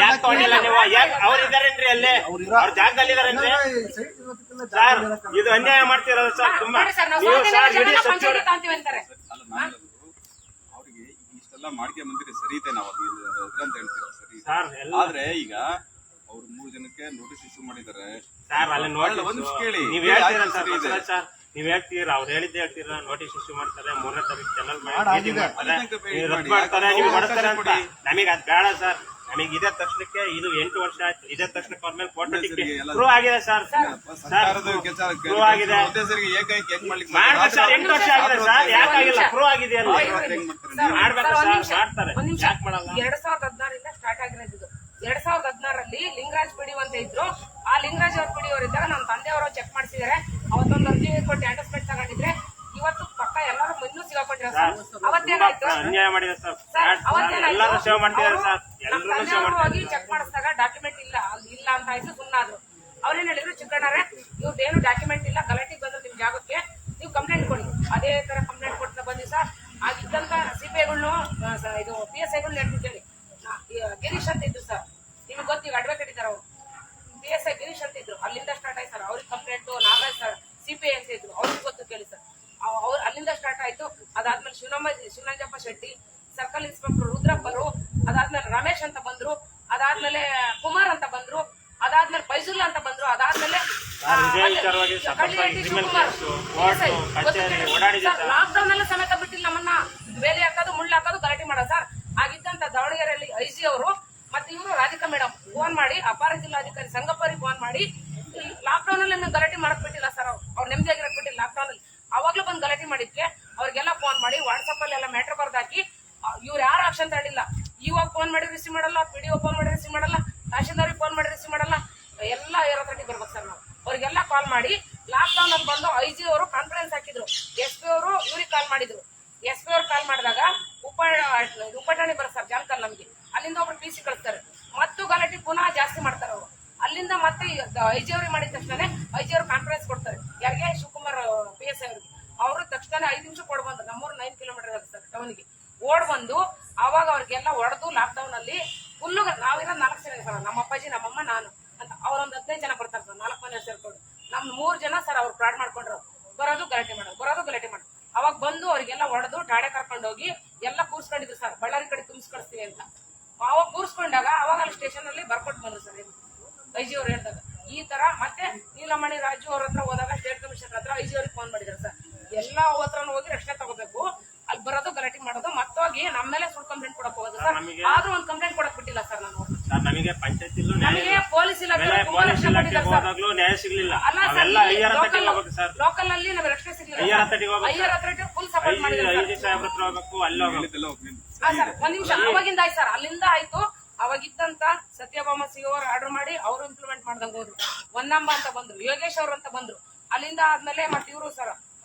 ಯಾಕೆ ತಗೊಂಡಿಲ್ಲ ನೀವು? ಯಾಕೆ ಅವ್ರು ಇದಾರೇನ್ರಿ ಅಲ್ಲೇ? ಅವ್ರ ಜಾಗದಲ್ಲಿ ಇದಾರೇನ್ರಿ ಸರ್? ಇದು ಅನ್ಯಾಯ ಮಾಡ್ತಿರೋದು ಸರ್ ತುಂಬಾ. ನೋಡಿ ಸರ್, ನಾವು ನೀವು ಸರ್ ಸ್ವಾಧೀನ ಇಡೀ ಪಂಚಾಯತಿ ಸಚಿವರು ಕಾಣ್ತೀವಿ ಅಂತಾರೆ. ಅಲ್ಲ ನಾನು ಅವ್ರಿಗೆ ಇಷ್ಟೆಲ್ಲ ಮಾಡ್ಕೆ ಬಂದಿರಿ ಸರಿ ಇದೆ, ನಾವು ಅಂತ ಹೇಳ್ತೀರಾ ಸರಿ. ಸರ್ ಎಲ್ಲ ಆದ್ರೆ ಈಗ ಅವ್ರು 3 ಜನಕ್ಕೆ ನೋಟಿಸ್ ಇಶ್ಯೂ ಮಾಡಿದ್ದಾರೆ. ಸರ್ ಅಲ್ಲಿ ನೋಡಿ ಒಂದ್ ನಿಮಿಷ ಕೇಳಿ. ನೀವ್ ಹೇಳ್ತೀರಾ ಸರ್, ಬಸವರಾಜ್ ಸರ್ ನೀವ್ ಹೇಳ್ತೀರಾ, ಅವ್ರು ಹೇಳಿದ್ದೆ ಹೇಳ್ತೀರಾ. ನೋಟಿಸ್ ಇಶ್ಯೂ ಮಾಡ್ತಾರೆ, 3ನೇ ತಾರೀಕು ಜನರಲ್ ಮೀಟಿಂಗ್ ಮಾಡ್ತಾರೆ, ರದ್ದು ಮಾಡ್ತಾರೆ, ನೀವು ಮಾಡಿಸ್ತಾರೆ ಅಂತ. ನಮಗೆ ಅದ್ ಬೇಡ ಸರ್. ನಮಗೆ ಇದೇ ತಕ್ಷಣಕ್ಕೆ ಇದು 8 ವರ್ಷ ಆಯ್ತು. ಇದೇ ತಕ್ಷಣಕ್ಕೆ ಅವ್ರ ಮೇಲೆ ಕೋರ್ಟ್ ಪ್ರೂವ್ ಆಗಿದೆ ಸರ್. ಸರ್ಕಾರದ ಕೆಲಸ ಪ್ರೂವ್ ಆಗಿದೆ. ಉದ್ದೇಶರಿಗೆ ಏಕೈಕ ಹೆಂಗ್ ಮಾಡ್ಲಿಕ್ಕೆ ಮಾಡ್ಬೇಕು ಸರ್. 8 ವರ್ಷ ಆಗಿದೆ ಸರ್, ಯಾಕಾಗಿಲ್ಲ? ಪ್ರೂವ್ ಆಗಿದೆ ಅಲ್ಲಿ. ಮಾಡ್ಬೇಕು ಸರ್, ಮಾಡ್ತಾರೆ. ಒಂದ್ ನಿಮಿಷ. ಯಾಕೆ ಮಾಡಲ್ಲ? 2016 ಸ್ಟಾರ್ಟ್ ಆಗಿರೋದು. 2016 ಲಿಂಗರಾಜ್ ಪಿಡಿಒ ಅಂತ ಇದ್ರು. ಆ ಲಿಂಗರಾಜ್ ಅವ್ರ ಪಿಡಿಒ ಇದ್ದಾಗ ನಮ್ಮ ತಂದೆಯವರು ಚೆಕ್ ಮಾಡಿಸಿದಾರೆ. ಅವತ್ತೊಂದು ಅರ್ಜಿ ಕೊಟ್ಟು ಅಡ್ಜಸ್ಟ್ಮೆಂಟ್ ತಗೊಂಡಿದ್ರೆ ಇವತ್ತು ಪಕ್ಕ ಎಲ್ಲರೂ ಇನ್ನೂ ಸಿಗಾಕೊಂಡಿರೋ ಸರ್. ಅವತ್ತೇನಾಯ್ತು? ಅನ್ಯಾಯ ಮಾಡಿದೆ ಸರ್. ಅವತ್ತೇನಾಯ್ತು? ಎಲ್ಲರೂ ಸೇವ್ ಮಾಡ್ತಿದ್ದಾರೆ ಸರ್, ನಮ್ಮ ಎಲ್ಲರೂ ಸೇವ್ ತಂದೆಯವರು ಮಾಡ್ತಿದ್ದಾರೆ. ಹೋಗಿ ಚೆಕ್ ಮಾಡಿಸಿದಾಗ ಡಾಕ್ಯುಮೆಂಟ್ ಇಲ್ಲ, ಅಲ್ಲಿ ಇಲ್ಲ ಅಂತ ಆಯ್ತು, ಸುಮ್ಮನಾದ್ರು. ಅವ್ರೇನ್ ಹೇಳಿದ್ರು, ಚಿಕ್ಕಣ್ಣರೇ ಇವ್ರದ್ದೇನು ಡಾಕ್ಯುಮೆಂಟ್ ಇಲ್ಲ, ಗಲಾಟೆಗೆ ಬಂದ್ರೆ ನಿಮ್ ಜಾಗಕ್ಕೆ ನೀವು ಕಂಪ್ಲೇಂಟ್ ಕೊಡಿ. ಅದೇ ತರ ಕಂಪ್ಲೇಂಟ್ ಕೊಡ್ತಾ ಬಂದಿ ಸರ್. ಆಗಿದ್ದಂತ ಸಿಪಿಐಗಳನ್ನು ಇದು PSIಗಳನ್ನ ಹೇಳ್ತಿದ್ದೇವೆ. ಗಿರೀಶ್ ಅಂತ ಇದ್ರು ಸರ್, ನಿಮ್ಗೆ ಗೊತ್ತೀಗ ಅಡ್ವೊಕೇಟ್ ಇದ್ದಾರೆ ಅವರು. PSI ಗಿರೀಶ್ ಅಂತ ಇದ್ರು, ಅಲ್ಲಿಂದ ಸ್ಟಾರ್ಟ್ ಆಯ್ತು ಸರ್. ಅವ್ರಿಗೆ ಕಂಪ್ಲೇಂಟ್ ನಾಗರಾಜ್ ಸರ್ CPI ಅಂತ ಇದ್ರು, ಅವ್ರಿಗೆ ಗೊತ್ತು ಕೇಳಿ ಸರ್. ಅವ್ರು ಅಲ್ಲಿಂದ ಸ್ಟಾರ್ಟ್ ಆಯ್ತು. ಅದಾದ್ಮೇಲೆ ಶಿವನಂಜಪ್ಪ ಶೆಟ್ಟಿ, ಸರ್ಕಲ್ ಇನ್ಸ್ಪೆಕ್ಟರ್ ರುದ್ರಪ್ಪರು, ಅದಾದ್ಮೇಲೆ ರಮೇಶ್ ಅಂತ ಬಂದ್ರು, ಅದಾದ್ಮೇಲೆ ಕುಮಾರ್ ಅಂತ ಬಂದ್ರು, ಅದಾದ್ಮೇಲೆ ಫೈಜುಲ್ಲಾ ಅಂತ ಬಂದ್ರು, ಅದಾದ್ಮೇಲೆ ಲಾಕ್ಡೌನ್ ಎಲ್ಲ ಸಮೇತ ಬಿಟ್ಟಿಲ್ಲ ನಮ್ಮನ್ನ. ಬೇಲಿ ಹಾಕೋದು, ಮುಳ್ಳು ಹಾಕೋದು, ಗಲಾಟೆ ಮಾಡೋದು ಸರ್. ಆಗಿದ್ದಂತ ದಾವಣಗೆರೆಯಲ್ಲಿ IG ಅವರು ಮತ್ತೆ ಇವರು ರಾಧಿಕಾ ಮೇಡಮ್ ಫೋನ್ ಮಾಡಿ, ಅಪಾರ ಜಿಲ್ಲಾಧಿಕಾರಿ ಸಂಗಪ್ಪರಿಗೆ ಫೋನ್ ಮಾಡಿ, ಲಾಕ್ಡೌನ್ ಅಲ್ಲಿ ನಮ್ಗೆ ಗಲಾಟೆ ಮಾಡಕ್ ಬಿಟ್ಟಿಲ್ಲ ಸರ್. ಅವ್ರು ನೆಮ್ಮದಿಯಾಗಿರಕ್ ಬಿಟ್ಟಿಲ್ಲ ಲಾಕ್ಡೌನ್ ಅಲ್ಲಿ. ಅವಾಗ್ಲೂ ಬಂದು ಗಲಾಟೆ ಮಾಡಿದ್ಕೆ ಅವ್ರಿಗೆಲ್ಲ ಫೋನ್ ಮಾಡಿ ವಾಟ್ಸ್ಆಪ್ ಅಲ್ಲಿ ಎಲ್ಲ ಮ್ಯಾಟರ್ ಬರ್ದಾಕಿ ಇವ್ರು ಯಾರು ಆಕ್ಷನ್ ತಗೊಂಡಿಲ್ಲ. ಇವಾಗ ಫೋನ್ ಮಾಡಿ ರಿಸೀವ್ ಮಾಡಲ್ಲ, PDO ಫೋನ್ ಮಾಡಿ ರಿಸೀವ್ ಮಾಡಲ್ಲ, ತಹಶೀಲ್ದಾರಿಗೆ ಫೋನ್ ಮಾಡಿ ರಿಸೀವ್ ಮಾಡಲ್ಲ. ಎಲ್ಲ ಏರೋತಟ್ಟಿ ಬರ್ಬೇಕು ಸರ್ ನಾವು. ಅವ್ರಿಗೆಲ್ಲ ಕಾಲ್ ಮಾಡಿ ಲಾಕ್ಡೌನ್ ಅಲ್ಲಿ ಬಂದು IG ಅವರು ಕಾನ್ಫರೆನ್ಸ್ ಹಾಕಿದ್ರು. SP ಅವರು ಇವ್ರಿಗೆ ಕಾಲ್ ಮಾಡಿದ್ರು. SP ಅವ್ರು ಕಾಲ್ ಮಾಡಿದಾಗ ಉಪಠಾಣೆ ಬರ ಸರ್ ಜಾಲ್ಕಲ್ ನಮ್ಗೆ. ಅಲ್ಲಿಂದ ಒಬ್ರು PC ಕಳಿಸ್ತಾರೆ. ಮತ್ತು ಗಲಾಟೆ ಪುನಃ ಜಾಸ್ತಿ ಮಾಡ್ತಾರೆ ಅವರು. ಅಲ್ಲಿಂದ ಮತ್ತೆ IG ಅವ್ರಿಗೆ ಮಾಡಿದ ತಕ್ಷಣ IG ಅವ್ರು ಕಾನ್ಫರೆನ್ಸ್ ಕೊಡ್ತಾರೆ. ಯಾರಿಗೆ? ಶಿವಕುಮಾರ್ PSI ಅವ್ರಿಗೆ. ಅವರು ತಕ್ಷಣ 5 ನಿಮಿಷ ಕೊಡ್ ಬಂದ್ರು. ನಮ್ಮೂರು 9 ಕಿಲೋಮೀಟರ್ ಆಗುತ್ತೆ ಸರ್ ಟೌನ್ಗೆ. ಓಡ್ ಬಂದು ಅವಾಗ ಅವ್ರಿಗೆಲ್ಲ ಹೊಡೆದು ಲಾಕ್ಡೌನ್ ಅಲ್ಲಿ ಫುಲ್ಲು ನಾವಿರೋದು 4 ಜನ ಸರ್, ನಮ್ಮ ಅಪ್ಪಾಜಿ, ನಮ್ಮಮ್ಮ, ನಾನು ಅಂತ. ಅವ್ರೊಂದು 15 ಜನ ಬರ್ತಾರೆ ಸರ್, 4 ಮನೆ ಸೇರ್ಕೊಂಡು. ನಮ್ 3 ಜನ ಸರ್ ಅವ್ರು ಫ್ರಾಡ್ ಮಾಡ್ಕೊಂಡ್ರು. ಬರೋದು ಗಲಾಟೆ ಮಾಡೋದು. ಅವಾಗ ಬಂದು ಅವ್ರಿಗೆಲ್ಲ ಹೊಡೆದು ಠಾಣೆ ಕರ್ಕೊಂಡು ಹೋಗಿ ಎಲ್ಲ ಕೂರ್ಸ್ಕೊಂಡಿದ್ರು ಸರ್. ಬಳ್ಳಾರಿ ಕಡೆ ತುಂಬಿಸ್ಕೊಳ್ತೀವಿ ಅಂತ. ಅವಾಗ ಕೂರ್ಸ್ಕೊಂಡಾಗ ಅವಾಗ ಅಲ್ಲಿ ಸ್ಟೇಷನ್ ಅಲ್ಲಿ ಬರ್ಕೊಟ್ಟು ಬಂದ್ರು ಸರ್ IG ಅವ್ರು ಹೇಳ್ದಾಗ. ಈ ತರ ಮತ್ತೆ ನೀಲಮಣಿ ರಾಜು ಅವ್ರ ಹತ್ರ ಹೋದಾಗ ಸ್ಟೇಟ್ ಕಮಿಷನರ್ ಹತ್ರ IG ಅವ್ರಿಗೆ ಫೋನ್ ಮಾಡಿದ್ರು ಸರ್. ಎಲ್ಲ ಹತ್ರ ಹೋಗಿ ರಕ್ಷಣೆ ತಗೋಬೇಕು, ಅಲ್ಲಿ ಬರೋದು ಗಲಾಟೆ ಮಾಡೋದು, ಮತ್ತೋಗಿ ನಮ್ಮ ಮೇಲೆ ಸುಳ್ಳು ಕಂಪ್ಲೇಂಟ್ ಕೊಡಕ್ ಹೋಗೋದು ಸರ್. ಆದ್ರೂ ಒಂದು ಕಂಪ್ಲೇಂಟ್ ಕೊಡಕ್ ಬಿಟ್ಟಿಲ್ಲ ಸರ್ ನಾನು. ಸರ್ ನಮಗೆ ಪಂಚಾಯತ್ ನಮಗೆ ಪೊಲೀಸ್ ಇಲಾಖೆ ಪೊಲೀಸ್ ಇಲಾಖೆಗೆ ಹೋದಾಗ್ಲೂ ನ್ಯಾಯ ಸಿಗ್ಲಿಲ್ಲ. ಅವೆಲ್ಲ ಅಯ್ಯರ್ ಹತ್ತಿಗೆ ಹೋಗ್ಬೇಕು ಸರ್. ಲೋಕಲ್ ಅಲ್ಲಿ ನಮಗೆ ರಕ್ಷಣೆ ಸಿಗ್ಲಿಲ್ಲ. ಅಯ್ಯರ್ ಹತ್ತಿಗೆ ಹೋಗ್ಬೇಕು. ಅಯ್ಯರ್ ಹತ್ರ ಫುಲ್ ಸಪೋರ್ಟ್ ಮಾಡಿದ್ರು ಐದು ಸಾಹೇಬ್ರ ಹತ್ರ ಹೋಗ್ಬೇಕು, ಅಲ್ಲಿ ಹೋಗ್ಬೇಕು. ಹೇಳಿದ್ದೆಲ್ಲ ಒಪ್ಪಿಗೆ. ಸರ್ ಒಂದ್ ನಿಮಿಷ, ಅವಾಗಿಂದ ಆಯ್ತು ಸರ್, ಅಲ್ಲಿಂದ ಆಯ್ತು. ಅವಾಗಿದ್ದಂತ ಸತ್ಯಭಾಮ ಸಿಂಗ್ ಅವರು ಆರ್ಡರ್ ಮಾಡಿ ಅವರು ಇಂಪ್ಲಿಮೆಂಟ್ ಮಾಡ್ದಂಗ ಹೋದ್ರು. ಹೊನ್ನಮ್ಮ ಅಂತ ಬಂದ್ರು, ಯೋಗೇಶ್ ಅವರು ಅಂತ ಬಂದ್ರು. ಅಲ್ಲಿಂದ ಆದ್ಮೇಲೆ ಮತ್ತೆ ಇವರು ಸರ್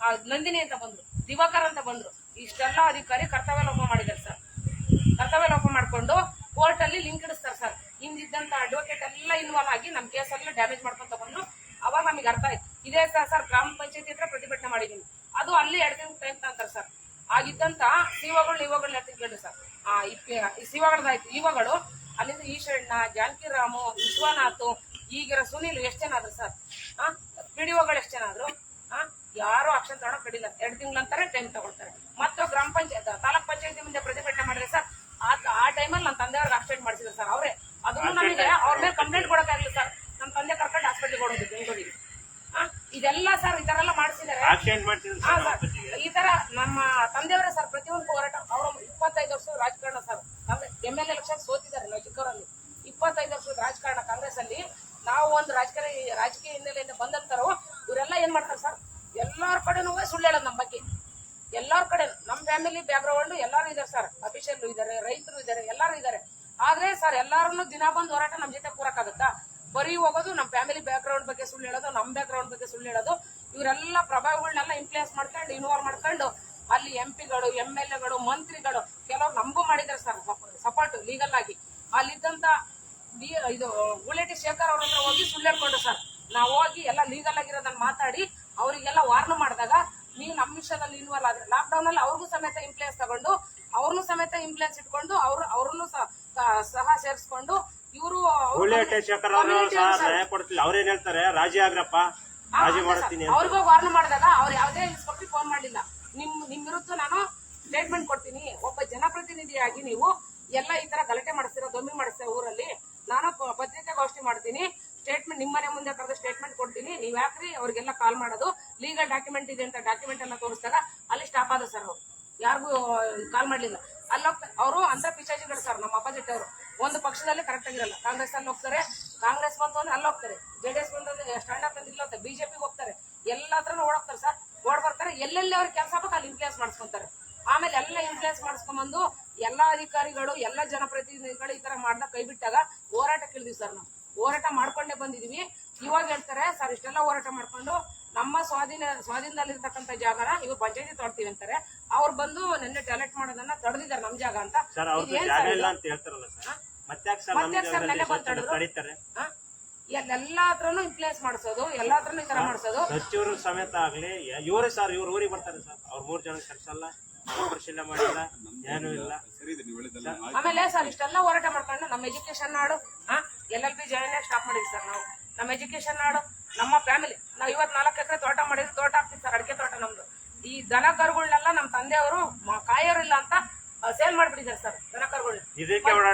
ನಂದಿನಿ ಅಂತ ಬಂದ್ರು, ದಿವಾಕರ್ ಅಂತ ಬಂದ್ರು. ಇಷ್ಟೆಲ್ಲ ಅಧಿಕಾರಿ ಕರ್ತವ್ಯ ಲೋಪ ಮಾಡಿದ್ದಾರೆ ಸರ್. ಕರ್ತವ್ಯ ಲೋಪ ಮಾಡ್ಕೊಂಡು ಕೋರ್ಟ್ ಅಲ್ಲಿ ಲಿಂಕ್ ಇಡಿಸ್ತಾರೆ ಸರ್. ಹಿಂದಿದ್ದಂತ ಅಡ್ವೊಕೇಟ್ ಎಲ್ಲ ಇನ್ವಾಲ್ವ್ ಆಗಿ ನಮ್ ಕೇಸ್ ಎಲ್ಲ ಡ್ಯಾಮೇಜ್ ಮಾಡ್ಕೊಂತ ಬಂದ್ರು. ಅವಾಗ ನಮಗೆ ಅರ್ಥ ಆಯ್ತು. ಇದೇ ಸರ್ ಗ್ರಾಮ ಪಂಚಾಯತಿ ಹತ್ರ ಪ್ರತಿಭಟನೆ ಮಾಡಿದೀನಿ. ಅದು ಅಲ್ಲಿ 2 ದಿನ ಟೈಮ್ ಅಂತಾರೆ ಸರ್. ಆಗಿದ್ದಂತ ಸಿಒಗಳು ಇವುಗಳನ್ನ ಕೇಳಿ ಸರ್. ಈ ಸಿಒಗಳದಾಯ್ತು. ಇವುಗಳು ಅಲ್ಲಿಂದ ಈಶ್ವರಣ್ಣ, ಜಾನಕಿರಾಮು, ವಿಶ್ವನಾಥ್, ಈಗಿರೋ ಸುನೀಲ್ ಎಷ್ಟು ಜನ ಆದ್ರು ಸರ್? ಪಿಡಿಒಗಳು ಎಷ್ಟು ಜನ ಆದ್ರು? ಯಾರು ಆಕ್ಷನ್ ತಗೊಳಕ್ ಕಡಿಲ್ಲ. 2 ತಿಂಗಳಂತಾರೆ ಟೈಮ್ ತಗೊಳ್ತಾರೆ. ಮತ್ತು ಗ್ರಾಮ ಪಂಚಾಯತ್ ತಾಲೂಕ್ ಪಂಚಾಯತಿ ಮುಂದೆ ಪ್ರತಿಭಟನೆ ಮಾಡಿದ್ರೆ ಸರ್, ಆ ಟೈಮಲ್ಲಿ ನನ್ನ ತಂದೆಯವ್ರಿಗೆ ಆಕ್ಸಿಡೆಂಟ್ ಮಾಡಿಸಿದ್ರು ಸರ್ ಅವರೇ. ಅದನ್ನು ನಮಗೆ ಅವ್ರ ಮೇಲೆ ಕಂಪ್ಲೇಂಟ್ ಕೊಡಕ್ಕಾಗಲಿಲ್ಲ ಸರ್. ನಮ್ಮ ತಂದೆ ಕರ್ಕೊಂಡು ಹಾಸ್ಪಿಟಲ್ ಕೊಡೋದು ಬೆಂಗಳೂರಿಗೆ. ಇದೆಲ್ಲ ಸರ್ ಈ ತರ ಎಲ್ಲ ಮಾಡಿಸಿದ್ದಾರೆ. ಈ ತರ ನಮ್ಮ ತಂದೆಯವರೇ ಸರ್ ಪ್ರತಿಯೊಂದು ಹೋರಾಟ. ಅವರು 25 ವರ್ಷದ ರಾಜಕಾರಣ ಸರ್. MLA ಎಲೆಕ್ಷನ್ ಸೋತಿದ್ದಾರೆ ನಾವು ಚಿಕ್ಕವರಲ್ಲಿ. 25 ವರ್ಷದ ರಾಜಕಾರಣ ಕಾಂಗ್ರೆಸ್ ಅಲ್ಲಿ. ನಾವು ಒಂದು ರಾಜಕೀಯ ಹಿನ್ನೆಲೆಯಿಂದ ಬಂದಂತರು ಇವರೆಲ್ಲ ಏನ್ ಮಾಡ್ತಾರೆ ಸರ್? ಎಲ್ಲಾರ ಕಡೆನೂ ಸುಳ್ಳು ಹೇಳೋದು ನಮ್ಮ ಬಗ್ಗೆ. ಎಲ್ಲಾರ ಕಡೆ ನಮ್ಮ ಫ್ಯಾಮಿಲಿ ಬ್ಯಾಕ್ಗ್ರೌಂಡ್ ಎಲ್ಲಾರು ಇದಾರೆ ಸರ್. ಅಫಿಷಿಯಲ್ ಇದಾರೆ, ರೈತರು ಇದಾರೆ, ಎಲ್ಲಾರು ಇದಾರೆ. ಆದ್ರೆ ಸರ್ ಎಲ್ಲಾರನ್ನು ದಿನ ಬಂದು ಹೋರಾಟ ನಮ್ ಜೊತೆ ಕೂರಕ್ಕಾಗತ್ತಾ? ಬರೀ ಹೋಗೋದು ನಮ್ಮ ಫ್ಯಾಮಿಲಿ ಬ್ಯಾಕ್ಗ್ರೌಂಡ್ ಬಗ್ಗೆ ಸುಳ್ಳು ಹೇಳೋದು, ನಮ್ಮ ಬ್ಯಾಕ್ಗ್ರೌಂಡ್ ಬಗ್ಗೆ ಸುಳ್ಳು ಹೇಳೋದು. ಇವರೆಲ್ಲ ಪ್ರಭಾವಗಳನ್ನೆಲ್ಲ ಇನ್ಫ್ಲೂಯೆನ್ಸ್ ಮಾಡ್ಕೊಂಡು ಇನ್ವಾಲ್ವ್ ಮಾಡ್ಕೊಂಡು ಅಲ್ಲಿ MP ಗಳು, MLAಗಳು, ಮಂತ್ರಿಗಳು ಕೆಲವ್ರು ನಮಗೂ ಮಾಡಿದ್ದಾರೆ ಸರ್ ಸಪೋರ್ಟ್ ಲೀಗಲ್ ಆಗಿ. ಅಲ್ಲಿದ್ದಂತ ಇದು ಗುಳೇಟಿ ಶೇಖರ್ ಅವ್ರ ಹತ್ರ ಹೋಗಿ ಸುಳ್ಳು ಹೇಳ್ಕೊಂಡು ಸರ್ ನಾವು ಹೋಗಿ ಎಲ್ಲ ಲೀಗಲ್ ಆಗಿರೋದನ್ನ ಮಾತಾಡಿ ಅವರಿಗೆಲ್ಲ ವಾರ್ನ್ ಮಾಡಿದಾಗ ನೀವು ನಮ್ಮ ವಿಷಯದಲ್ಲಿ ಇನ್ವಾಲ್ವ್ ಆದ್ರೆ ಲಾಕ್ಡೌನ್ ಅಲ್ಲಿ ಅವ್ರಿಗೂ ಸಮೇತ ಇನ್ಫ್ಲೂಯೆನ್ಸ್ ತಗೊಂಡು ಅವ್ರನ್ನೂ ಸಮೇತ ಇನ್ಫ್ಲೂಯೆನ್ಸ್ ಇಟ್ಕೊಂಡು ಅವ್ರನ್ನು ಸಹ ಸೇರಿಸ್ಕೊಂಡು ಇವರು ಅವ್ರೇನ್ ಹೇಳ್ತಾರೆ, ರಾಜಿ ಆಗ್ರಪ್ಪ, ರಾಜಿ ಮಾಡ್ತೀನಿ. ಅವ್ರಿಗೂ ವಾರ್ನ್ ಮಾಡಿದಾಗ ಅವ್ರು ಯಾವುದೇ ಇನ್ಸ್ಪೆಕ್ಟರ್ ಫೋನ್ ಮಾಡಲಿಲ್ಲ. ನಿಮ್ ವಿರುದ್ಧ ನಾನು ಸ್ಟೇಟ್ಮೆಂಟ್ ಕೊಡ್ತೀನಿ, ಒಬ್ಬ ಜನಪ್ರತಿನಿಧಿಯಾಗಿ ನೀವು ಎಲ್ಲ ಈ ತರ ಗಲಾಟೆ ಮಾಡಿಸ್ತೀರ, ದೊಂಬಿ ಮಾಡಿಸ್ತೀರ ಊರಲ್ಲಿ, ನಾನು ಪತ್ರಿಕಾಗೋಷ್ಠಿ ಮಾಡ್ತೀನಿ, ಸ್ಟೇಟ್ಮೆಂಟ್ ನಿಮ್ಮನೆ ಮುಂದೆ ಕರೆದು ಸ್ಟೇಟ್ಮೆಂಟ್ ಕೊಡ್ತೀನಿ. ನೀವ್ ಯಾಕ್ರಿ ಅವ್ರಿಗೆಲ್ಲ ಕಾಲ್ ಮಾಡೋದು? ಲೀಗಲ್ ಡಾಕ್ಯುಮೆಂಟ್ ಇದೆ ಅಂತ ಡಾಕ್ಯುಮೆಂಟ್ ಎಲ್ಲ ತೋರಿಸಿದಾಗ ಅಲ್ಲಿ ಸ್ಟಾಪ್ ಆದ ಸರ್. ಅವ್ರು ಯಾರಿಗೂ ಕಾಲ್ ಮಾಡ್ಲಿಲ್ಲ. ಅಲ್ಲಿ ಅವರು ಅಂತ ಪಿಚಾಚಿಗಳು ಸರ್. ನಮ್ಮ ಅಪೋಸಿಟ್ ಅವರು ಒಂದು ಪಕ್ಷದಲ್ಲಿ ಕರೆಕ್ಟ್ ಆಗಿರಲ್ಲ. ಕಾಂಗ್ರೆಸ್ ಅಲ್ಲಿ ಹೋಗ್ತಾರೆ, ಕಾಂಗ್ರೆಸ್ ಬಂತು ಅಂದ್ರೆ ಅಲ್ಲಿ ಹೋಗ್ತಾರೆ, JDS ಬಂದ್ರೆ ಸ್ಟ್ಯಾಂಡ್ ಅಪ್ ಅಂತ ಇಲ್ಲ ಹೋಗ್ತಾರೆ, BJP ಹೋಗ್ತಾರೆ, ಎಲ್ಲ ಹತ್ರನೂ ಓಡೋಗ್ತಾರೆ ಸರ್. ಓಡ್ ಬರ್ತಾರೆ, ಎಲ್ಲೆಲ್ಲಿ ಅವ್ರಿಗೆ ಕೆಲಸ ಬೇಕು ಅಲ್ಲಿ ಇನ್ಫ್ಲೂಯೆನ್ಸ್ ಮಾಡಿಸ್ಕೊಂತಾರೆ. ಆಮೇಲೆ ಎಲ್ಲ ಇನ್ಫ್ಲೂಯೆನ್ಸ್ ಮಾಡಿಸ್ಕೊಂಡ್ಬಂದು ಎಲ್ಲಾ ಅಧಿಕಾರಿಗಳು, ಎಲ್ಲ ಜನಪ್ರತಿನಿಧಿಗಳು ಈ ತರ ಮಾಡ್ದಾಗ ಕೈ ಬಿಟ್ಟಾಗ ಹೋರಾಟಕ್ಕೆ ಇಳಿದ್ವಿ ಸರ್. ನಾವು ಹೋರಾಟ ಮಾಡ್ಕೊಂಡೇ ಬಂದಿದೀವಿ. ಇವಾಗ ಹೇಳ್ತಾರೆ ಸರ್ ಇಷ್ಟೆಲ್ಲ ಹೋರಾಟ ಮಾಡ್ಕೊಂಡು ನಮ್ಮ ಸ್ವಾಧೀನದಲ್ಲಿರ್ತಕ್ಕಂಥ ಜಾಗನ ಇವ್ರು ಪಂಚಾಯತಿ ತೊಡ್ತೀವಿ ಅಂತಾರೆ. ಅವ್ರು ಬಂದು ನಿನ್ನೆ ಟಾಯ್ಲೆಟ್ ಮಾಡೋದನ್ನ ತಡೆದಿದ್ದಾರೆ ನಮ್ ಜಾಗ ಅಂತ. ಎಲ್ಲಾ ಹತ್ರನು ಇನ್ಫ್ಲೂಯೆನ್ಸ್ ಮಾಡಿಸೋದು, ಎಲ್ಲಾ ಹತ್ರನು ಈ ತರ ಮಾಡಿಸೋದು. ಸಚಿವರು ಸಮೇತ ಆಗ್ಲಿ ಇವ್ರೇ ಸರ್, ಇವ್ರು ಊರಿಗೆ ಬರ್ತಾರೆ ಸರ್. ಅವ್ರ 3 ಜನ ಕರ್ಸಲ್ಲ, ಪರಿಶೀಲನೆ ಮಾಡಿಲ್ಲ, ಏನೂ ಇಲ್ಲ. ಆಮೇಲೆ ಸರ್ ಇಷ್ಟೆಲ್ಲ ಹೋರಾಟ ಮಾಡ್ಕೊಂಡು ನಮ್ಮ ಎಜುಕೇಶನ್ ನಾಡು LLB ಜಾಯಿನ್ ಸ್ಟಾಪ್ ಮಾಡಿದ್ವಿ ಸರ್. ನಾವು ನಮ್ಮ ಎಜುಕೇಶನ್ ನಾಡು, ನಮ್ಮ ಫ್ಯಾಮಿಲಿ, ನಾವು 54 ಎಕರೆ ತೋಟ ಮಾಡಿದ್ವಿ. ತೋಟ ಹಾಕ್ತಿವಿ ಸರ್, ಅಡಿಕೆ ತೋಟ ನಮ್ದು. ಈ ದನ ಕರುಗಳನ್ನೆಲ್ಲ ನಮ್ಮ ತಂದೆಯವರು ಕಾಯೋರಿಲ್ಲ ಅಂತ ಸೇಲ್ ಮಾಡ್ಬಿಟ್ಟಿದ್ದಾರೆ ಸರ್. ದನ ಕರುಗಳನ್ನ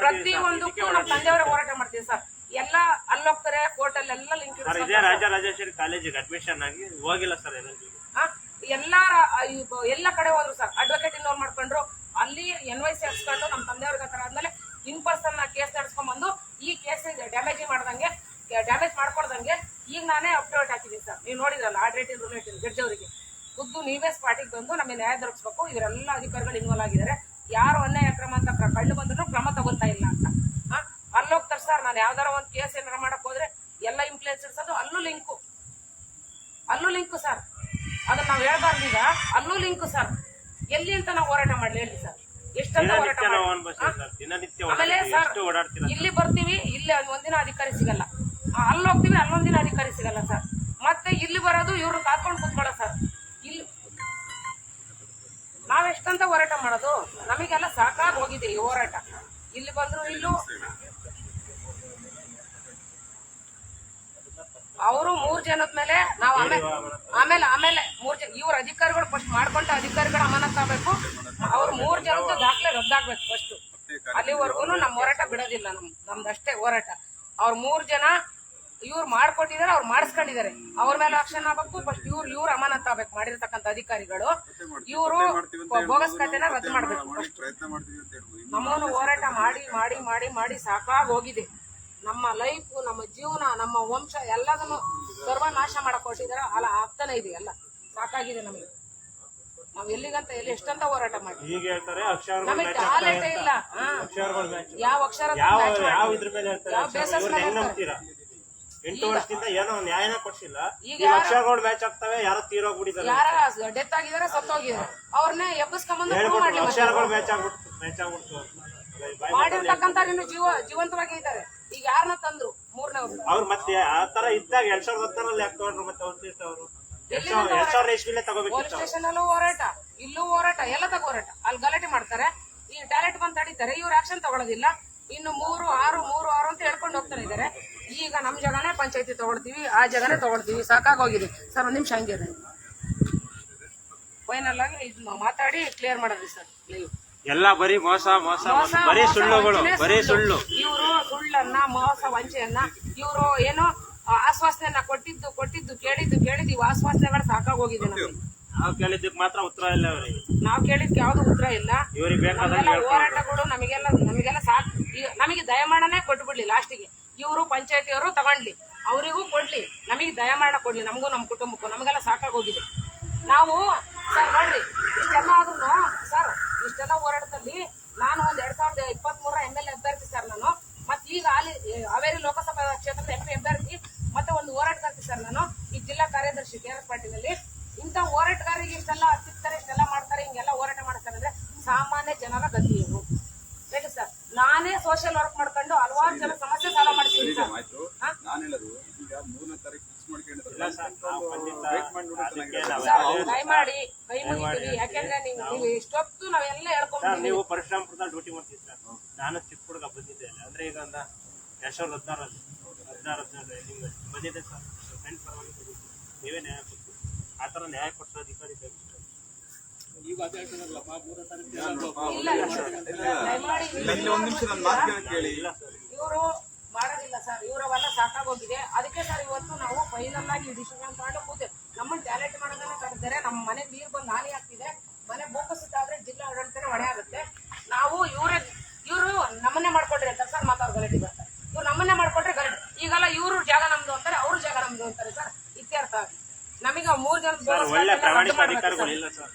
ಪ್ರತಿ ಒಂದಕ್ಕೂ ನಮ್ಮ ತಂದೆಯವರೇ ಹೋರಾಟ ಮಾಡ್ತೀವಿ ಸರ್. ಎಲ್ಲ ಅಲ್ಲಿ ಹೋಗ್ತಾರೆ, ಕೋರ್ಟ್ ಅಲ್ಲೆಲ್ಲ ಲಿಂಕ್ ರಾಜರಾಜೇಶ್ವರಿ ಕಾಲೇಜಿಗೆ ಅಡ್ಮಿಷನ್ ಆಗಿ ಹೋಗಿಲ್ಲ ಸರ್. ಎಲ್ಲ ಕಡೆ ಹೋದ್ರು ಸರ್. ಅಡ್ವೊಕೇಟ್ ಇನ್ವಾಲ್ವ್ ಮಾಡ್ಕೊಂಡ್ರು, ಅಲ್ಲಿ NYC ಹಾಕ್ಸ್ಕೊಂಡು ನಮ್ಮ ತಂದೆಯವ್ರಿಗೆ ಹತ್ರ ಆದ್ಮೇಲೆ ಇನ್ ಪರ್ಸನ್ ಕೇಸ್ ನಡೆಸ್ಕೊಂಡ್ ಬಂದು ಈ ಕೇಸ್ ಡ್ಯಾಮೇಜ್ ಮಾಡ್ಕೊಳ್ದಂಗೆ ಈಗ ನಾನೇ ಅಪ್ಡೇಟ್ ಹಾಕಿದ್ದೀನಿ ಸರ್. ನೀವು ನೋಡಿದ್ರಲ್ಲ ಆರ್ಡರೇಟಿವ್ ರಿಲೇಟಿವ್ ಜಡ್ಜ್ ಅವರಿಗೆ ಖುದ್ದು ನೀವೇ ಸ್ಪಾಟಿಗೆ ಬಂದು ನಮಗೆ ನ್ಯಾಯ ದೊರಕಿಸ್ಬೇಕು. ಇವರೆಲ್ಲ ಅಧಿಕಾರಿಗಳು ಇನ್ವಾಲ್ವ್ ಆಗಿದ್ದಾರೆ. ಯಾರು ಅನ್ಯಾಯ ಕ್ರಮ ಅಂತ ಕಂಡು ಬಂದ್ರು ಕ್ರಮ ತಗೊಂತಾ ಇಲ್ಲ ಅಂತ ಅಲ್ಲಿ ಹೋಗ್ತಾರೆ ಸರ್. ನಾನು ಯಾವ್ದಾರ ಒಂದು ಕೇಸ್ ಏನಾರ ಮಾಡಕ್ ಹೋದ್ರೆ ಎಲ್ಲ ಇನ್ಫ್ಲೂಯೆನ್ಸ್ ಇಡ್ಸೋದು. ಅಲ್ಲೂ ಲಿಂಕು ಸರ್. ಅದನ್ನ ನಾವ್ ಹೇಳ್ಬಾರ್ದು. ಈಗ ಅಲ್ಲೂ ಲಿಂಕು ಸರ್. ಎಲ್ಲಿ ಅಂತ ನಾವು ಹೋರಾಟ ಮಾಡ್ಲಿ ಹೇಳಿ ಸರ್? ಎಷ್ಟಂತ ಹೋರಾಟ ಆಮೇಲೆ ಸರ್ ಇಲ್ಲಿ ಬರ್ತೀವಿ, ಇಲ್ಲಿ ಒಂದಿನ ಅಧಿಕಾರಿ ಸಿಗಲ್ಲ. ಅಲ್ಲಿ ಹೋಗ್ತೀವಿ, ಅಲ್ಲೊಂದಿನ ಅಧಿಕಾರಿ ಸಿಗಲ್ಲ ಸರ್. ಮತ್ತೆ ಇಲ್ಲಿ ಬರೋದು ಇವ್ರು ಕಾತ್ಕೊಂಡು ಕೂತ್ಕೊಳ್ಳೋ ಸರ್. ಇಲ್ಲಿ ನಾವೆಷ್ಟಂತ ಹೋರಾಟ ಮಾಡೋದು? ನಮಗೆಲ್ಲ ಸಾಕಾಗಿ ಹೋಗಿದೆ ಈ ಹೋರಾಟ. ಇಲ್ಲಿ ಬಂದ್ರು ಇಲ್ಲೂ ಅವರು 3 ಜನದ ಮೇಲೆ ನಾವು ಆಮೇಲೆ 3 ಜನ ಇವ್ರ ಅಧಿಕಾರಿಗಳು ಫಸ್ಟ್ ಮಾಡ್ಕೊಂಡ ಅಧಿಕಾರಿಗಳು ಅಮಾನತ್ ಆಗ್ಬೇಕು. ಅವ್ರು 3 ಜನದ ದಾಖಲೆ ರದ್ದಾಗ್ಬೇಕು ಫಸ್ಟ್. ಅಲ್ಲಿವರೆಗೂ ನಮ್ಮ ಹೋರಾಟ ಬಿಡೋದಿಲ್ಲ. ನಮ್ದಷ್ಟೇ ಹೋರಾಟ. ಅವ್ರ 3 ಜನ ಇವ್ರು ಮಾಡ್ಕೊಟ್ಟಿದ್ದಾರೆ, ಅವ್ರು ಮಾಡಿಸ್ಕೊಂಡಿದ್ದಾರೆ. ಅವ್ರ ಮೇಲೆ ಆಕ್ಷನ್ ಆಗ್ಬೇಕು ಫಸ್ಟ್. ಇವ್ರು ಅಮಾನತ್ ಆಗ್ಬೇಕು ಮಾಡಿರ್ತಕ್ಕಂಥ ಅಧಿಕಾರಿಗಳು. ಇವರು ಬೋಗಸ್ ಖಾತೆನ ರದ್ದು ಮಾಡ್ಬೇಕು ಫಸ್ಟ್. ನಮ್ಮನ್ನು ಹೋರಾಟ ಮಾಡಿ ಮಾಡಿ ಮಾಡಿ ಮಾಡಿ ಸಾಕಾಗಿ ಹೋಗಿದೆ. ನಮ್ಮ ಲೈಫ್, ನಮ್ಮ ಜೀವನ, ನಮ್ಮ ವಂಶ ಎಲ್ಲದನ್ನು ಸರ್ವನಾಶ ಮಾಡಕ್ ಹೊರಟಿದಾರೆ. ಅಲ್ಲ ಆಗ್ತಾನೆ ಇದೆ, ಎಲ್ಲ ಸಾಕಾಗಿದೆ ನಮಗೆ. ನಾವ್ ಎಲ್ಲಿಗಂತ ಎಷ್ಟಂತ ಹೋರಾಟ ಮಾಡಿ ಈಗ ಹೇಳ್ತಾರೆ ಅಕ್ಷರಗಳು ನಮಗೆ ಮ್ಯಾಚ್ ಟ್ಯಾಲೆಂಟ್ ಇಲ್ಲ. ಅಕ್ಷರಗಳು ಮ್ಯಾಚ್ ಯಾವ ಅಕ್ಷರ ಯಾವ ಇದ್ರ ಮೇಲೆ ಹೇಳ್ತಾರೆ ಯಾವ basis ಇವ್ರನ್ನ ಮೇಲೆ ಹೆಂಗ್ ಹೇಳ್ತಾರೆ? ನಂಬ್ತೀರಾ? 8 ವರ್ಷದಿಂದ ಏನೋ ನ್ಯಾಯನ ಕೊಡ್ಸಿಲ್ಲ. ಈಗ ಈಗ ಅಕ್ಷರಗಳು ಮ್ಯಾಚ್ ಆಗ್ತವೆ, ಯಾರೋ ತೀರೋಗ್ಬಿಟ್ಟಿದ್ದಾರೆ. ಯಾರ ಡೆತ್ ಆಗಿದಾರೆ, ಸತ್ತೋಗಿದಾರೆ, ಅವ್ರನ್ನೇ ಎಬ್ಬಿಸ್ಕೊಂಬಂದು prove ಹೇಳ್ಬಿಟ್ರು ಮಾಡ್ಲಿ ಮತ್ತೆ. ಅಕ್ಷರಗಳು ಮ್ಯಾಚ್ ಆಗ್ಬಿಡ್ತು ಮಾಡಿರ್ತಕ್ಕಂಥ ಇನ್ನು ಜೀವಂತವಾಗಿ ಇದ್ದಾರೆ. ಈಗ ಯಾರನ್ನ ತಂದ್ರು ಮೂರನೇವ್ರು? ಅವ್ರು ಮತ್ತೆ ಆ ತರ ಇದ್ದಾಗ 2010 ಯಾಕೆ ತಗೊಂಡ್ರು ಮತ್ತೆ ಅವ್ರು 2000 ಇಸ್ವಿಲೇ ಪೊಲೀಸ್ ತಗೋಬೇಕಿತ್ತು. ಸ್ಟೇಷನ್ ಅಲ್ಲೂ ಹೋರಾಟ, ಇಲ್ಲೂ ಹೋರಾಟ, ಎಲ್ಲ ತಗ ಹೋರಾಟ. ಅಲ್ಲಿ ಗಲಾಟೆ ಮಾಡ್ತಾರೆ, ಈ ಟ್ಯಾಲೆಂಟ್ ಬಂದ್ ತಡೀತಾರೆ, ಇವ್ರು ಆಕ್ಷನ್ ತಗೊಳ್ಳೋದಿಲ್ಲ. ಇನ್ನು 3-6 ಅಂತ ಹೇಳ್ಕೊಂಡು ಹೋಗ್ತಾರೆ ಇದಾರೆ. ಈಗ ನಮ್ ಜಾಗನೇ ಪಂಚಾಯತಿ ತಗೊಳ್ತೀವಿ, ಆ ಜಾಗನೇ ತಗೊಳ್ತೀವಿ, ಸಾಕಾಗೋಗಿದೆ ಸರ್. ಒಂದ್ ನಿಮಿಷ ಹಂಗೆ ಫೈನಲ್ ಆಗಿ ಇದು ಮಾತಾಡಿ ಕ್ಲಿಯರ್ ಮಾಡೋದು ಸರ್. ಎಲ್ಲ ಬರೀ ಮೋಸ ಬರೀ ಸುಳ್ಳುಗಳು, ಬರೀ ಸುಳ್ಳು. ಇವರು ಸುಳ್ಳನ್ನ, ಮೋಸ, ವಂಚೆಯನ್ನ, ಇವರು ಏನೋ ಆಶ್ವಾಸನೆಯನ್ನ ಕೊಟ್ಟಿದ್ದು ಕೇಳಿದ್ದು ಇವು ಆಶ್ವಾಸನೆಗಳು ಸಾಕಾಗೋಗಿದೆ ನಮಗೆ. ನಾವು ಕೇಳಿದ್ದಕ್ಕೆ ಮಾತ್ರ ಉತ್ತರ ಇಲ್ಲ ಅವರಿಗೆ. ನಾವು ಕೇಳಿದ್ಕೆ ಯಾವ್ದು ಉತ್ತರ ಇಲ್ಲ. ಇವ್ರಿಗೆ ಬೇಕಾದ ಹೋರಾಟಗಳು ನಮಗೆಲ್ಲ ಸಾಕು. ನಮಗೆ ದಯಮಾಡನೆ ಕೊಟ್ಟು ಬಿಡ್ಲಿ ಲಾಸ್ಟಿಗೆ. ಇವರು ಪಂಚಾಯತಿಯವರು ತಗೊಂಡ್ಲಿ, ಅವರಿಗೂ ಕೊಡ್ಲಿ, ನಮಗೆ ದಯಮಾಡ ಕೊಡ್ಲಿ, ನಮಗೂ ನಮ್ಮ ಕುಟುಂಬಕ್ಕೂ. ನಮಗೆಲ್ಲ ಸಾಕಾಗೋಗಿದೆ. ನಾವು ಸರ್ ನೋಡ್ರಿ, ಇಷ್ಟೆಲ್ಲ ಆದ್ರೂ ಸರ್, ಇಷ್ಟೆಲ್ಲ ಹೋರಾಟದಲ್ಲಿ ನಾನು ಒಂದ್ 2023 MLA ಅಭ್ಯರ್ಥಿ ಸರ್ ನಾನು. ಮತ್ತೆ ಈಗ ಹಾವೇರಿ ಲೋಕಸಭಾ ಕ್ಷೇತ್ರದ MP ಅಭ್ಯರ್ಥಿ, ಮತ್ತೆ ಒಂದು ಹೋರಾಟಗಾರ್ತಿ ಸರ್ ನಾನು. ಈ ಜಿಲ್ಲಾ ಕಾರ್ಯದರ್ಶಿ KRS ಪಾಟೀಲಲ್ಲಿ. ಇಂಥ ಹೋರಾಟಗಾರರಿಗೆ ಇಷ್ಟೆಲ್ಲ ಸಿಗ್ತಾರೆ, ಇಷ್ಟೆಲ್ಲ ಮಾಡ್ತಾರೆ, ಹಿಂಗೆಲ್ಲ ಹೋರಾಟ ಮಾಡ್ತಾರೆ ಅಂದ್ರೆ ಸಾಮಾನ್ಯ ಜನರ ಗತಿ ಏನು ಹೇಳಿ ಸರ್? ನಾನೇ ಸೋಷಿಯಲ್ ವರ್ಕ್ ಮಾಡ್ಕೊಂಡು ಹಲವಾರು ಜನ ಸಮಸ್ಯೆ ಸಾಲ್ವ್ ಮಾಡ್ತೀನಿ ಸರ್. ಆಯ್ತು, ನಾನು ಹೇಳೋದು ಈಗ 3ನೇ ತಾರೀಕು ಫಿಕ್ಸ್ ಮಾಡ್ಕೊಂಡಿದ್ರೆ ದಯಮಾಡಿ ಕೈ ಮುಗಿತೀವಿ. ಯಾಕೆಂದ್ರೆ ನೀವು ಇಷ್ಟೊತ್ತು ನಾವೆಲ್ಲ ಹೇಳ್ಕೊಂಡ್ಬಿಟ್ಟಿದ್ದೀವಿ. ನೀವು ಪರಶುರಾಮಪುರದ ಡ್ಯೂಟಿ ಮಾಡ್ತೀವಿ ಸರ್. ನಾನು ಚಿಕ್ಕ ಹುಡುಗ ಬಂದಿದ್ದೆ ಅಂದ್ರೆ ಈಗ 2016 ನಿಮ್ಗೆ ಬಂದಿದೆ ಸರ್. ಫ್ರೆಂಡ್ ಪರವಾಗಿ ಬಂದಿದ್ದೆ, ನೀವೇ ನ್ಯಾಯ ಕೊಡ್ತೀವಿ. ಆ ಥರ ನ್ಯಾಯ ಕೊಡ್ಸೋ ಅಧಿಕಾರಿ ಬೇಕು. ಇಲ್ಲಿ ಒಂದ್ ನಿಮಿಷ ನನ್ನ ಮಾತು ಕೇಳಿ. ಇವರು ಮಾಡೋದಿಲ್ಲ ಸರ್, ಇವರವೆಲ್ಲ ಸಾಕಾಗೋಗಿದೆ. ಅದಕ್ಕೆ ಸರ್ ಇವತ್ತು ನಾವು ಫೈನಲ್ ಆಗಿ ಡಿಸಿಷನ್ ಮಾಡಿ ಕೂತೇವೆ. ನಮ್ಮನ್ನ ಟ್ಯಾಲೆಂಟ್ ಮಾಡೋದನ್ನ ಕರೆದಿದ್ದಾರೆ. ನಮ್ಮ ಮನೆ ನೀರು ಬಂದು ಹಾನಿ ಆಗ್ತಿದೆ, ಮನೆ ಭೂಕುಸಿತ ಆದ್ರೆ ಜಿಲ್ಲಾ ಆಡಳಿತನೇ ಹೊಣೆ ಆಗುತ್ತೆ. ನಾವು ಇವರು ನಮ್ಮನ್ನೇ ಮಾಡ್ಕೊಡ್ರಿ ಅಂತಾರೆ ಸರ್. ಮಾತಾಡ್ ಗಲಾಟೆ ಬರ್ತಾರೆ. ಇವ್ರು ನಮ್ಮನ್ನೇ ಮಾಡ್ಕೊಟ್ರೆ ಗಲಾಟೆ. ಈಗೆಲ್ಲ ಇವ್ರು ಜಾಗ ನಮ್ದು ಅಂತಾರೆ, ಅವ್ರ ಜಾಗ ನಮ್ದು ಅಂತಾರೆ ಸರ್. ಇತ್ಯರ್ಥ ನಮಗೆ 3 ಜನ ಒಳ್ಳೆ ಪ್ರಾಮಾಣಿಕ ಅಧಿಕಾರಿಗಳು ಇಲ್ಲ ಸರ್.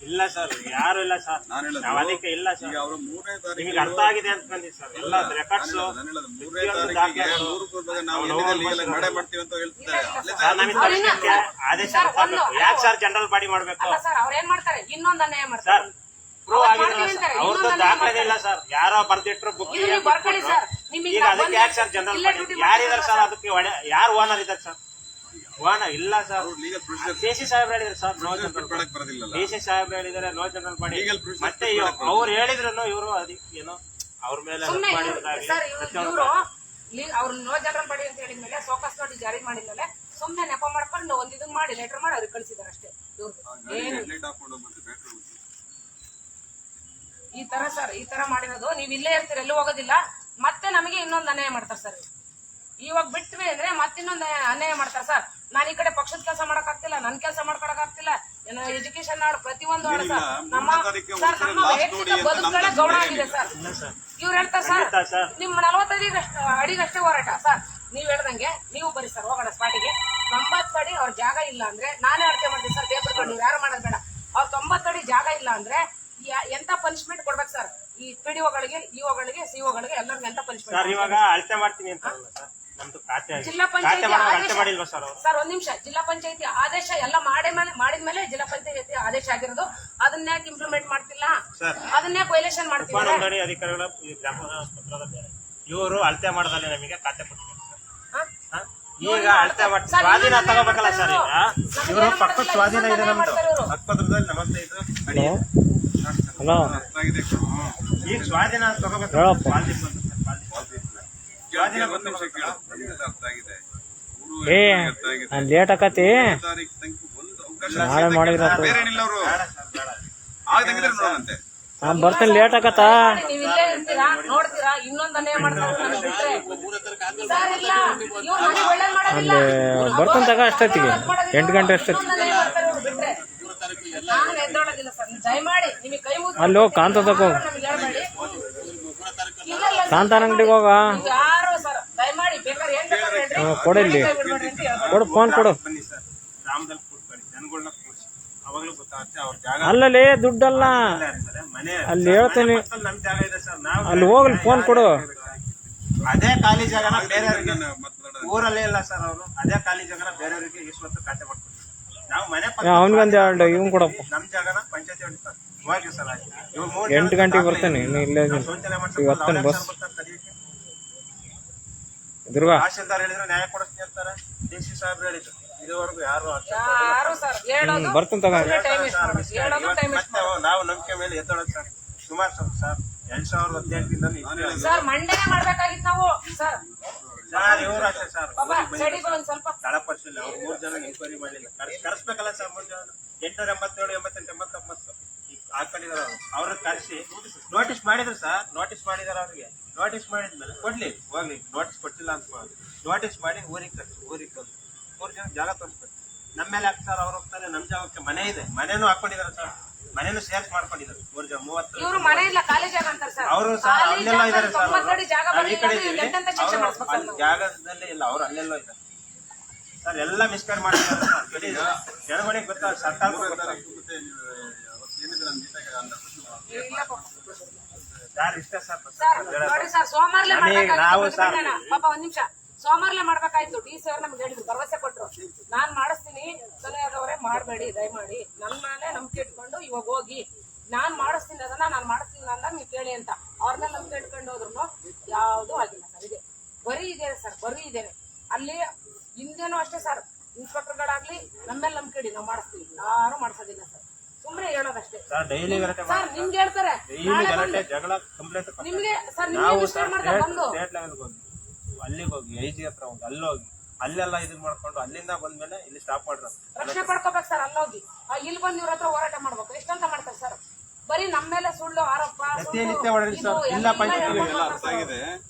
ಇಲ್ಲ ಸರ್, ಯಾರು ಇಲ್ಲ ಸರ್. ನಾನು ನಾವು ಅದಕ್ಕೆ ಇಲ್ಲ ಸರ್. ಈಗ ಅವರು 3ನೇ ತಾರೀಕು ನಿಮಗೆ ಅರ್ಥ ಆಗಿದೆ ಅಂತ ಬಂದಿದೆ ಸರ್. ಎಲ್ಲ ರೆಕಾರ್ಡ್ಸ್ 3ನೇ ತಾರೀಕಿಗೆ ನಾವು ಎಲ್ಲಿದೆ ಮಾಡೇ ಮಾಡ್ತೀವಿ ಅಂತ ಹೇಳ್ತಿದ್ದಾರೆ. ನಮಗೆ ತಕ್ಷಣಕ್ಕೆ ಆದೇಶ ಯಾಕೆ ಸರ್ ಜನರಲ್ ಬಾಡಿ ಮಾಡ್ಬೇಕು ಅಲ್ಲ ಸರ್. ಅವ್ರು ಏನ್ ಮಾಡ್ತಾರೆ, ಇನ್ನೊಂದು ಅನ್ಯಾಯ ಮಾಡ್ತಾರೆ ಸರ್? ಪ್ರೂವ್ ಆಗಿಲ್ಲ, ಅವ್ರದ್ದು ದಾಖಲೆ ಇಲ್ಲ ಸರ್. ಯಾರೋ ಬರ್ದಿಟ್ರು ಬುಕ್ ಬರ್ಕೊಳ್ಳಿ ಸರ್. ಈಗ ಅದಕ್ಕೆ ಯಾಕೆ ಸರ್ ಜನರಲ್ ಬಾಡಿ ಯಾರಿದ್ದಾರೆ ಸರ್? ಅದಕ್ಕೆ ಯಾರು ಓನರ್ ಇದ್ದಾರೆ ಸರ್? ಓನರ್ ಇಲ್ಲ ಸರ್. ಡಿಸಿ ಸಾಹೇಬ್ರು ಹೇಳಿದ್ರು sir no general body. DC ಸಾಹೇಬ್ರು ಹೇಳಿದಾರೆ ನೋ ಜನರಲ್ ಬಾಡಿ. ಮತ್ತೆ ಅವ್ರು ಹೇಳಿದ್ರು ಇವರು ಅದಕ್ಕೆ ಏನೋ ಅವ್ರ ಮೇಲೆ ಸರ್. ಇವರು ಅವ್ರು ನೋ ಜನರಲ್ ಬಾಡಿ ಅಂತ ಹೇಳಿದ್ಮೇಲೆ ಸೋಕಾಸ್ ನೋಡಿ ಜಾರಿ ಮಾಡಿದ್ಮೇಲೆ ಸುಮ್ನೆ ನೆಪ ಮಾಡ್ಕೊಂಡು ಒಂದ್ ಇದನ್ ಮಾಡಿ ಲೆಟರ್ ಮಾಡಿ ಅವ್ರಿಗೆ ಕಳಿಸಿದಾರೆ ಅಷ್ಟೇ. ಈ ತರ ಸರ್, ಈ ತರ ಮಾಡಿರೋದು. ನೀವ್ ಇಲ್ಲೇ ಇರ್ತೀರ, ಎಲ್ಲೂ ಹೋಗೋದಿಲ್ಲ. ಮತ್ತೆ ನಮಗೆ ಇನ್ನೊಂದು ಅನ್ಯಾಯ ಮಾಡ್ತಾರೆ ಸರ್. ಇವಾಗ ಬಿಟ್ವಿ ಅಂದ್ರೆ ಮತ್ತಿನ್ನೊಂದು ಅನ್ಯಾಯ ಮಾಡ್ತಾರೆ ಸರ್. ನಾನು ಈ ಕಡೆ ಪಕ್ಷದ ಕೆಲಸ ಮಾಡಕ್ ಆಗ್ತಿಲ್ಲ, ನನ್ ಕೆಲಸ ಮಾಡ್ಕೊಳಕ್ ಆಗ್ತಿಲ್ಲ. ಎಜುಕೇಶನ್ ಆಡ್ ಪ್ರತಿಯೊಂದು ಆಡ ಸರ್. ನಮ್ಮ ವೈಯಕ್ತಿಕ ಬದುಕುಗಳೇ ಗೌಣ ಆಗಿದೆ ಸರ್. ಇವ್ರು ಹೇಳ್ತಾರೆ ಸರ್ ನಿಮ್ 45 ಅಡಿಗಷ್ಟೇ ಹೋರಾಟ ಸರ್. ನೀವ್ ಹೇಳ್ದಂಗೆ ನೀವು ಬರೀ ಸರ್, ಹೋಗೋಣ ಸ್ಪಾಟಿಗೆ. 90 ಅಡಿ ಅವ್ರ ಜಾಗ ಇಲ್ಲ ಅಂದ್ರೆ ನಾನೇ ಅರ್ಥ ಮಾಡ್ತೀನಿ ಸರ್. ಪೇಪರ್ ನೀವು ಯಾರು ಮಾಡೋದು ಬೇಡ. ಅವ್ರ 90 ಅಡಿ ಜಾಗ ಇಲ್ಲ ಅಂದ್ರೆ ಎಂತ ಪನಿಷ್ಮೆಂಟ್ ಕೊಡ್ಬೇಕು ಸರ್? ಈ PDOಗಳಿಗೆ, EOಗಳಿಗೆ, CO-ಗಳಿಗೆ ಎಲ್ಲರಿಗೂ ಎಂತ ಪನಿಷ್ಮೆಂಟ್ ಸರ್? ಇವಾಗ ಅಳತೆ ಮಾಡ್ತೀನಿ ಅಂತ ನಮ್ದು ಖಾತೆ ಜಿಲ್ಲಾ ಪಂಚಾಯತಿ ಮಾಡಿಲ್ವಾ ಸರ್? ಸರ್ ಒಂದ್ ನಿಮಿಷ. ಜಿಲ್ಲಾ ಪಂಚಾಯತಿ ಆದೇಶ ಎಲ್ಲ ಮಾಡಿದ್ಮೇಲೆ ಜಿಲ್ಲಾ ಪಂಚಾಯತಿ ಆದೇಶ ಆಗಿರೋದು. ಅದನ್ನ ಯಾಕೆ ಇಂಪ್ಲಿಮೆಂಟ್ ಮಾಡ್ತಿಲ್ಲ? ಅದನ್ನ ಯಾಕೆ ವೈಲೇಷನ್ ಮಾಡ್ತಿಲ್ಲ? ಅಧಿಕಾರಿಗಳ ಇವರು ಅಳತೆ ಮಾಡದಲ್ಲಿ ನಮಗೆ ಖಾತೆ ಕೊಟ್ಟಿದ್ದಾರೆ. ಈಗ ಅಳತೆ ಮಾಡಿ ಸ್ವಾಧೀನ ತಗೋಬೇಕಲ್ಲ ಸರ್. ಈಗ ಇವರು ಪಕ್ಕದ ಸ್ವಾಧೀನ ಇದೆ ನಮ್ದು. ಹಕ್ಕದ್ರದಲ್ಲಿ 45 ಅಡಿ. ಹಲೋ, ಈಗ ಸ್ವಾಧೀನ ತಗೋಬೇಕು. ಲೇಟ್ ಆಕತಿ. ನಾಳೆ ಮಾಡಿದ್ರ ನಾನ್ ಬರ್ತೇನೆ. ಲೇಟ್ ಆಕತ್ತ. ನೀವ್ ಇಲ್ಲೇ ಇರ್ತೀರಾ, ನೋಡ್ತೀರಾ. ಇನ್ನೊಂದು ಅನ್ಯಾಯ ಮಾಡ್ತಾರೆ ಸರ್. ಇಲ್ಲ, ಇವ್ರು ನನಗೆ ಒಳ್ಳೇದ್ ಮಾಡೋದಿಲ್ಲ. ಅಲ್ಲಿ ಬರ್ತೇನೆ ತಗ. ಅಷ್ಟೊತ್ತಿಗೆ 8 ಗಂಟೆ ಅಷ್ಟೊತ್ತಿಗೆ ನಾನು ಎದ್ದೋಳೋದಿಲ್ಲ ಸರ್. ದಯಮಾಡಿ ನಿಮಗೆ ಕೈ ಮುಗಿದು ಅಲ್ಲಿ ಹೋಗಿ ಕಾಂತ ತಗೋ. ಇಲ್ಲ ಶಾಂತನ ಅಂಗಡಿಗೆ ಹೋಗ ನೀವು ಯಾರು ಸರ್ ದಯಮಾಡಿ ಬೇಕಾದ್ರೆ ಏನ್ ಬೇಕಾದ್ರೆ ಹೇಳ್ರಿ. ಕೊಡು ಇಲ್ಲಿ. ಕೈ ಬಿಡ್ಬೇಡ್ರಿ ಅಂತ ಹೇಳ್ತಾರೆ. ಕೊಡು ಫೋನ್ ಕೊಡು. ಬನ್ನಿ ಸರ್, ಗ್ರಾಮದಲ್ಲಿ ಕೂತ್ಕೊಳ್ಳಿ, ಜನಗಳನ್ನ ಕೂರಿಸಿ, ಅವಾಗ್ಲೂ ಗೊತ್ತಾಗುತ್ತೆ ಅವ್ರ ಜಾಗ ಅಲ್ಲಲ್ಲಿ ದುಡ್ಡಲ್ಲ ಎಲ್ಲ ಇರ್ತದೆ. ಮನೆ ಅಲ್ಲಿ ಹೇಳ್ತೀನಿ. ಮನೆ ಪಕ್ಕದಲ್ಲಿ ನಮ್ ಜಾಗ ಇದೆ ಸರ್, ನಾವು ಅಲ್ಲಿ ಹೋಗ್ಲಿ ಫೋನ್ ಕೊಡು. ಅದೇ ಖಾಲಿ ಜಾಗನ ಬೇರೆಯವ್ರಿಗೆ ಮತ್ತೆ ಮಾತಾಡೋಣ. ಊರಲ್ಲೇ ಇಲ್ಲ ಸರ್ ಅವರು, ಅದೇ ಖಾಲಿ ಜಾಗನ ಬೇರೆಯವ್ರಿಗೆ ಇಷ್ಟು ಖಾತೆ ಮಾಡ್ಕೊಡ್ತೀವಿ. ನಾವು ಮನೆ ಅವನಿಗೊಂದು ಎರಡು ಇವ್ನು ಕೊಡಪ್ಪ. ನಮ್ ಜಾಗನ ಪಂಚಾಯತಿ ಹೊಡಿ ಸರ್, ಹೋಗಿ ಸರ್ ಆಯ್ತು. ಇವಾಗ 8 ಗಂಟೆಗೆ ಬರ್ತಾನೆ, ಇನ್ನು ಇಲ್ಲೇ ಇದೀನಿ. ಶೌಚಾಲಯ ಇವತ್ತೇನು ಬಸ್ ದುರ್ಗ ತಹಶೀಲ್ದಾರ್ ಹೇಳಿದ್ರೆ ನ್ಯಾಯ ಕೊಡಿಸ್ತೀನಿ ಅಂತಾರೆ, ಡಿ.ಸಿ ಸಾಹೇಬ್ರು ಹೇಳಿದ್ರು. ಇದುವರೆಗೂ ಯಾರು ಯಾರು ಸರ್ ಹೇಳೋದು ಬರ್ತೀನಿ ತಗ. ಟೈಮ್ ವೇಸ್ಟ್ ಮಾಡೋದು, ಹೇಳೋದು ಟೈಮ್ ವೇಸ್ಟ್ ಮತ್ತೆ ನಾವು ನಂಬಿಕೆ ಮೇಲೆ ಎದ್ದೋಳೋದು ಸರ್. ಸುಮಾರು ಸರ್ 2018 ಸರ್ ಮಂಡನೆ ಮಾಡ್ಬೇಕಾಗಿತ್ತು ನಾವು ಸರ್. ಸರ್ ಇವರು ಅಷ್ಟೇ ಸರ್, ಪಾಪ ಸೈಡಿಗೆ ಒಂದ್ ಸ್ವಲ್ಪ ಸ್ಥಳ ಪರಿಶೀಲನೆ ಅವ್ರು 3 ಜನ ಎನ್ಕ್ವೈರಿ ಮಾಡಲಿಲ್ಲ. ಕರೆಸ್ಬೇಕಲ್ಲ ಸರ್ 3 ಜನ. 887, 88, 89 ಹಾಕೊಂಡಿದಾರ ಅವ್ರನ್ನ ಕರೆಸಿ ನೋಟಿಸ್ ಮಾಡಿದ್ರು ಸರ್. ನೋಟಿಸ್ ಮಾಡಿದಾರ ಅವ್ರಿಗೆ. ನೋಟಿಸ್ ಮಾಡಿದ್ಮೇಲೆ ಕೊಡ್ಲಿ ಹೋಗ್ಲಿ, ನೋಟಿಸ್ ಕೊಟ್ಟಿಲ್ಲ ಅಂತ ನೋಟಿಸ್ ಮಾಡಿ ಊರಿಗೆ ಕರ್ಸಿ, ಊರಿಗೆ ತಂದು 3 ಜನ ಜಾಗ ತೋರಿಸ್ಬೇಕು. ನಮ್ಮ ಮೇಲೆ ಹಾಕ್ತಾರೆ, ಅವ್ರು ಹೋಗ್ತಾರೆ. ನಮ್ ಜಾಗಕ್ಕೆ ಮನೆ ಇದೆ, ಮನೆನೂ ಹಾಕೊಂಡಿದಾರೆ ಸರ್, ಮನೆನೂ ಸೇರ್ಸ್ ಮಾಡ್ಕೊಂಡಿದ್ದಾರೆ 3 ಜನ 30. ಇವ್ರು ಮನೆ ಇಲ್ಲ ಖಾಲಿ ಜಾಗ ಅಂತಾರೆ ಸರ್. ಅವರು ಸರ್ ಖಾಲಿ ಅಲ್ಲೆಲ್ಲ ಇದಾರೆ ಸರ್, 90 ಅಡಿ ಜಾಗ ನಾವು ಈ ಕಡೆ ಬಂದಿಲ್ಲ ಇದ್ದೀವಿ, ಎಂತೆಂತ ಶಿಕ್ಷೆ ಮಾಡಿಸ್ಬೇಕು ಸರ್ ನಾವು. ಜಾಗದಲ್ಲೇ ಇಲ್ಲ, ಅವ್ರು ಅಲ್ಲೆಲ್ಲೋ ಇದ್ದಾರೆ ಸರ್. ಎಲ್ಲ ಮಿಸ್ಕೇರ್ ಮಾಡಿದ್ದಾರೆ ಸರ್. ಬಿಡಿ, ಜನಗಳಿಗೆ ಗೊತ್ತಾಗ ಸರ್ಕಾರ ಮತ್ತೆ ನೀವು ಅವತ್ತು ಏನಿದೆ ನಾನು ನೀಟಾಗಿ ಇಲ್ಲ ಪಾಪ. ಯಾರು ಇಷ್ಟ ಸರ್ ಸರ್ ನೋಡಿ ಸರ್, ಸೋಮವಾರಲೇ ನಾವು ಮಾಡ್ಬೇಕಾಗಿತ್ತು ಸರ್ ಪಾಪ. ಒಂದ್ ನಿಮಿಷ, ಸೋಮವಾರಲೇ ಮಾಡ್ಬೇಕಾಯ್ತು. ಡಿ.ಸಿ ಅವ್ರು ನಮ್ಗೆ ಹೇಳಿದ್ರು, ಭರವಸೆ ಕೊಟ್ರು, ನಾನ್ ಮಾಡಿಸ್ತೀನಿ, ಸಲಹೆಯಾದವರೇ ಮಾಡಬೇಡಿ ದಯಮಾಡಿ, ನನ್ನ ಮೇಲೆ ನಂಬಿಕೆ ಇಟ್ಕೊಂಡು ಇವಾಗ ಹೋಗಿ ನಾನ್ ಮಾಡಿಸ್ತೀನಿ, ಅದನ್ನ ನಾನು ಮಾಡಿಸ್ತೀನಿ ಅಂದಾಗ ನೀವು ಕೇಳಿ ಅಂತ. ಅವ್ರನ್ನ ನಂಬಿಕೆ ಇಟ್ಕೊಂಡು ಹೋದ್ರು ಯಾವ್ದು ಆಗಿಲ್ಲ ಸರ್. ಇದೆ ಬರೀ ಇದೆ ಸರ್, ಬರೀ ಇದೇನೆ. ಅಲ್ಲಿ ಹಿಂದೇನು ಅಷ್ಟೇ ಸರ್, ಇನ್ಸ್ಪೆಕ್ಟರ್ಗಳಾಗ್ಲಿ ನಮ್ಮ ಮೇಲೆ ನಂಬಿಕೆ ಇಡಿ, ನಾವು ಮಾಡಿಸ್ತೀವಿ. ಯಾರು ಮಾಡಿಸೋದಿಲ್ಲ ಸರ್, ಸುಮ್ನೆ ಹೇಳೋದಷ್ಟೇ ಸರ್. ಡೈಲಿ ಗಲಾಟೆ ಸರ್. ನಿಮ್ಗೆ ಹೇಳ್ತಾರೆ ಡೈಲಿ ಗಲಾಟೆ ಜಗಳ ಕಂಪ್ಲೇಂಟ್ ನಿಮ್ಗೆ ಸರ್, ನಿಮ್ಗೆ ನಾವು ಮಿಸ್ಟೇಕ್ ಮಾಡ್ತಾರೆ ಬಂದು ಸ್ಟೇಟ್ ಲೆವೆಲ್ಗೆ ಹೋಗಿ ಅಲ್ಲಿಗೆ ಹೋಗಿ ಐಜಿ ಹತ್ರ ಹೋಗಿ ಅಲ್ಲೋಗಿ ಅಲ್ಲೆಲ್ಲ ಇದನ್ ಮಾಡ್ಕೊಂಡು ಅಲ್ಲಿಂದ ಬಂದ್ಮೇಲೆ ಇಲ್ಲಿ ಸ್ಟಾಪ್ ಮಾಡ್ರ. ರಕ್ಷಣೆ ಪಡ್ಕೋಬೇಕು ಸರ್. ಅಲ್ಲೋಗಿ ಇಲ್ಲಿ ಬಂದು ಇವ್ರ ಹತ್ರ ಹೋರಾಟ ಮಾಡ್ಬೇಕು. ಎಷ್ಟಂತ ಮಾಡ್ತಾರೆ ಸರ್, ಬರೀ ನಮ್ಮ ಮೇಲೆ ಸುಳ್ಳು ಆರೋಪ, ಪ್ರತಿನಿತ್ಯ ಹೊಡೆದ್ರಿ ಸರ್. ಇಲ್ಲ ಪಂಚಾಯತ್ ಎಲ್ಲ ಅರ್ಥ ಆಗಿದೆ.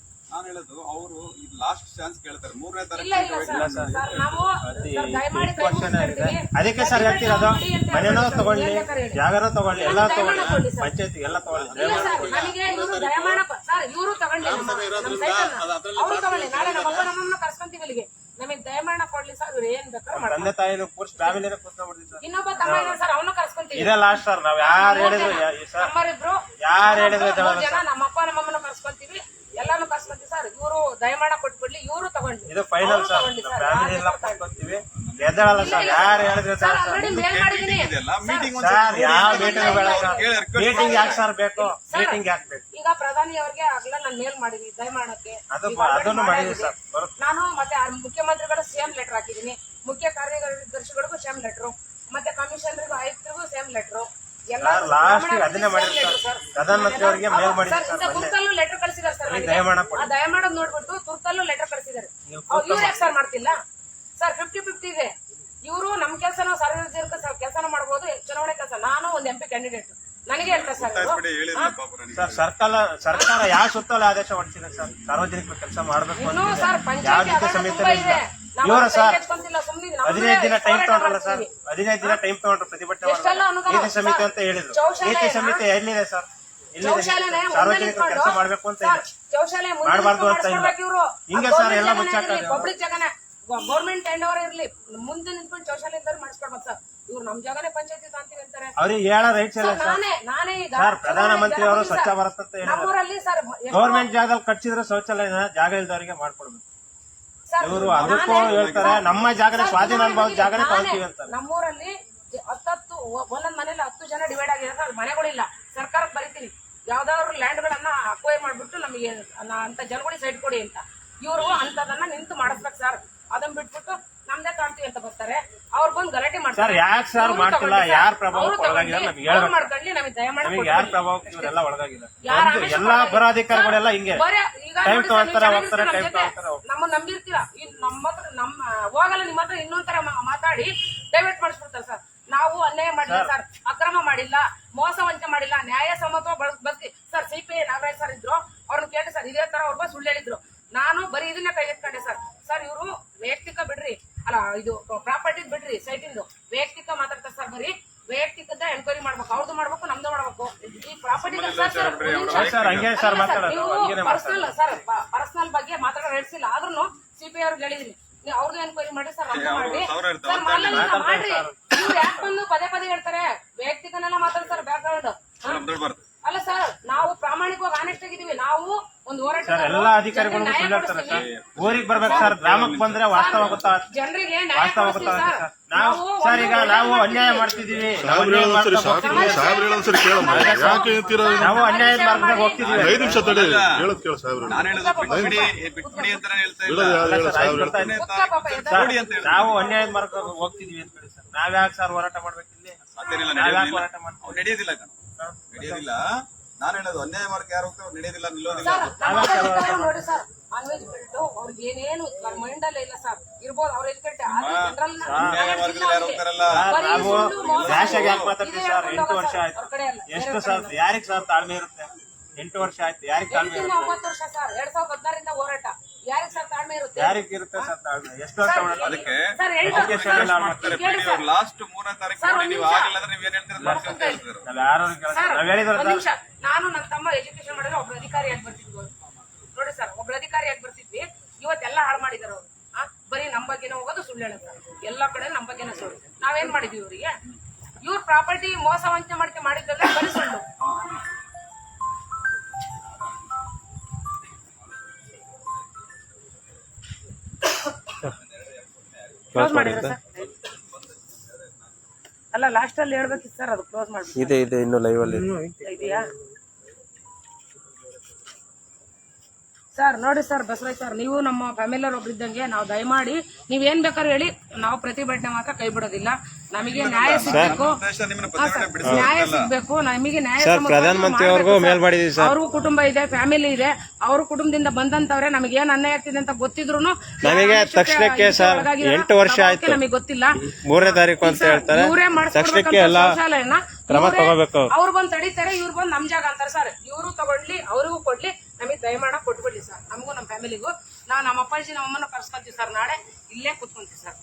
ನಾನು ಹೇಳೋದು ಅವರು ಈ ಲಾಸ್ಟ್ ಚಾನ್ಸ್ ಕೇಳ್ತಾರೆ 3ನೇ ಇಲ್ಲ ಇಲ್ಲ ತಾರೀಕು. ಸರ್. ಸರ್ ನಾವು ಸರ್ ದಯಮಾಡಿ ಕೈ ಕ್ವಶನ್ ಆಗಿದೆ. ಮುಗಿಸ್ಕೊಳ್ತೀವಿ. ಅದಕ್ಕೆ ಸರ್ ಹೇಳ್ತಿರೋದು, ಮನೆನೋ ತಗೊಳ್ಳಿ, ಹೇಳ್ತಾರೆ. ಜಾಗನೋ ತಗೊಳ್ಳಿ, ಎಲ್ಲ ತಗೊಳ್ಳಿ, ದಯಮಾಡಿ ಕೊಡಿ ಸರ್. ಪಂಚಾಯತಿ ಎಲ್ಲ ತಗೊಳ್ಳಿ. ಇಲ್ಲ ಸರ್, ನನಗೆ ಇವರು ದಯಮಾಡ ಸರ್, ಇವರು ತಗೊಂಡ್ಲಿ ನಮ್ಮ ಸೈಟನ್ನ, ಅವ್ರು ತಗೊಳ್ಳಿ. ನಾಳೆ ನಮ್ಮ ಅಪ್ಪ ನಮ್ಮನ್ನ ಕರ್ಸ್ಕೊಂತೀವಿ ಇಲ್ಲಿಗೆ, ನಮಗೆ ದಯಮಾಡ ಕೊಡ್ಲಿ ಸರ್. ಇವ್ರು ಏನ್ ಬೇಕಾದ್ರೂ ಮಾಡ್ತಾರೆ. ತಂದೆ ತಾಯಿನ ಕೂರ್ಸ್ ಫ್ಯಾಮಿಲಿನ ಕೂತ್ಕೊಂಡ್ಬಿಡ್ತೀವಿ ಸರ್. ಇನ್ನೊಬ್ಬ ತಮ್ಮ ಇದ್ದಾರೆ ಸರ್, ಅವನು ಕರ್ಸ್ಕೊಂತೀವಿ. ಇದೇ ಲಾಸ್ಟ್ ಸರ್. ನಾವ್ ಯಾರು ಹೇಳಿದ್ರು ಸರ್, ನಮ್ಮರಿಬ್ರು ಯಾರು ಹೇಳಿದ್ರು ಜನ ನಮ್ಮ ಅಪ್ಪ ನಮ್ಮಮ್ಮನ ಕರ್ಸ್ಕೊಂತೀವಿ, ಎಲ್ಲಾನು ಕರ್ಸ್ಕೊಂತೀವಿ ಸರ್. ಇವರು ದಯಮಾಡ ಕೊಟ್ಬಿಡ್ಲಿ, ಇವರು ತಗೊಂಡ್ಲಿ. ಇದು ಫೈನಲ್ ಸರ್. ಫ್ಯಾಮಿಲಿ ಎಲ್ಲ ಕೂತ್ಕೊತೀವಿ, ಎದ್ದೇಳಲ್ಲ ಸರ್. ಯಾರು ಹೇಳಿದ್ರು ಸರ್ ಸರ್. ಆಲ್ರೆಡಿ ಮೇಲ್ ಮಾಡಿದೀನಿ ಇದೆಲ್ಲ ಮೀಟಿಂಗ್ ಸರ್ ಯಾವ ಮೀಟಿಂಗ್ ಬೇಡ ಸರ್. ಮೀಟಿಂಗ್ ಯಾಕೆ ಸರ್ ಬೇಕು? ಮೀಟಿಂಗ್ ಯಾಕೆ ಬೇಕು? ಈಗ ಪ್ರಧಾನಿ ಅವ್ರಿಗೆ ಆಗ್ಲೇ ನಾನು ಮೇಲ್ ಮಾಡಿದೀನಿ ದಯಮಾಡಕ್ಕೆ. ಅದನ್ನು ಮಾಡಿದ್ವಿ ಸರ್. ಬರುತ್ತೆ. ನಾನು ಮತ್ತೆ ಮುಖ್ಯಮಂತ್ರಿಗಳು ಸೇಮ್ ಲೆಟರ್ ಹಾಕಿದೀನಿ, ಮುಖ್ಯ ಕಾರ್ಯದರ್ಶಿಗಳಿಗೂ ಸೇಮ್ ಲೆಟರ್, ಮತ್ತೆ ಕಮಿಷನರ್ಗೂ ಆಯುಕ್ತರಿಗೂ ಸೇಮ್ ಲೆಟರ್. ಲಾಸ್ಟ್ ಅದನ್ನೇ ಮಾಡಿದ್ರು ಸರ್. ಪ್ರಧಾನಮಂತ್ರಿ ಅವರಿಗೆ ಮೇಲ್ ಮಾಡಿದ್ರು ಸರ್. ತುರ್ತಲ್ಲೂ ಲೆಟರ್ ಕಳಿಸಿದಾರೆ ಸರ್. ದಯಮಾಡ ಆ ದಯಮಾಡೋದ್ ನೋಡ್ಬಿಟ್ಟು ತುರ್ತಲ್ಲೂ ಲೆಟರ್ ಕಳಿಸಿದ್ದಾರೆ. ಇವ್ರು ಯಾಕೆ ಸರ್ ಮಾಡ್ತಿಲ್ಲ ಸರ್? 50-50 ಇದೆ. ಇವರು ನಮ್ ಕೆಲಸನ ಸಾರ್ವಜನಿಕ ಕೆಲಸನ ಮಾಡಬಹುದು, ಚುನಾವಣೆ ಕೆಲಸ. ನಾನು ಒಂದು MP ಕ್ಯಾಂಡಿಡೇಟ್, ನನಗೆ ಹೇಳ್ತಾರೆ ಸರ್ ಇವ್ರು. ಹೇಳಿಲ್ಲ ಪಾಪ ನನಗೆ. ಸರ್ ಸರ್ಕಾರ ಯಾವ ಸುತ್ತೋಲೆ ಆದೇಶ ಹೊರಡಿಸಿದೆ ಸರ್? ಸಾರ್ವಜನಿಕರು ಕೆಲಸ ಮಾಡಬೇಕು ಇನ್ನೂ ಅಂತ ಸರ್ ಯಾವ ಪಂಚಾಯತಿ ರೀತಿ ತುಂಬಾ ಸಮಿತಿ ಇದೆ. ಇವರು ಸರ್ ಸುಮ್ಮನೆ 15 ದಿನ ಟೈಮ್ ತಗೊಂಡ್ರಲ್ಲ ಸರ್. 15 ದಿನ ಟೈಮ್ ತಗೊಂಡ್ರು ಪ್ರತಿಭಟನೆ ಎಷ್ಟೆಲ್ಲ ಮಾಡಲು. ಅನುದಾನ ನೀತಿ ಸಮಿತಿ ಅಂತ ಹೇಳಿದ್ರು. ಶೌಚಾಲಯ ನೀತಿ ಸಮಿತಿ ಎಲ್ಲಿದೆ ಸರ್? ಶೌಚಾಲಯನೇ ಸಾರ್ವಜನಿಕರು ಕೆಲಸ ಮಾಡ್ಬೇಕು ಅಂತ ಇದೆ. ಶೌಚಾಲಯ ಮಾಡ್ಬಾರ್ದು ಅಂತ ಇಲ್ಲ. ಇವರು ಹಿಂಗೆ ಸರ್ ಎಲ್ಲ ಮುಚ್ಚಾಕ ಪಬ್ಲಿಕ್ ಜಾಗನೇ, ಗೌರ್ಮೆಂಟ್ ಟೆಂಡ್ ಅವರ್ ಇರ್ಲಿ, ಮುಂದೆ ನಿಂತ್ಕೊಂಡು ಶೌಚಾಲಯ ಮಾಡಿಸ್ಕೊಡ್ಬೇಕು ಸರ್. ಇವ್ರು ನಮ್ ಜಾಗನೇ ಪಂಚಾಯತಿ ತಾಂತೀವಿ ಅಂತಾರೆ. ಅವ್ರಿಗೆ ಹೇಳೋ ರೈಟ್ಸ್ ಇಲ್ಲ ಸರ್. ನಾನೇ ಈಗ ಸರ್ ಪ್ರಧಾನಮಂತ್ರಿ ಅವರು ಸ್ವಚ್ಛ ಭಾರತ್ ಅಂತ ಹೇಳಿದ್ರು. ನಮ್ಮೂರಲ್ಲಿ ಸರ್ ಗೌರ್ಮೆಂಟ್ ಜಾಗದಲ್ಲಿ ಕಟ್ಸಿದ್ರೆ ಶೌಚಾಲಯನ ಜಾಗ ಇಲ್ದವರಿಗೆ ಮಾಡ್ಕೊಡ್ಬೇಕು. ಇವರು ಅದಕ್ಕೂ ಹೇಳ್ತಾರೆ, ನಮ್ಮ ಜಾಗನೇ ಸ್ವಾಧೀನ ಅನುಭವ ಜಾಗನೇ ತಗೊಂತೀವಿ ಅಂತಾರೆ. ನಮ್ಮೂರಲ್ಲಿ 10 ಒಂದೊಂದ್ ಮನೇಲಿ 10 ಜನ ಡಿವೈಡ್ ಆಗಿದ್ದಾರೆ ಸರ್. ಮನೆಗಳಿಲ್ಲ. ಸರ್ಕಾರಕ್ಕೆ ಬರೀತೀನಿ, ಯಾವ್ದಾದ್ರು ಲ್ಯಾಂಡ್ ಗಳನ್ನ ಅಕ್ವೈರ್ ಮಾಡ್ಬಿಟ್ಟು ನಮಗೆ ಅಂತ ಜನಗಳಿಗೆ ಸೈಡ್ ಕೊಡಿ ಅಂತ. ಇವರು ಅಂತದನ್ನ ನಿಂತು ಮಾಡಿಸ್ಬೇಕು ಸರ್. ಅದನ್ನ ಬಿಟ್ಬಿಟ್ಟು ನಮ್ದೇ ಕಾಣ್ತೀವಿ ಅಂತ ಬರ್ತಾರೆ. ಅವ್ರು ಬಂದು ಗಲಾಟೆ ಮಾಡ್ತಾರೆ. ಸರ್ ಯಾಕೆ ಸರ್ ಮಾಡ್ತಿಲ್ಲ? ಯಾರ ಪ್ರಭಾವಕ್ಕೆ ಒಳಗಾಗಿಲ್ಲ ನಮ್ಗೆ ಹೇಳ್ಬೇಕು. ಮಾಡ್ಕೊಳ್ಳಿ, ನಮಗೆ ದಯಮಾಡಿ ನಮಗೆ ಯಾರ ಪ್ರಭಾವಕ್ಕೆ ಇವರೆಲ್ಲ ಒಳಗಾಗಿಲ್ಲ. ಎಲ್ಲಾ ಬರೋ ಅಧಿಕಾರಿಗಳೆಲ್ಲ ಹಿಂಗೆ ಟೈಮ್ ತಗೊಳ್ತಾರೆ, ಹೋಗ್ತಾರೆ, ಟೈಮ್ ತಗೊಳ್ತಾರೆ. ನಮ್ಮ ನಂಬಿರ್ತೀರ, ನಮ್ಮ ಹತ್ರ ನಮ್ಮ ಹೋಗಲ್ಲ, ನಿಮ್ಮ ಹತ್ರ ಇನ್ನೊಂದ್ ತರ ಮಾತಾಡಿ ಡೈವರ್ಟ್ ಮಾಡಿಸ್ಬಿಡ್ತಾರೆ ಸರ್. ನಾವು ಅನ್ಯಾಯ ಮಾಡಿಲ್ಲ ಸರ್, ಅಕ್ರಮ ಮಾಡಿಲ್ಲ, ಮೋಸ ವಂಚನೆ ಮಾಡಿಲ್ಲ, ನ್ಯಾಯ ಸಮ್ಮತ ಬದುಕಿ ಸರ್. CPI ನಾಗರಾಜ್ ಸರ್ ಇದ್ರು, ಅವ್ರನ್ನ ಕೇಳಿ ಸರ್ ಇದೇ ತರ ಅವ್ರ ಸುಳ್ಳು ಹೇಳಿದ್ರು. ನಾನು ಬರೀ ಇದನ್ನ ಕೈ ಎತ್ಕೊಂಡೆ ಸರ್. ಸರ್ ಇವರು ವೈಯಕ್ತಿಕ ಬಿಡ್ರಿ, ಅಲ್ಲ ಇದು ಪ್ರಾಪರ್ಟಿ ಬಿಡ್ರಿ, ಸೈಟಿಂದು ವೈಯಕ್ತಿಕ ಮಾತಾಡ್ತಾರೆ ಸರ್. ಬರೀ ವೈಯಕ್ತಿಕದ ಎನ್ಕ್ವೈರಿ ಮಾಡ್ಬೇಕು, ಅವ್ರದ್ದು ಮಾಡ್ಬೇಕು, ನಮ್ದು ಮಾಡ್ಬೇಕು. ಈ ಪ್ರಾಪರ್ಟಿ ಸರ್ ಹಂಗೆ ಸರ್ ಮಾತಾಡೋದು ಹಂಗೇನೆ ಪರ್ಸನಲ್ ಸರ್ ಪರ್ಸನಲ್ ಬಗ್ಗೆ ಮಾತಾಡೋ ನಡೆಸಿಲ್ಲ. ಆದ್ರೂ ಸಿಪಿಐ ಅವ್ರಿಗೆ ಹೇಳಿದೀನಿ, ನೀವು ಅವ್ರದ್ದು ಎನ್ಕ್ವೈರಿ ಮಾಡಿ ಸರ್, ನಮ್ದು ಮಾಡಿ ಸರ್, ಮಾಡ್ರಿ. ಇವ್ರು ಯಾಕೆ ಬಂದು ಪದೇ ಪದೇ ಹೇಳ್ತಾರೆ, ವೈಯಕ್ತಿಕನೆಲ್ಲ ಮಾತಾಡ್ತಾರೆ ಬ್ಯಾಕ್ಗ್ರೌಂಡ್. ಅಲ್ಲ ಸರ್, ನಾವು ಪ್ರಾಮಾಣಿಕವಾಗಿ ಆನೆಸ್ಟ್ ಆಗಿದೀವಿ. ನಾವು ಒಂದು ಹೋರಾಟ ಸರ್ ಎಲ್ಲಾ ಅಧಿಕಾರಿಗಳು ಸುಳ್ಳು ಹೇಳ್ತಾರೆ ಸರ್. ಊರಿಗೆ ಬರ್ಬೇಕು ಸರ್, ಗ್ರಾಮಕ್ಕೆ ಬಂದ್ರೆ ವಾಸ್ತವ ಗೊತ್ತಾಗುತ್ತೆ, ಜನರಿಗೆ ವಾಸ್ತವ ಗೊತ್ತಾಗುತ್ತೆ ಸರ್. ನಾವು ಸರ್ ಈಗ ನಾವು ಅನ್ಯಾಯ ಮಾಡ್ತಿದೀವಿ, ನಾವು ಅನ್ಯಾಯ ಮಾರ್ಗದಾಗ ಹೋಗ್ತಿದೀವಿ. 5 ನಿಮಿಷ ತಡಿ, ಹೇಳೋದ್ ಕೇಳ ಸಾಹೇಬ್ರೆ. ನಾನು ಹೇಳೋದು ಬಿಟ್ಬಿಡಿ ಅಂತಾನೆ ಹೇಳ್ತಾ ಇಲ್ಲ. ನಾವು ಅನ್ಯಾಯ ಮಾರ್ಗದಾಗ ಹೋಗ್ತಿದೀವಿ ಅಂತ ಹೇಳಿ ಸರ್. ನಾವ್ಯಾಕೆ ಸರ್ ಹೋರಾಟ ಮಾಡ್ಬೇಕು ಇಲ್ಲಿ? ಅದೇನಿಲ್ಲ, ನಾವ್ಯಾಕೆ ಹೋರಾಟ ಮಾಡ್ತೀವಿ? ಅವ್ರು ನಡೆಯೋದಿಲ್ಲ ಕಣ, ನಡೆಯೋದಿಲ್ಲ. ನಾನು ಹೇಳೋದು ಅನ್ಯಾಯ ಮಾರ್ಗ ಯಾರು ಹೋಗ್ತಾರೆ, ನಡೆಯೋದಿಲ್ಲ, ನಿಲ್ಲೋದಿಲ್ಲ. ನೋಡಿ ಸರ್, ನಾನ್ ವೆಜ್ ಬಿಟ್ಟು ಅವ್ರಿಗೆ ಏನೇನು ಮೈಂಡ್ ಅಲ್ಲೇ ಇಲ್ಲ ಸರ್. ಇರ್ಬೋದು ಅವ್ರ ಎಜುಕೇಟ್, ಅನ್ಯಾಯ ಮಾರ್ಗದಲ್ಲಿ ಯಾರು ಹೋಗ್ತಾರಲ್ಲ, ನಾವು ರ್ಯಾಶಾಗಿ ಯಾಕೆ ಮಾತಾಡ್ತೀವಿ ಸರ್? 8 ವರ್ಷ ಆಯ್ತು. ಎಷ್ಟು ಸರ್ ಯಾರಿಗ್ ಸರ್ ತಾಳ್ಮೆ ಇರುತ್ತೆ? 8 ವರ್ಷ ಆಯ್ತು, ಯಾರಿಗ್ ತಾಳ್ಮೆ ಇರುತ್ತೆ? 9 ವರ್ಷ ಸರ್, 2016ರಿಂದ ಹೋರಾಟ. ಯಾರಿಗೆ ಸರ್ ತಾಳ್ಮೆ ಇರುತ್ತೆ? ಯಾರಿಗ್ ಇರುತ್ತೆ ಸರ್ ತಾಳ್ಮೆ? ಎಷ್ಟು ವರ್ಷ ಅದಕ್ಕೆ ಸರ್ ಲಾಸ್ಟ್ 3ನೇ ತಾರೀಕು ನೋಡಿ, ನೀವು ಆಗಿಲ್ಲ ಅಂದ್ರೆ ನೀವ್ ಏನ್ ಹೇಳ್ತೀರ ಮಾಡ್ತೀವಿ ಅಂತ ಹೇಳ್ತಾರೆ. ನಾವ್ ಯಾರು ನಾವ್ ಹೇಳಿದ್ರೆ ಒಂದ್ ನಿಮಿಷ, ನಾನು ನನ್ನ ತಮ್ಮ ಎಜುಕೇಶನ್ ಮಾಡಿದ್ರೆ ಒಬ್ರು ಅಧಿಕಾರಿಯಾಗಿ ಬರ್ತಿದ್ವಿ. ನೋಡಿ ಸರ್, ಒಬ್ರು ಅಧಿಕಾರಿಯಾಗಿ ಬರ್ತಿದ್ವಿ. ಇವತ್ತೆಲ್ಲ ಹಾಳು ಮಾಡಿದಾರೆ ಅವ್ರು. ಬರೀ ನಮ್ ಬಗ್ಗೆನೇ ಹೋಗೋದು, ಸುಳ್ಳು ಹೇಳೋದು ಸರ್. ಎಲ್ಲಾ ಕಡೆ ನಮ್ ಬಗ್ಗೆನೇ ಸುಳ್ಳು. ನಾವೇನ್ ಮಾಡಿದ್ವಿ ಇವರಿಗೆ? ಇವ್ರ ಪ್ರಾಪರ್ಟಿ ಮೋಸ ವಂಚನೆ ಮಾಡ್ಕೆ ಮಾಡಿದ್ರೆ ಬರೀ ಸುಳ್ಳು. ಕ್ಲೋಸ್ ಮಾಡಿದ್ರೆ ಸರ್, ಅಲ್ಲ ಲಾಸ್ಟ್ ಅಲ್ಲಿ ಹೇಳ್ಬೇಕಿತ್ತು ಸರ್, ಅದು ಕ್ಲೋಸ್ ಮಾಡ್ಬೇಕು. ಇದೆ ಇನ್ನು ಲೈವ್ ಅಲ್ಲಿ ಇದೆಯಾ ಸರ್? ನೋಡಿ ಸರ್, ಬಸವರಾಜ್ ಸರ್, ನೀವು ನಮ್ಮ ಫ್ಯಾಮಿಲಿ ಒಬ್ರು ಇದ್ದಂಗೆ. ನಾವು ದಯಮಾಡಿ ನೀವೇನ್ ಬೇಕಾದ್ರೂ ಹೇಳಿ, ನಾವು ಪ್ರತಿಭಟನೆ ಮಾತ್ರ ಕೈ ಬಿಡೋದಿಲ್ಲ. ನಮಗೆ ನ್ಯಾಯ ಸಿಗ್ಬೇಕು, ನ್ಯಾಯ ಸಿಗ್ಬೇಕು, ನಮಗೆ ನ್ಯಾಯ. ಪ್ರಧಾನಮಂತ್ರಿ ಅವ್ರಿಗೂ ಮೇಲ್ ಮಾಡಿದೀವಿ ಸರ್. ಅವ್ರಿಗೂ ಕುಟುಂಬ ಇದೆ, ಫ್ಯಾಮಿಲಿ ಇದೆ. ಅವ್ರ ಕುಟುಂಬದಿಂದ ಬಂದಂತವ್ರೆ. ನಮಗೆ ಏನ್ ಅನ್ಯಾಯ ಆಗ್ತಿದೆ ಅಂತ ಗೊತ್ತಿದ್ರು ನಮಗೆ ತಕ್ಷಣಕ್ಕೆ ಸರ್ 8 ವರ್ಷ ಆಯ್ತು, ನಮಗೆ ಗೊತ್ತಿಲ್ಲ. 3ನೇ ತಾರೀಕು ಅಂತ ಹೇಳ್ತಾರೆ. ಇವರೇ ತಕ್ಷಣಕ್ಕೆ ಎಲ್ಲ ಕ್ರಮ ತಗೋಬೇಕು. ಅವ್ರು ಬಂದ್ ತಡೀತಾರೆ, ಇವ್ರು ಬಂದ್ ನಮ್ ಜಾಗ ಅಂತಾರೆ ಸರ್. ಇವರು ತಗೊಳ್ಳಿ, ಅವ್ರಿಗೂ ಕೊಡ್ಲಿ, ನಮಗೆ ದಯಮಾಡ ಕೊಟ್ಬಿಡ್ಲಿ ಸರ್, ನಮಗೂ ನಮ್ಮ ಫ್ಯಾಮಿಲಿಗೂ. ನಾವು ನಮ್ಮ ಅಪ್ಪಾಜಿ ನಮ್ಮಮ್ಮನ ಕರ್ಸ್ಕೊಂತೀವಿ ಸರ್, ನಾಳೆ ಇಲ್ಲೇ ಕುತ್ಕೊಂತೀವಿ ಸರ್.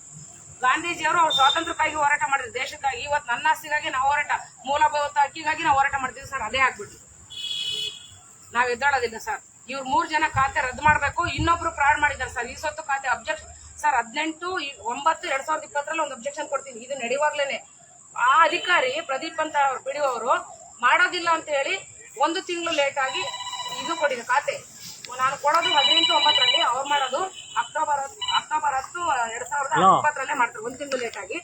ಗಾಂಧೀಜಿಯವರು ಅವ್ರ ಸ್ವಾತಂತ್ರ್ಯಕ್ಕಾಗಿ ಹೋರಾಟ ಮಾಡಿದ್ರು, ದೇಶಕ್ಕಾಗಿ. ಇವತ್ತು ನನ್ನ ಆಸ್ತಿಗಾಗಿ ನಾವು ಹೋರಾಟ, ಮೂಲಭೂತ ಹಕ್ಕಿಗಾಗಿ ನಾವು ಹೋರಾಟ ಮಾಡ್ತೀವಿ ಸರ್. ಅದೇ ಆಗ್ಬಿಟ್ಟು ನಾವ್ ಎದ್ದಾಳೋದಿಲ್ಲ ಸರ್. ಇವ್ರು 3 ಜನ ಖಾತೆ ರದ್ದು ಮಾಡ್ಬೇಕು. ಇನ್ನೊಬ್ರು ಫ್ರಾಡ್ ಮಾಡಿದ್ದಾರೆ ಸರ್, ಈ ಸೊತ್ತು ಖಾತೆ ಅಬ್ಜೆಕ್ಷನ್ ಸರ್. 18/9/2020 ಒಂದು ಅಬ್ಜೆಕ್ಷನ್ ಕೊಡ್ತೀನಿ, ಇದು ನಡೆಯುವಾಗ್ಲೇನೆ. ಆ ಅಧಿಕಾರಿ ಪ್ರದೀಪ್ ಅಂತ ಪಿಡಿಒ ಅವರು ಮಾಡೋದಿಲ್ಲ ಅಂತ ಹೇಳಿ 1 ತಿಂಗಳು ಲೇಟ್ ಆಗಿ ಇದು ಕೊಟ್ಟಿದೆ ಖಾತೆ. ನಾನು ಕೊಡೋದು 18/9 ಅವ್ರು ಮಾಡೋದು ಅಕ್ಟೋಬರ್ 10, 2020 ಮಾಡ್ತಾರೆ. 1 ತಿಂಗಳು ಲೇಟ್ ಆಗಿ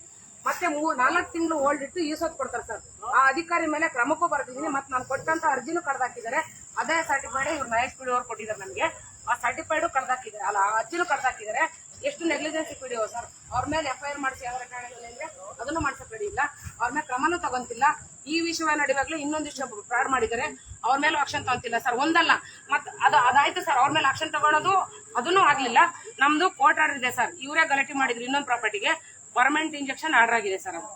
ಮತ್ತೆ 4 ತಿಂಗಳು ಓಲ್ಡ್ ಇಟ್ಟು ಈ ಸೊತ್ತು ಕೊಡ್ತಾರೆ ಸರ್. ಆ ಅಧಿಕಾರಿ ಮೇಲೆ ಕ್ರಮಕ್ಕೂ ಬರ್ತಿದ್ದೀನಿ. ಮತ್ತೆ ನಾನು ಕೊಟ್ಟಂತ ಅರ್ಜಿನೂ ಕಡ್ದಾಕಿದ್ದಾರೆ. ಅದೇ ಸರ್ಟಿಫೈಡ್ ಇವ್ರು ಮಹೇಶ್ ಪಿಡಿಒ ಅವ್ರು ಕೊಟ್ಟಿದ್ದಾರೆ ನಮಗೆ. ಆ ಸರ್ಟಿಫೈಡ್ ಕಡ್ದಾಕಿದ್ದಾರೆ, ಅಲ್ಲ ಆ ಅರ್ಜಿನೂ ಕಡ್ದಾಕಿದ್ದಾರೆ. ಎಷ್ಟು ನೆಗ್ಲಿಜೆನ್ಸಿ ಪಿಡಿಒ ಸರ್. ಅವ್ರ ಮೇಲೆ FIR ಮಾಡಿಸಿ ಅವರ ಕಾರಣದಲ್ಲಿ ಅಂದ್ರೆ ಅದನ್ನು ಮಾಡ್ಸಕ್ ರೆಡಿ ಇಲ್ಲ. ಅವ್ರ ಮೇಲೆ ಕ್ರಮನೂ ತಗೊಂತಿಲ್ಲ. ಈ ವಿಷಯ ನಡೆಯುವಾಗ್ಲೂ ಇನ್ನೊಂದಿಷ್ಟು ಫ್ರಾಡ್ ಮಾಡಿದ್ದಾರೆ, ಅವ್ರ ಮೇಲೆ ಆಕ್ಷನ್ ತಗೊಂತಿಲ್ಲ ಸರ್. ಒಂದಲ್ಲ ಮತ್ತೆ ಅದಾಯ್ತು ಸರ್, ಅವ್ರ ಮೇಲೆ ಆಕ್ಷನ್ ತಗೊಳೋದು ಅದನ್ನೂ ಆಗ್ಲಿಲ್ಲ. ನಮ್ದು ಕೋರ್ಟ್ ಆರ್ಡರ್ ಇದೆ ಸರ್. ಇವರೇ ಗಲಾಟೆ ಮಾಡಿದ್ರು ಇನ್ನೊಂದು ಪ್ರಾಪರ್ಟಿಗೆ. ಪರ್ಮನೆಂಟ್ ಇಂಜೆಕ್ಷನ್ ಆರ್ಡರ್ ಆಗಿದೆ ಸರ್. ಅದು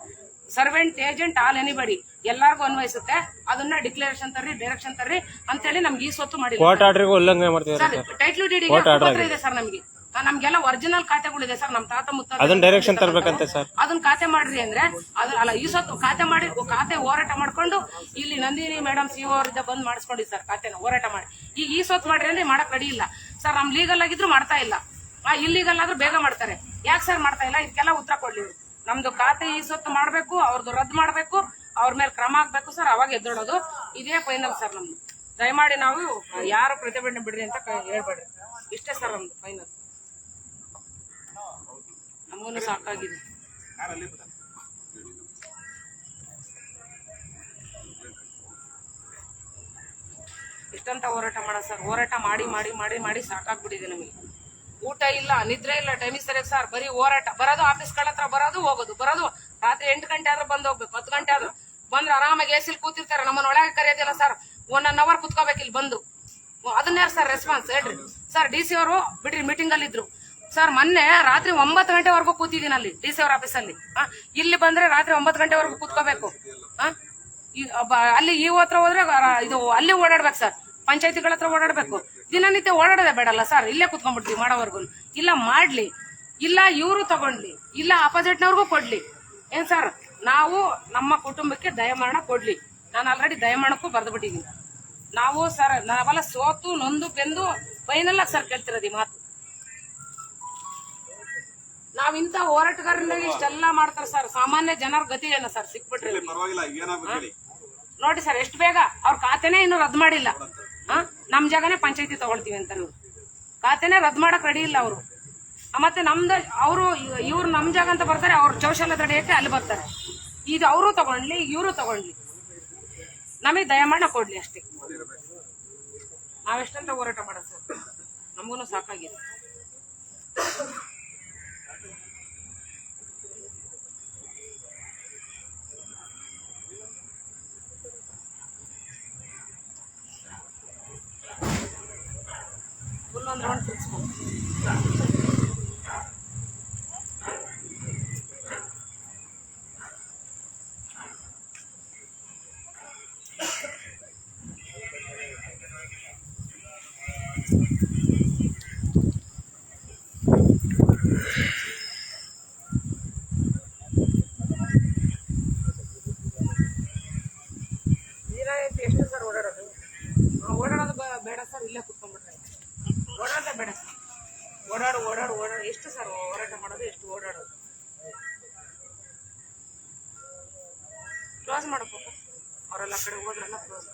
ಸರ್ವೆಂಟ್, ಏಜೆಂಟ್, ಆಲ್ ಎನಿಬಡಿ ಎಲ್ಲಾರ್ಗು ಅನ್ವಯಿಸುತ್ತೆ. ಅದನ್ನ ಡಿಕ್ಲರೇಷನ್ ತರ್ರಿ, ಡೈರೆಕ್ಷನ್ ತರ್ರಿ ಅಂತ ಹೇಳಿ ನಮ್ಗೆ ಈ ಸ್ವತ್ತು ಮಾಡಿಲ್ಲ. ಕೋರ್ಟ್ ಆರ್ಡರ್ ಉಲ್ಲಂಘನೆ ಮಾಡ್ತೀವಿ ಸರ್. ಟೈಟ್ಲ್ ಡಿಡಿ ಇದೆ ಸರ್. ನಮ್ಗೆಲ್ಲ ಒರಿಜಿನಲ್ ಖಾತೆಗಳಿದೆ ಸರ್. ನಮ್ ತಾತ ಮುತ್ತ ಅದನ್ನ ಡೈರೆಕ್ಷನ್ ತರಬೇಕಂತೆ ಸರ್. ಅದನ್ನ ಖಾತೆ ಮಾಡ್ರಿ ಅಂದ್ರೆ ಅಲ್ಲ, ಈ ಸೊತ್ತು ಖಾತೆ ಮಾಡಿ ಖಾತೆ ಹೋರಾಟ ಮಾಡ್ಕೊಂಡು ಇಲ್ಲಿ ನಂದಿನಿ ಮೇಡಮ್ CO ಅವರಿಂದ ಬಂದ್ ಮಾಡಿಸ್ಕೊಂಡಿದ್ ಸರ್ ಖಾತೆನ ಹೋರಾಟ ಮಾಡಿ. ಈಗ ಈ ಸೊತ್ತು ಮಾಡ್ರಿ ಅಂದ್ರೆ ಮಾಡಕ್ ರೆಡಿ ಇಲ್ಲ ಸರ್. ನಮ್ ಲೀಗಲ್ ಆಗಿದ್ರು ಮಾಡ್ತಾ ಇಲ್ಲ, ಇಲ್ಲಿಗಲ್ ಆದ್ರೂ ಬೇಗ ಮಾಡ್ತಾರೆ. ಯಾಕೆ ಸರ್ ಮಾಡ್ತಾ ಇಲ್ಲ? ಇದಕ್ಕೆಲ್ಲ ಉತ್ತರ ಕೊಡ್ಲಿ. ನಮ್ದು ಖಾತೆ ಈ ಸೊತ್ತು ಮಾಡ್ಬೇಕು, ಅವ್ರದ್ದು ರದ್ದು ಮಾಡ್ಬೇಕು, ಅವ್ರ ಮೇಲೆ ಕ್ರಮ ಆಗ್ಬೇಕು ಸರ್. ಅವಾಗ ಎದ್ದೋಳೋದು. ಇದೇ ಫೈನಲ್ ಸರ್ ನಮ್ದು. ದಯಮಾಡಿ ನಾವು ಯಾರು ಪ್ರತಿಭಟನೆ ಬಿಡ್ರಿ ಅಂತ ಹೇಳ್ಬೇಡ್ರಿ. ಇಷ್ಟೇ ಸರ್ ನಮ್ದು ಫೈನಲ್. ನಮಗೂ ಸಾಕಾಗಿದೆ. ಇಷ್ಟಂತ ಹೋರಾಟ ಮಾಡ ಸರ್. ಹೋರಾಟ ಮಾಡಿ ಮಾಡಿ ಮಾಡಿ ಮಾಡಿ ಸಾಕಾಗ್ಬಿಟ್ಟಿದೆ ನಮಗೆ. ಊಟ ಇಲ್ಲ, ನಿದ್ರೆ ಇಲ್ಲ, ಟೈಮಿಗೆ ಸರಿಯಾಗಿ ಸರ್. ಬರೀ ಹೋರಾಟ. ಬರೋದು ಆಫೀಸ್ಗಳ ಹತ್ರ ಬರೋದು, ಹೋಗೋದು, ಬರೋದು. ರಾತ್ರಿ 8 ಗಂಟೆ ಆದ್ರೂ ಬಂದ್ ಹೋಗ್ಬೇಕು, 10 ಗಂಟೆ ಆದ್ರೂ ಬಂದ್ರೆ ಆರಾಮಾಗಿ ಎಸಿಲ್ ಕೂತಿರ್ತಾರೆ. ನಮ್ಮನ್ನ ಒಳಗೆ ಕರೆಯೋದಿಲ್ಲ ಸರ್. 1 hour ಕುತ್ಕೋಬೇಕು ಇಲ್ಲಿ ಬಂದು. ಅದನ್ನೇ ಸರ್ ರೆಸ್ಪಾನ್ಸ್ ಹೇಳ್ರಿ ಸರ್. DC ಅವರು ಬಿಡ್ರಿ ಮೀಟಿಂಗ್ ಅಲ್ಲಿ ಇದ್ರು ಸರ್. ಮೊನ್ನೆ ರಾತ್ರಿ 9 ಗಂಟೆವರೆಗೂ ಕೂತಿದ್ದೀನಿ ಅಲ್ಲಿ DC ಅವ್ರ ಆಫೀಸಲ್ಲಿ. ಇಲ್ಲಿ ಬಂದ್ರೆ ರಾತ್ರಿ 9 ಗಂಟೆವರೆಗೂ ಕೂತ್ಕೋಬೇಕು. ಅಲ್ಲಿ ಈ ಹತ್ರ ಹೋದ್ರೆ ಇದು ಅಲ್ಲಿ ಓಡಾಡ್ಬೇಕು ಸರ್. ಪಂಚಾಯತಿಗಳ ಹತ್ರ ಓಡಾಡ್ಬೇಕು. ದಿನನಿತ್ಯ ಓಡಾಡೋದೇ ಬೇಡಲ್ಲ ಸರ್. ಇಲ್ಲೇ ಕುತ್ಕೊಂಡ್ಬಿಡ್ತೀವಿ ಮಾಡೋವರ್ಗು. ಇಲ್ಲ ಮಾಡ್ಲಿ, ಇಲ್ಲ ಇವರು ತಗೊಂಡ್ಲಿ, ಇಲ್ಲ ಅಪೋಸಿಟ್ನವ್ರಿಗೂ ಕೊಡ್ಲಿ. ಏನ್ ಸರ್, ನಾವು ನಮ್ಮ ಕುಟುಂಬಕ್ಕೆ ದಯಮರಣ ಕೊಡ್ಲಿ. ನಾನು ಆಲ್ರೆಡಿ ದಯಮರಣಕ್ಕೂ ಬರ್ದ್ಬಿಟ್ಟಿದ್ದೀನಿ. ನಾವು ಸರ್ ನಾವೆಲ್ಲ ಸೋತು ನೊಂದು ಬೆಂದು ಫೈನಲ್ ಆಗಿ ಸರ್ ಕೇಳ್ತಿರೋದು ಈ ಮಾತು. ನಾವ್ ಇಂಥ ಹೋರಾಟಗಾರರಿಂದ ಇಷ್ಟೆಲ್ಲ ಮಾಡ್ತಾರೆ ಸರ್. ಸಾಮಾನ್ಯ ಜನರ ಗತಿ ಏನು ಸರ್ ಸಿಕ್ಬಿಟ್ರೆ? ಪರವಾಗಿಲ್ಲ, ಏನಾಗುತ್ತೆ ಹೇಳಿ. ನೋಡಿ ಸರ್, ಎಷ್ಟು ಬೇಗ ಅವ್ರ ಖಾತೆನೇ ಇನ್ನು ರದ್ದು ಮಾಡಿಲ್ಲ. ನಮ್ ಜಾಗನೇ ಪಂಚಾಯತಿ ತಗೊಳ್ತೀವಿ ಅಂತ ಖಾತೆನೇ ರದ್ದು ಮಾಡಕ್ ರೆಡಿ ಇಲ್ಲ ಅವರು. ಮತ್ತೆ ನಮ್ದು ಇವ್ರು ನಮ್ ಜಾಗ ಅಂತ ಬರ್ತಾರೆ, ಅವ್ರ ಚೌಶಲ್ಯ ತಡೆಯಕ್ಕೆ ಅಲ್ಲಿ ಬರ್ತಾರೆ. ಇದು ಅವರು ತಗೊಂಡ್ಲಿ, ಇವರು ತಗೊಂಡ್ಲಿ, ನಮಗೆ ದಯಮಾಡ ಕೊಡ್ಲಿ ಅಷ್ಟೇ. ನಾವೆಷ್ಟಂತ ಹೋರಾಟ ಮಾಡೋದು ಸರ್, ನಮಗೂ ಸಾಕಾಗಿದೆ. ಫುಲ್ ಒಂದು ರೌಂಡ್ ತಿರ್ಸ್ಕೊಂಡು ಎಷ್ಟು ಸರ್ ಓಡಾಡೋದು? ಓಡಾಡೋದು ಬೇಡ ಸರ್, ಇಲ್ಲೇ ಕುತ್ಕೊಂಡ್ಬಿಟ್ರೆ. ಓಡಾಡೋದೇ ಬೇಡ ಸರ್. ಓಡಾಡು ಎಷ್ಟು ಸರ್ ಹೋರಾಟ ಮಾಡೋದು, ಎಷ್ಟು ಓಡಾಡೋದು? ಕ್ಲೋಸ್ ಮಾಡಪ್ಪ, ಅವರೆಲ್ಲ ಕಡೆ ಹೋದ್ರೆಲ್ಲ ಕ್ಲೋಸ್.